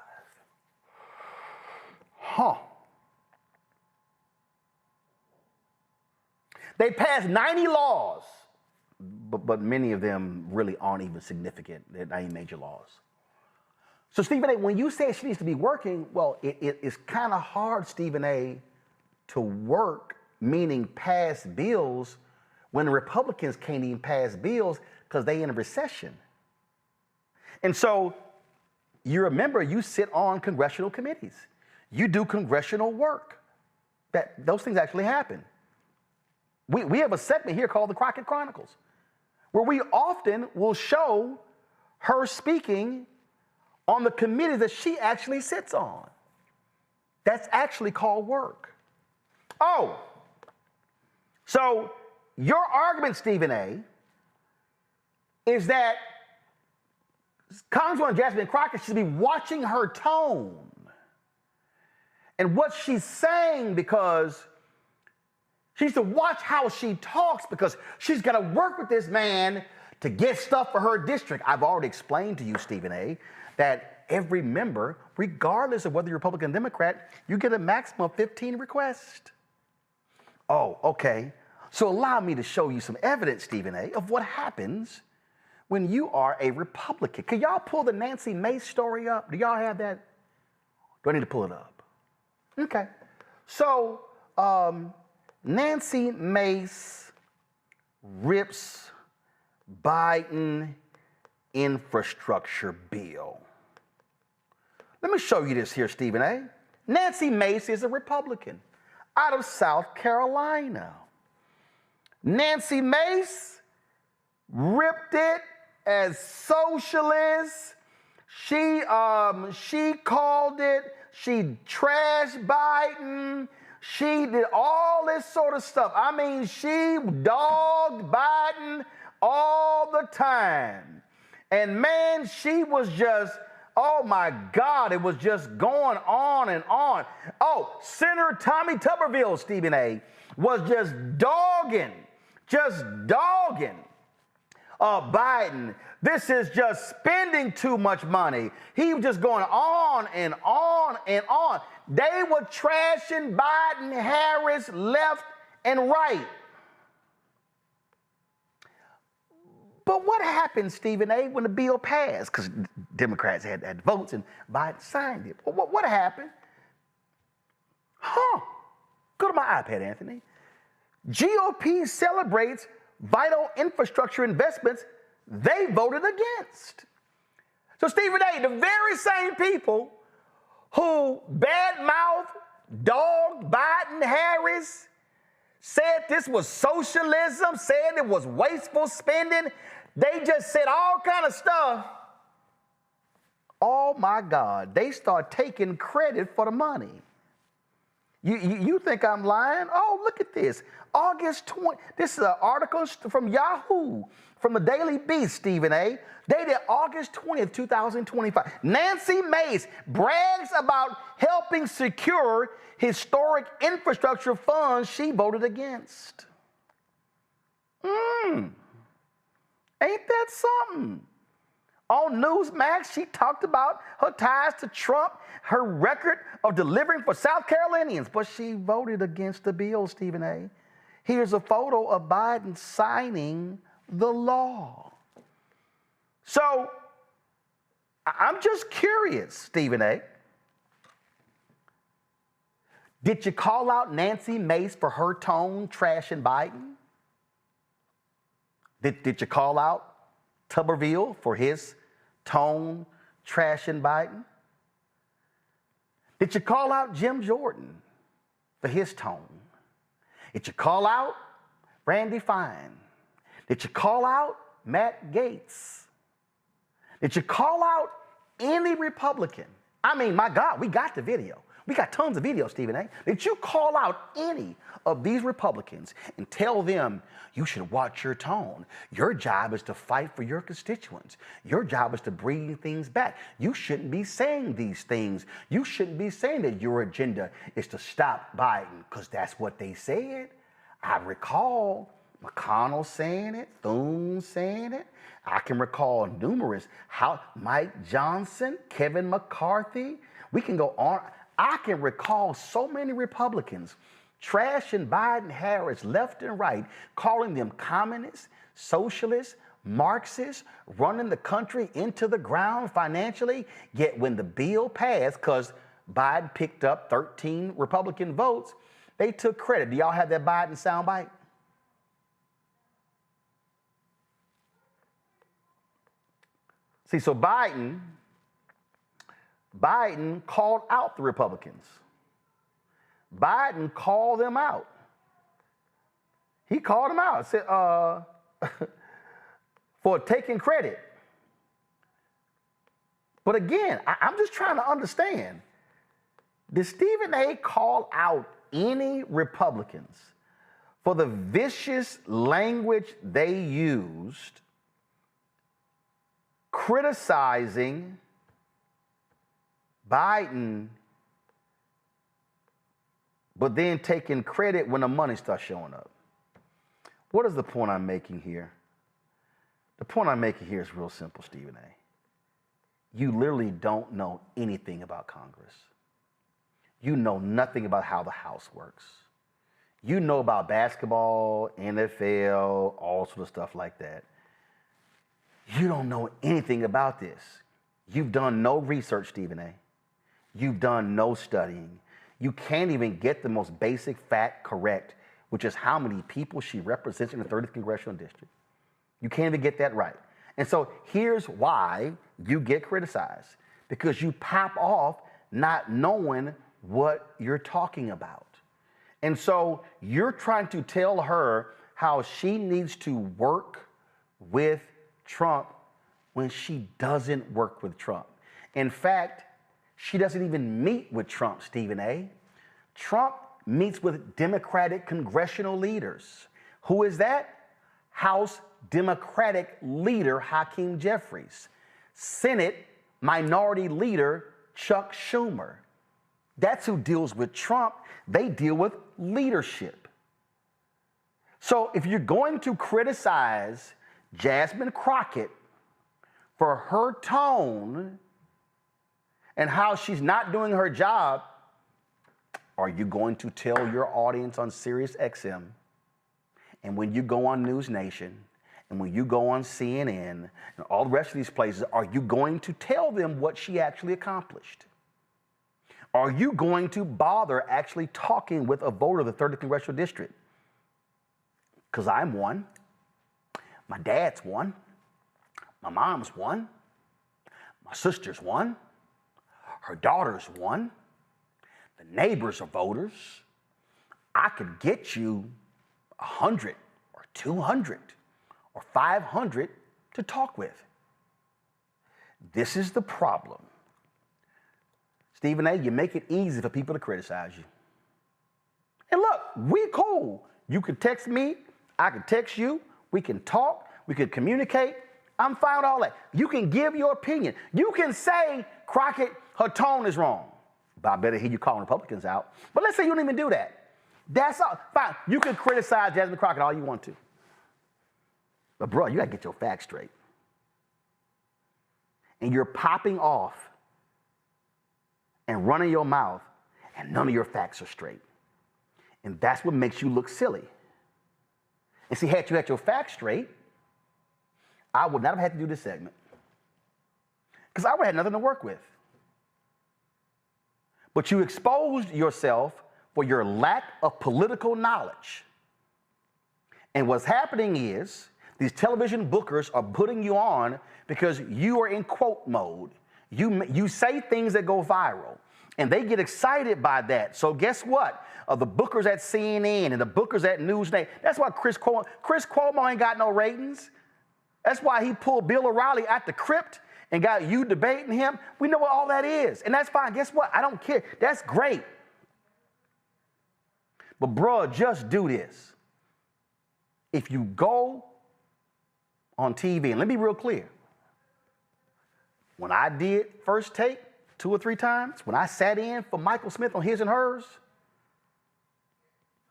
They passed 90 laws, but many of them really aren't even significant. They're not even major laws. So, Stephen A., when you say she needs to be working, well, it's kind of hard, Stephen A., to work, meaning pass bills, when the Republicans can't even pass bills because they in a recession. And so, you remember, you sit on congressional committees. You do congressional work. Those things actually happen. We have a segment here called the Crockett Chronicles, where we often will show her speaking on the committee that she actually sits on. That's actually called work. Oh, so your argument, Stephen A., is that Congresswoman Jasmine Crockett should be watching her tone and what she's saying, because she needs to watch how she talks, because she's going to work with this man to get stuff for her district. I've already explained to you, Stephen A., that every member, regardless of whether you're Republican or Democrat, you get a maximum of 15 requests. Oh, okay. So allow me to show you some evidence, Stephen A., of what happens when you are a Republican. Can y'all pull the Nancy Mace story up? Do y'all have that? Do I need to pull it up? Okay. So, Nancy Mace rips Biden infrastructure bill. Let me show you this here, Stephen A. Nancy Mace is a Republican out of South Carolina. Nancy Mace ripped it as socialist. She called it, she trashed Biden. She did all this sort of stuff. I mean, she dogged Biden all the time. And man, she was just Oh my God, it was just going on and on. Oh, Senator Tommy Tuberville, Stephen A., was just dogging Biden. This is just spending too much money. He was just going on and on and on. They were trashing Biden, Harris, left and right. But what happened, Stephen A., when the bill passed? Because Democrats had votes and Biden signed it. What happened? Go to my iPad, Anthony. GOP celebrates vital infrastructure investments they voted against. So, Stephen A., the very same people who badmouthed, dogged Biden, Harris, said this was socialism, said it was wasteful spending, they just said all kind of stuff. Oh my God, they start taking credit for the money. You think I'm lying? Oh, look at this. August 20, this is an article from Yahoo, from the Daily Beast, Stephen A., dated August 20th, 2025. Nancy Mace brags about helping secure historic infrastructure funds she voted against. Ain't that something? On Newsmax, she talked about her ties to Trump, her record of delivering for South Carolinians, but she voted against the bill, Stephen A. Here's a photo of Biden signing the law. So, I'm just curious, Stephen A. Did you call out Nancy Mace for her tone trashing Biden? Did you call out Tuberville for his tone trashing Biden? Did you call out Jim Jordan for his tone? Did you call out Randy Fine? Did you call out Matt Gaetz? Did you call out any Republican? I mean, my God, we got the video. We got tons of videos, Stephen A. Did you call out any of these Republicans and tell them you should watch your tone? Your job is to fight for your constituents. Your job is to bring things back. You shouldn't be saying these things. You shouldn't be saying that your agenda is to stop Biden, because that's what they said. I recall McConnell saying it, Thune saying it. I can recall numerous, Mike Johnson, Kevin McCarthy. We can go on. I can recall so many Republicans trashing Biden, Harris, left and right, calling them communists, socialists, Marxists, running the country into the ground financially. Yet when the bill passed, because Biden picked up 13 Republican votes, they took credit. Do y'all have that Biden soundbite? See, so Biden called out the Republicans. Biden called them out. He called them out, said, for taking credit. But again, I'm just trying to understand. Did Stephen A. call out any Republicans for the vicious language they used criticizing Biden, but then taking credit when the money starts showing up? What is the point I'm making here? The point I'm making here is real simple, Stephen A. You literally don't know anything about Congress. You know nothing about how the House works. You know about basketball, NFL, all sort of stuff like that. You don't know anything about this. You've done no research, Stephen A. You've done no studying. You can't even get the most basic fact correct, which is how many people she represents in the 30th Congressional District. You can't even get that right. And so here's why you get criticized. Because you pop off not knowing what you're talking about. And so you're trying to tell her how she needs to work with Trump when she doesn't work with Trump. In fact, she doesn't even meet with Trump, Stephen A. Trump meets with Democratic congressional leaders. Who is that? House Democratic leader Hakeim Jeffries. Senate Minority Leader Chuck Schumer. That's who deals with Trump. They deal with leadership. So if you're going to criticize Jasmine Crockett for her tone and how she's not doing her job, are you going to tell your audience on Sirius XM, and when you go on News Nation, and when you go on CNN, and all the rest of these places, are you going to tell them what she actually accomplished? Are you going to bother actually talking with a voter of the 3rd Congressional District? Because I'm one. My dad's one. My mom's one. My sister's one. Her daughter's one. The neighbors are voters. I could get you 100 or 200 or 500 to talk with. This is the problem. Stephen A., you make it easy for people to criticize you. And look, we cool. You can text me, I can text you, we can talk, we can communicate. I'm fine with all that. You can give your opinion. You can say, Crockett, her tone is wrong. But I better hear you calling Republicans out. But let's say you don't even do that. That's all. Fine. You can criticize Jasmine Crockett all you want to. But bro, you gotta get your facts straight. And you're popping off and running your mouth, and none of your facts are straight. And that's what makes you look silly. And see, had you had your facts straight, I would not have had to do this segment. Because I would have had nothing to work with. But you exposed yourself for your lack of political knowledge. And what's happening is these television bookers are putting you on because you are in quote mode. You say things that go viral, and they get excited by that. So guess what? The bookers at CNN and the bookers at Newsday, that's why Chris Cuomo ain't got no ratings. That's why he pulled Bill O'Reilly out the crypt and got you debating him. We know what all that is, and that's fine. Guess what? I don't care. That's great. But bruh, just do this. If you go on TV, and let me be real clear, when I did First Take 2 or 3 times, when I sat in for Michael Smith on His and Hers,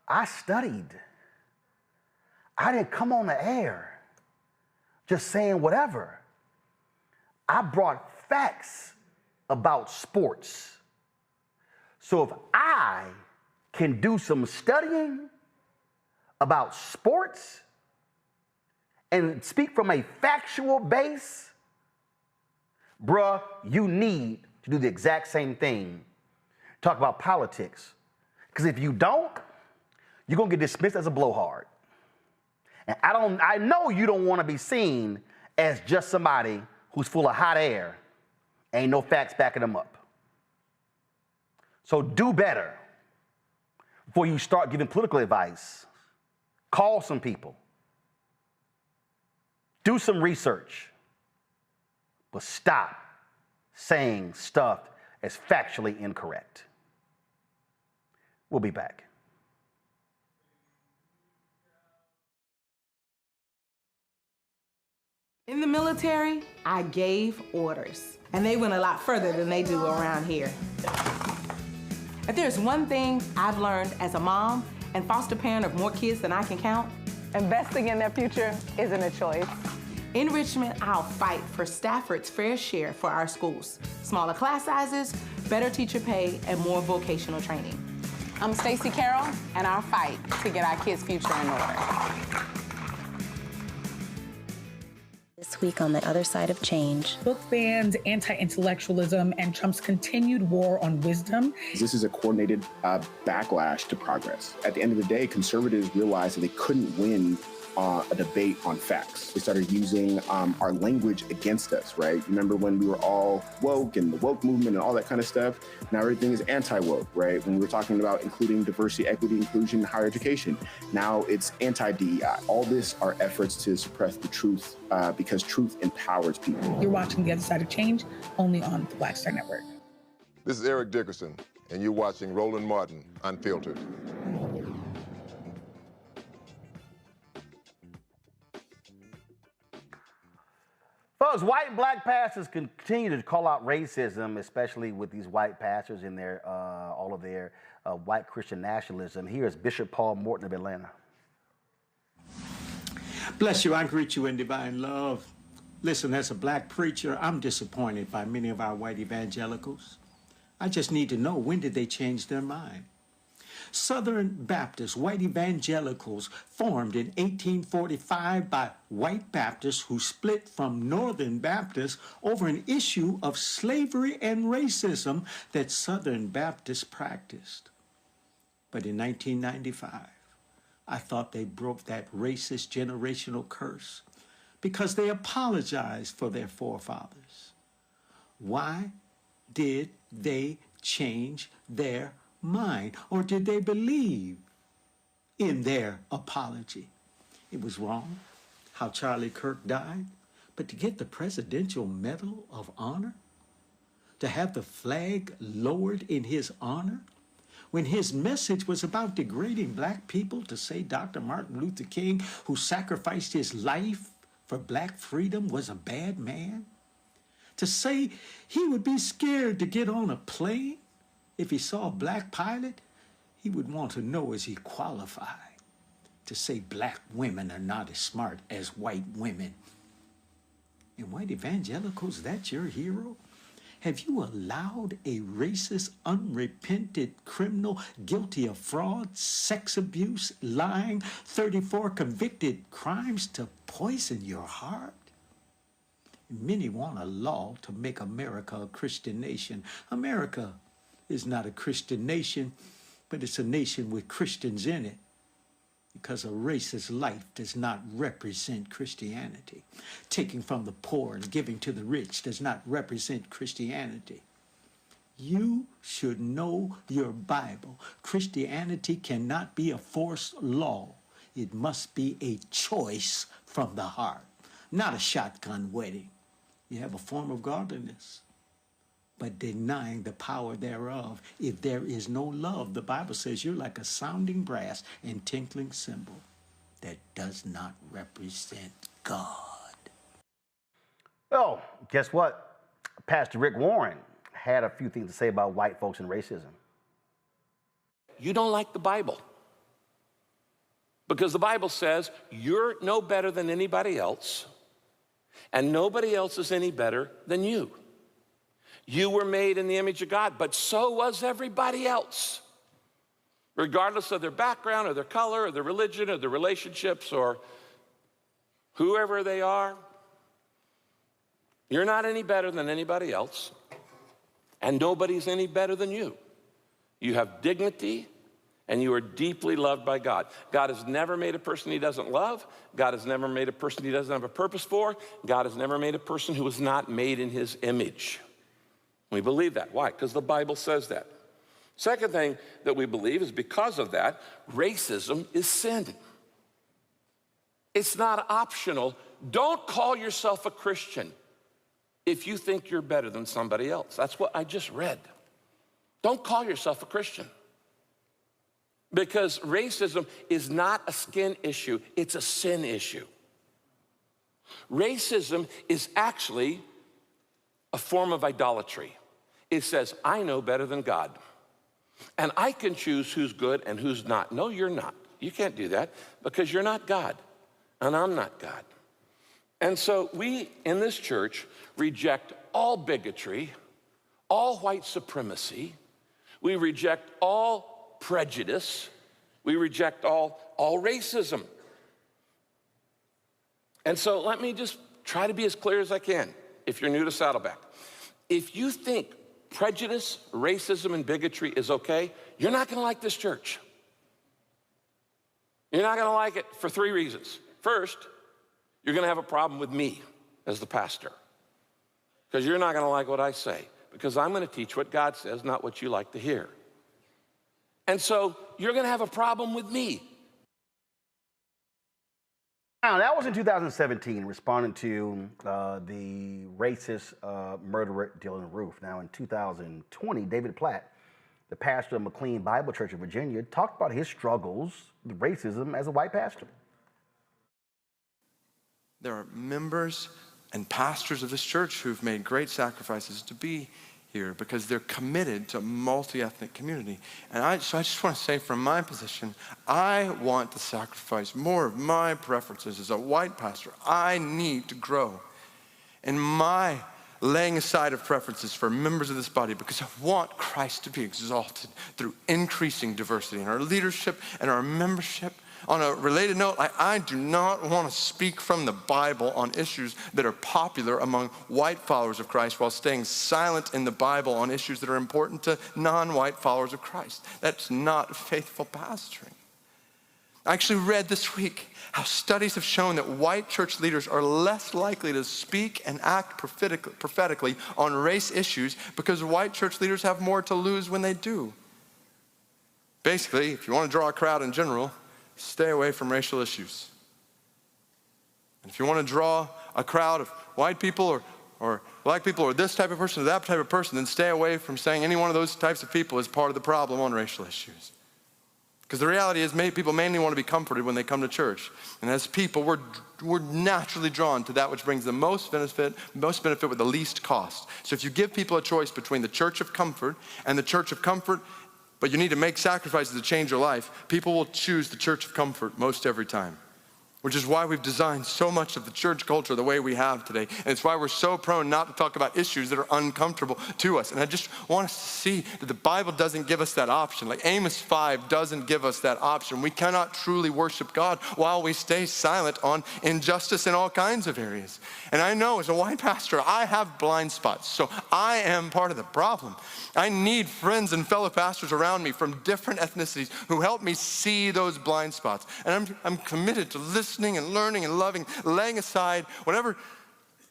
I studied. I didn't come on the air just saying whatever. I brought facts about sports. So if I can do some studying about sports and speak from a factual base, bruh, you need to do the exact same thing. Talk about politics. Because if you don't, you're going to get dismissed as a blowhard. And I know you don't want to be seen as just somebody who's full of hot air. Ain't no facts backing them up. So do better before you start giving political advice. Call some people. Do some research. But stop saying stuff that's factually incorrect. We'll be back. In the military, I gave orders, and they went a lot further than they do around here. If there's one thing I've learned as a mom and foster parent of more kids than I can count, investing in their future isn't a choice. In Richmond, I'll fight for Stafford's fair share for our schools. Smaller class sizes, better teacher pay, and more vocational training. I'm Stacey Carroll, and I'll fight to get our kids' future in order. This week on The Other Side of Change. Book bans, anti-intellectualism, and Trump's continued war on wisdom. This is a coordinated backlash to progress. At the end of the day, conservatives realized that they couldn't win a debate on facts. They started using our language against us, right? Remember when we were all woke and the woke movement and all that kind of stuff? Now everything is anti-woke, right? When we were talking about including diversity, equity, inclusion, higher education, now it's anti-DEI. All this are efforts to suppress the truth because truth empowers people. You're watching The Other Side of Change, only on the Black Star Network. This is Eric Dickerson, and you're watching Roland Martin, Unfiltered. Well, as white and black pastors continue to call out racism, especially with these white pastors and their all of their white Christian nationalism, here is Bishop Paul Morton of Atlanta. Bless you. I greet you in divine love. Listen, as a black preacher, I'm disappointed by many of our white evangelicals. I just need to know, when did they change their mind? Southern Baptists, white evangelicals, formed in 1845 by white Baptists who split from Northern Baptists over an issue of slavery and racism that Southern Baptists practiced. But in 1995, I thought they broke that racist generational curse because they apologized for their forefathers. Why did they change their mind? Or did they believe in their apology? It was wrong how Charlie Kirk died, but to get the Presidential Medal of Honor, to have the flag lowered in his honor, when his message was about degrading black people, to say Dr. Martin Luther King, who sacrificed his life for black freedom, was a bad man, to say he would be scared to get on a plane if he saw a black pilot, he would want to know, is he qualified? To say black women are not as smart as white women. And white evangelicals, that's your hero? Have you allowed a racist, unrepented criminal guilty of fraud, sex abuse, lying, 34 convicted crimes to poison your heart? Many want a law to make America a Christian nation. America is not a Christian nation, but it's a nation with Christians in it, because a racist life does not represent Christianity. Taking from the poor and giving to the rich does not represent Christianity. You should know your Bible. Christianity cannot be a forced law. It must be a choice from the heart, not a shotgun wedding. You have a form of godliness, but denying the power thereof. If there is no love, the Bible says you're like a sounding brass and tinkling cymbal that does not represent God. Well, guess what? Pastor Rick Warren had a few things to say about white folks and racism. You don't like the Bible, because the Bible says you're no better than anybody else, and nobody else is any better than you. You were made in the image of God, but so was everybody else, regardless of their background or their color or their religion or their relationships or whoever they are. You're not any better than anybody else, and nobody's any better than you. You have dignity, and you are deeply loved by God. God has never made a person he doesn't love. God has never made a person he doesn't have a purpose for. God has never made a person who was not made in his image. We believe that. Why? Because the Bible says that. Second thing that we believe is, because of that, racism is sin. It's not optional. Don't call yourself a Christian if you think you're better than somebody else. That's what I just read. Don't call yourself a Christian. Because racism is not a skin issue, it's a sin issue. Racism is actually a form of idolatry. It says, I know better than God, and I can choose who's good and who's not. No, you're not. You can't do that, because you're not God, and I'm not God. And so we, in this church, reject all bigotry, all white supremacy. We reject all prejudice. We reject all racism. And so let me just try to be as clear as I can if you're new to Saddleback. If you think prejudice, racism, and bigotry is okay, you're not gonna like this church. You're not gonna like it for three reasons. First, you're gonna have a problem with me as the pastor, because you're not gonna like what I say, because I'm gonna teach what God says, not what you like to hear. And so you're gonna have a problem with me. Now, that was in 2017, responding to the racist murderer Dylann Roof. Now, in 2020, David Platt, the pastor of McLean Bible Church in Virginia, talked about his struggles with racism as a white pastor. There are members and pastors of this church who've made great sacrifices to be here because they're committed to a multi-ethnic community. And so I just want to say from my position, I want to sacrifice more of my preferences as a white pastor. I need to grow in my laying aside of preferences for members of this body because I want Christ to be exalted through increasing diversity in our leadership and our membership. On a related note, I do not want to speak from the Bible on issues that are popular among white followers of Christ while staying silent in the Bible on issues that are important to non-white followers of Christ. That's not faithful pastoring. I actually read this week how studies have shown that white church leaders are less likely to speak and act prophetically on race issues because white church leaders have more to lose when they do. Basically, if you want to draw a crowd in general, stay away from racial issues. And if you want to draw a crowd of white people or black people or this type of person or that type of person, then stay away from saying any one of those types of people is part of the problem on racial issues. Because the reality is people mainly want to be comforted when they come to church. And as people, we're naturally drawn to that which brings the most benefit with the least cost. So if you give people a choice between the church of comfort and the church of comfort, but you need to make sacrifices to change your life, people will choose the church of comfort most every time. Which is why we've designed so much of the church culture the way we have today. And it's why we're so prone not to talk about issues that are uncomfortable to us. And I just want us to see that the Bible doesn't give us that option. Like Amos 5 doesn't give us that option. We cannot truly worship God while we stay silent on injustice in all kinds of areas. And I know as a white pastor, I have blind spots. So I am part of the problem. I need friends and fellow pastors around me from different ethnicities who help me see those blind spots. And I'm committed to listening and learning and loving, laying aside whatever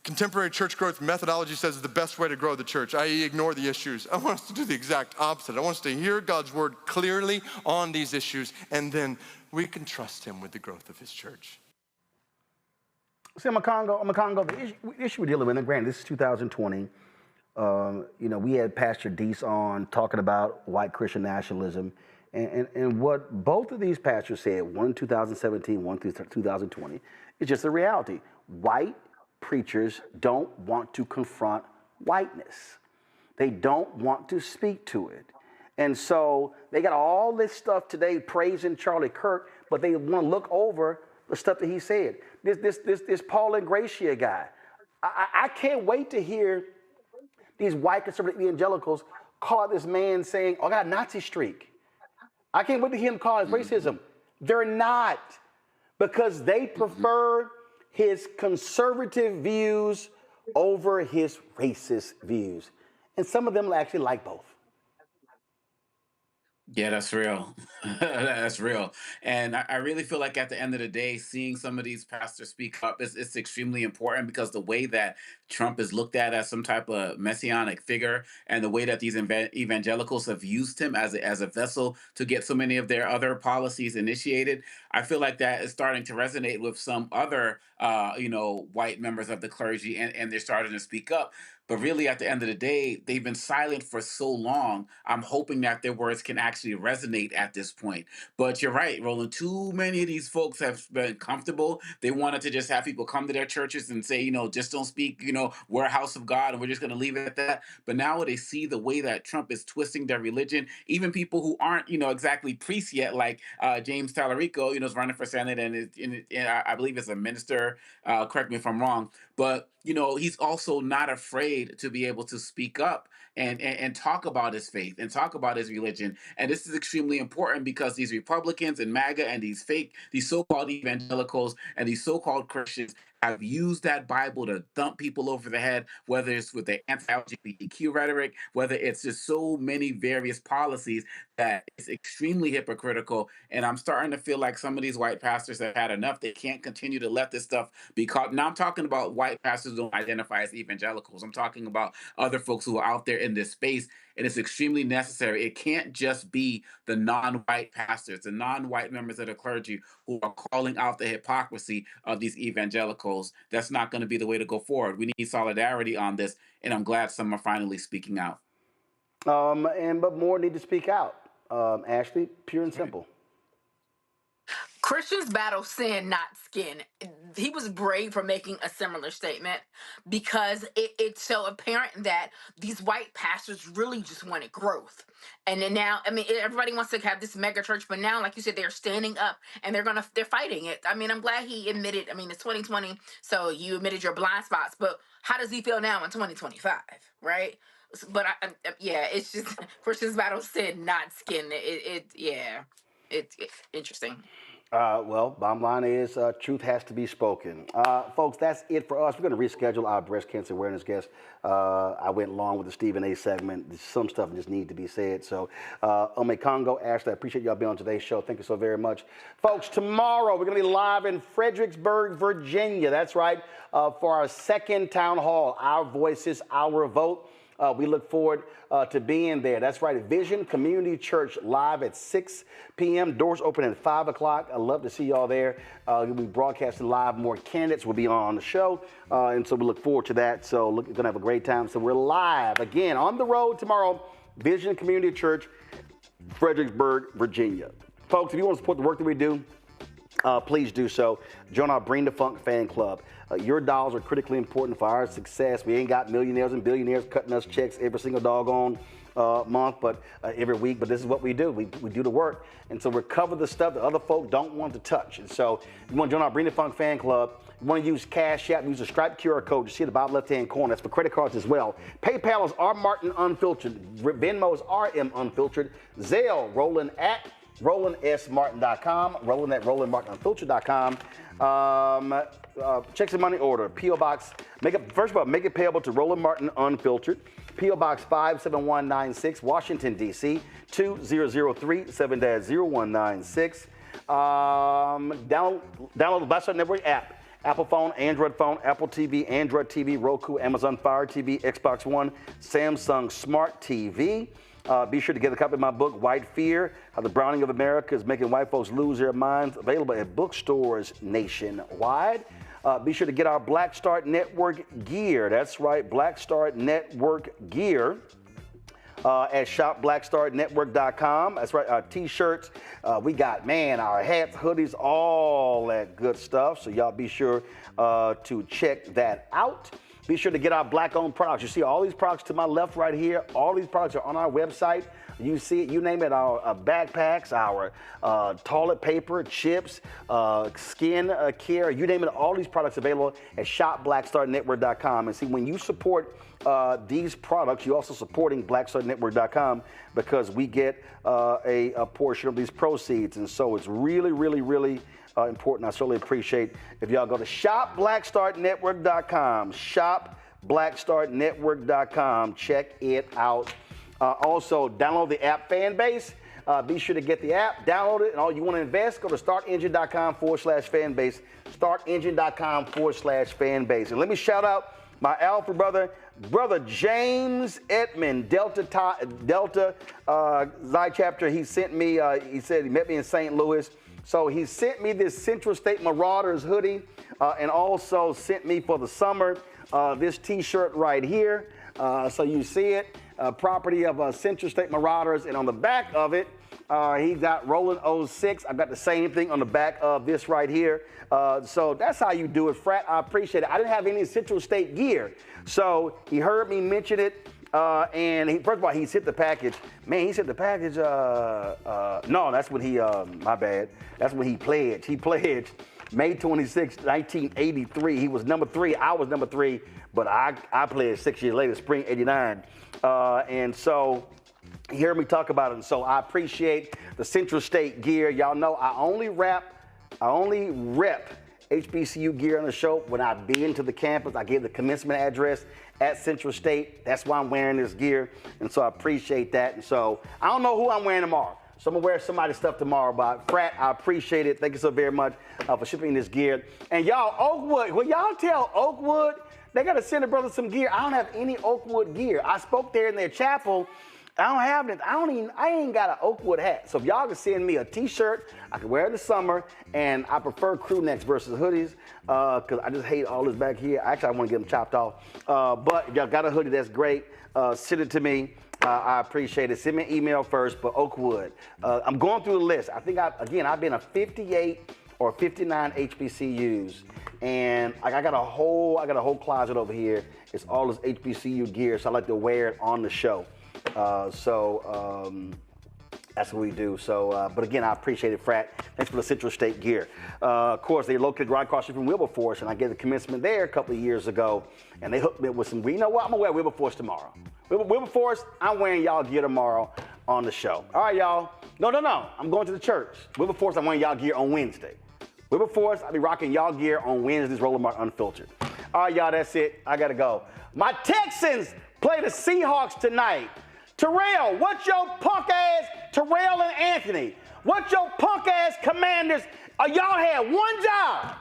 contemporary church growth methodology says is the best way to grow the church, i.e. ignore the issues. I want us to do the exact opposite. I want us to hear God's word clearly on these issues, and then we can trust him with the growth of his church. See, Makongo, the issue we're dealing with, and granted, this is 2020. We had Pastor Deese on talking about white Christian nationalism. And what both of these pastors said, one in 2017, one through 2020, is just a reality. White preachers don't want to confront whiteness. They don't want to speak to it. And so they got all this stuff today praising Charlie Kirk, but they want to look over the stuff that he said. This Paul Ingracia guy. I can't wait to hear these white conservative evangelicals call out this man saying, oh, I got a Nazi streak. I can't wait to hear him call it racism. They're not, because they prefer his conservative views over his racist views. And some of them actually like both. Yeah, that's real. That's real. And I really feel like at the end of the day, seeing some of these pastors speak up is extremely important, because the way that Trump is looked at as some type of messianic figure, and the way that these evangelicals have used him as a vessel to get so many of their other policies initiated, I feel like that is starting to resonate with some other, white members of the clergy, and they're starting to speak up. But really, at the end of the day, they've been silent for so long. I'm hoping that their words can actually resonate at this point. But you're right, Roland. Too many of these folks have been comfortable. They wanted to just have people come to their churches and say, just don't speak, we're a house of God and we're just going to leave it at that. But now they see the way that Trump is twisting their religion, even people who aren't, exactly priests yet, like James Tallarico, is running for Senate and I believe is a minister. Correct me if I'm wrong. But he's also not afraid to be able to speak up and talk about his faith and talk about his religion. And this is extremely important, because these Republicans and MAGA and these so-called evangelicals and these so-called Christians have used that Bible to thump people over the head, whether it's with their anti-LGBTQ rhetoric, whether it's just so many various policies that it's extremely hypocritical. And I'm starting to feel like some of these white pastors have had enough. They can't continue to let this stuff be caught. Now I'm talking about white pastors who don't identify as evangelicals. I'm talking about other folks who are out there in this space, and it's extremely necessary. It can't just be the non-white pastors, the non-white members of the clergy who are calling out the hypocrisy of these evangelicals. That's not going to be the way to go forward. We need solidarity on this, and I'm glad some are finally speaking out. But more need to speak out. Ashley, pure and simple. Christians battle sin, not skin. he was brave for making a similar statement, because it's so apparent that these white pastors really just wanted growth. And then now, I mean, everybody wants to have this mega church, but now, like you said, they're standing up and they're fighting it. I mean, I'm glad he admitted, I mean, it's 2020, so you admitted your blind spots, but how does he feel now in 2025, right? But yeah, it's just Christian's battle said, not skin. It's interesting. Well, bottom line is truth has to be spoken. Folks, that's it for us. We're going to reschedule our breast cancer awareness guest. I went long with the Stephen A segment. Some stuff just needs to be said. So, Ome Congo, Ashley, I appreciate y'all being on today's show. Thank you so very much. Folks, tomorrow we're going to be live in Fredericksburg, Virginia. That's right, for our second town hall, Our Voices, Our Vote. We look forward to being there. That's right, Vision Community Church live at 6 p.m. Doors open at 5 o'clock. I'd love to see y'all there. We'll be broadcasting live. More candidates will be on the show. And so we look forward to that. So we're going to have a great time. So we're live again on the road tomorrow, Vision Community Church, Fredericksburg, Virginia. Folks, if you want to support the work that we do, please do so. Join our Bring the Funk fan club. Your dollars are critically important for our success. We ain't got millionaires and billionaires cutting us checks every single doggone month, but every week. But this is what we do. We do the work. And so we cover the stuff that other folk don't want to touch. And so you want to join our Bring the Funk fan club. You want to use Cash App, use the Stripe QR code. You see the bottom left-hand corner. That's for credit cards as well. PayPal is R Martin Unfiltered. Venmo is RM Unfiltered. Zelle, Roland at RolandSMartin.com. Roland at RolandMartinUnfiltered.com. Checks and money order. P.O. Box. First of all, make it payable to Roland Martin Unfiltered. P.O. Box 57196, Washington, D.C. 2003 7-0196. Download the Black Star Network app. Apple phone, Android phone, Apple TV, Android TV, Roku, Amazon Fire TV, Xbox One, Samsung Smart TV. Be sure to get a copy of my book, White Fear, How the Browning of America is Making White Folks Lose Their Minds, available at bookstores nationwide. Be sure to get our Black Star Network gear. That's right, Black Star Network gear at shopblackstarnetwork.com. That's right, our T-shirts. We got, our hats, hoodies, all that good stuff. So y'all be sure to check that out. Be sure to get our Black-owned products. You see all these products to my left right here. All these products are on our website. You see it, you name it, our backpacks, our toilet paper, chips, skin care, you name it, all these products available at shopblackstarnetwork.com. And see, when you support these products, you're also supporting blackstarnetwork.com because we get a portion of these proceeds. And so it's really, really, really important. I certainly appreciate if y'all go to shopblackstarnetwork.com, shopblackstarnetwork.com. Check it out. Also, download the app Fanbase. Be sure to get the app, download it, and all you want to invest, go to startengine.com/fanbase, startengine.com/fanbase. And let me shout out my alpha brother James Edmond, Delta Xi chapter. He sent me, he said he met me in St. Louis. So he sent me this Central State Marauders hoodie and also sent me for the summer this T-shirt right here. So you see it, property of Central State Marauders. And on the back of it, he got Roland 06. I've got the same thing on the back of this right here. So that's how you do it, Frat. I appreciate it. I didn't have any Central State gear. So he heard me mention it. And first of all, he sent the package. Man, he sent the package. No, that's when he, my bad. That's when he pledged. He pledged May 26, 1983. He was number 3. I was number 3. But I pledged 6 years later, spring 89. And so he heard me talk about it. And so I appreciate the Central State gear. Y'all know I only rep HBCU gear on the show when I've been to the campus. I gave the commencement address at Central State. That's why I'm wearing this gear. And so I appreciate that. And so I don't know who I'm wearing tomorrow. So I'm going to wear somebody's stuff tomorrow. But Frat, I appreciate it. Thank you so very much for shipping this gear. And y'all, Oakwood, will y'all tell Oakwood they got to send a brother some gear? I don't have any Oakwood gear. I spoke there in their chapel. I don't have it. I ain't got an Oakwood hat. So if y'all can send me a T-shirt, I can wear it in the summer, and I prefer crew necks versus hoodies because I just hate all this back here. Actually, I want to get them chopped off. But if y'all got a hoodie, that's great. Send it to me. I appreciate it. Send me an email first, but Oakwood. I'm going through the list. I think I've been a 58 or 59 HBCUs. And I got a whole closet over here. It's all this HBCU gear, so I like to wear it on the show. That's what we do. So, but again, I appreciate it, Frat. Thanks for the Central State gear. Of course, they located right across from Wilberforce, and I gave the commencement there a couple of years ago, and they hooked me up with some. You know what? I'm gonna wear Wilberforce tomorrow. Wilberforce, I'm wearing y'all gear tomorrow on the show. All right, y'all. No. I'm going to the church. Wilberforce, I'm wearing y'all gear on Wednesday. Wilberforce, I'll be rocking y'all gear on Wednesday's Roland Martin Unfiltered. All right, y'all, that's it. I gotta go. My Texans play the Seahawks tonight. Terrell, what's your punk ass, Terrell and Anthony? What's your punk ass Commanders? Y'all had one job.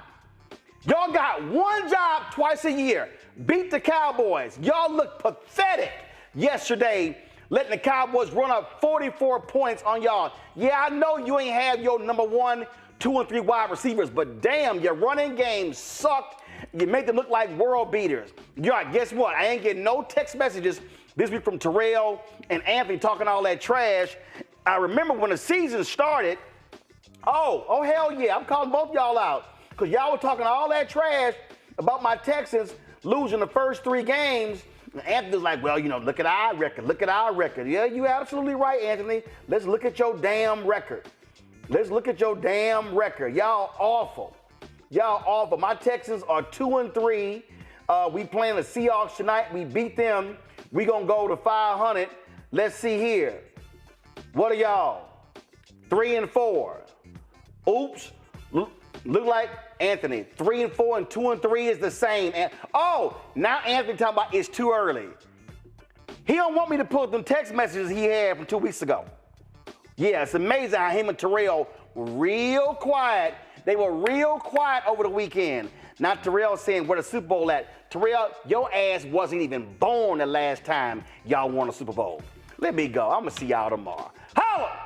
Y'all got one job twice a year. Beat the Cowboys. Y'all look pathetic yesterday, letting the Cowboys run up 44 points on y'all. Yeah, I know you ain't have your number 1, 2, and 3 wide receivers, but damn, your running game sucked. You made them look like world beaters. Yeah, guess what? I ain't getting no text messages this week from Terrell and Anthony talking all that trash. I remember when the season started, oh hell yeah, I'm calling both y'all out. Because y'all were talking all that trash about my Texans losing the first 3 games. And Anthony's like, well, look at our record. Yeah, you're absolutely right, Anthony. Let's look at your damn record. Y'all awful. My Texans are 2-3. We playing the Seahawks tonight. We beat them. We gonna go to 500. Let's see here. What are y'all? 3-4. Oops. Look like Anthony. 3-4 and 2-3 is the same. And now Anthony talking about it's too early. He don't want me to put them text messages he had from 2 weeks ago. Yeah, it's amazing how him and Terrell were real quiet. They were real quiet over the weekend. Not Terrell saying where the Super Bowl at. Terrell, your ass wasn't even born the last time y'all won a Super Bowl. Let me go. I'm going to see y'all tomorrow. Holla!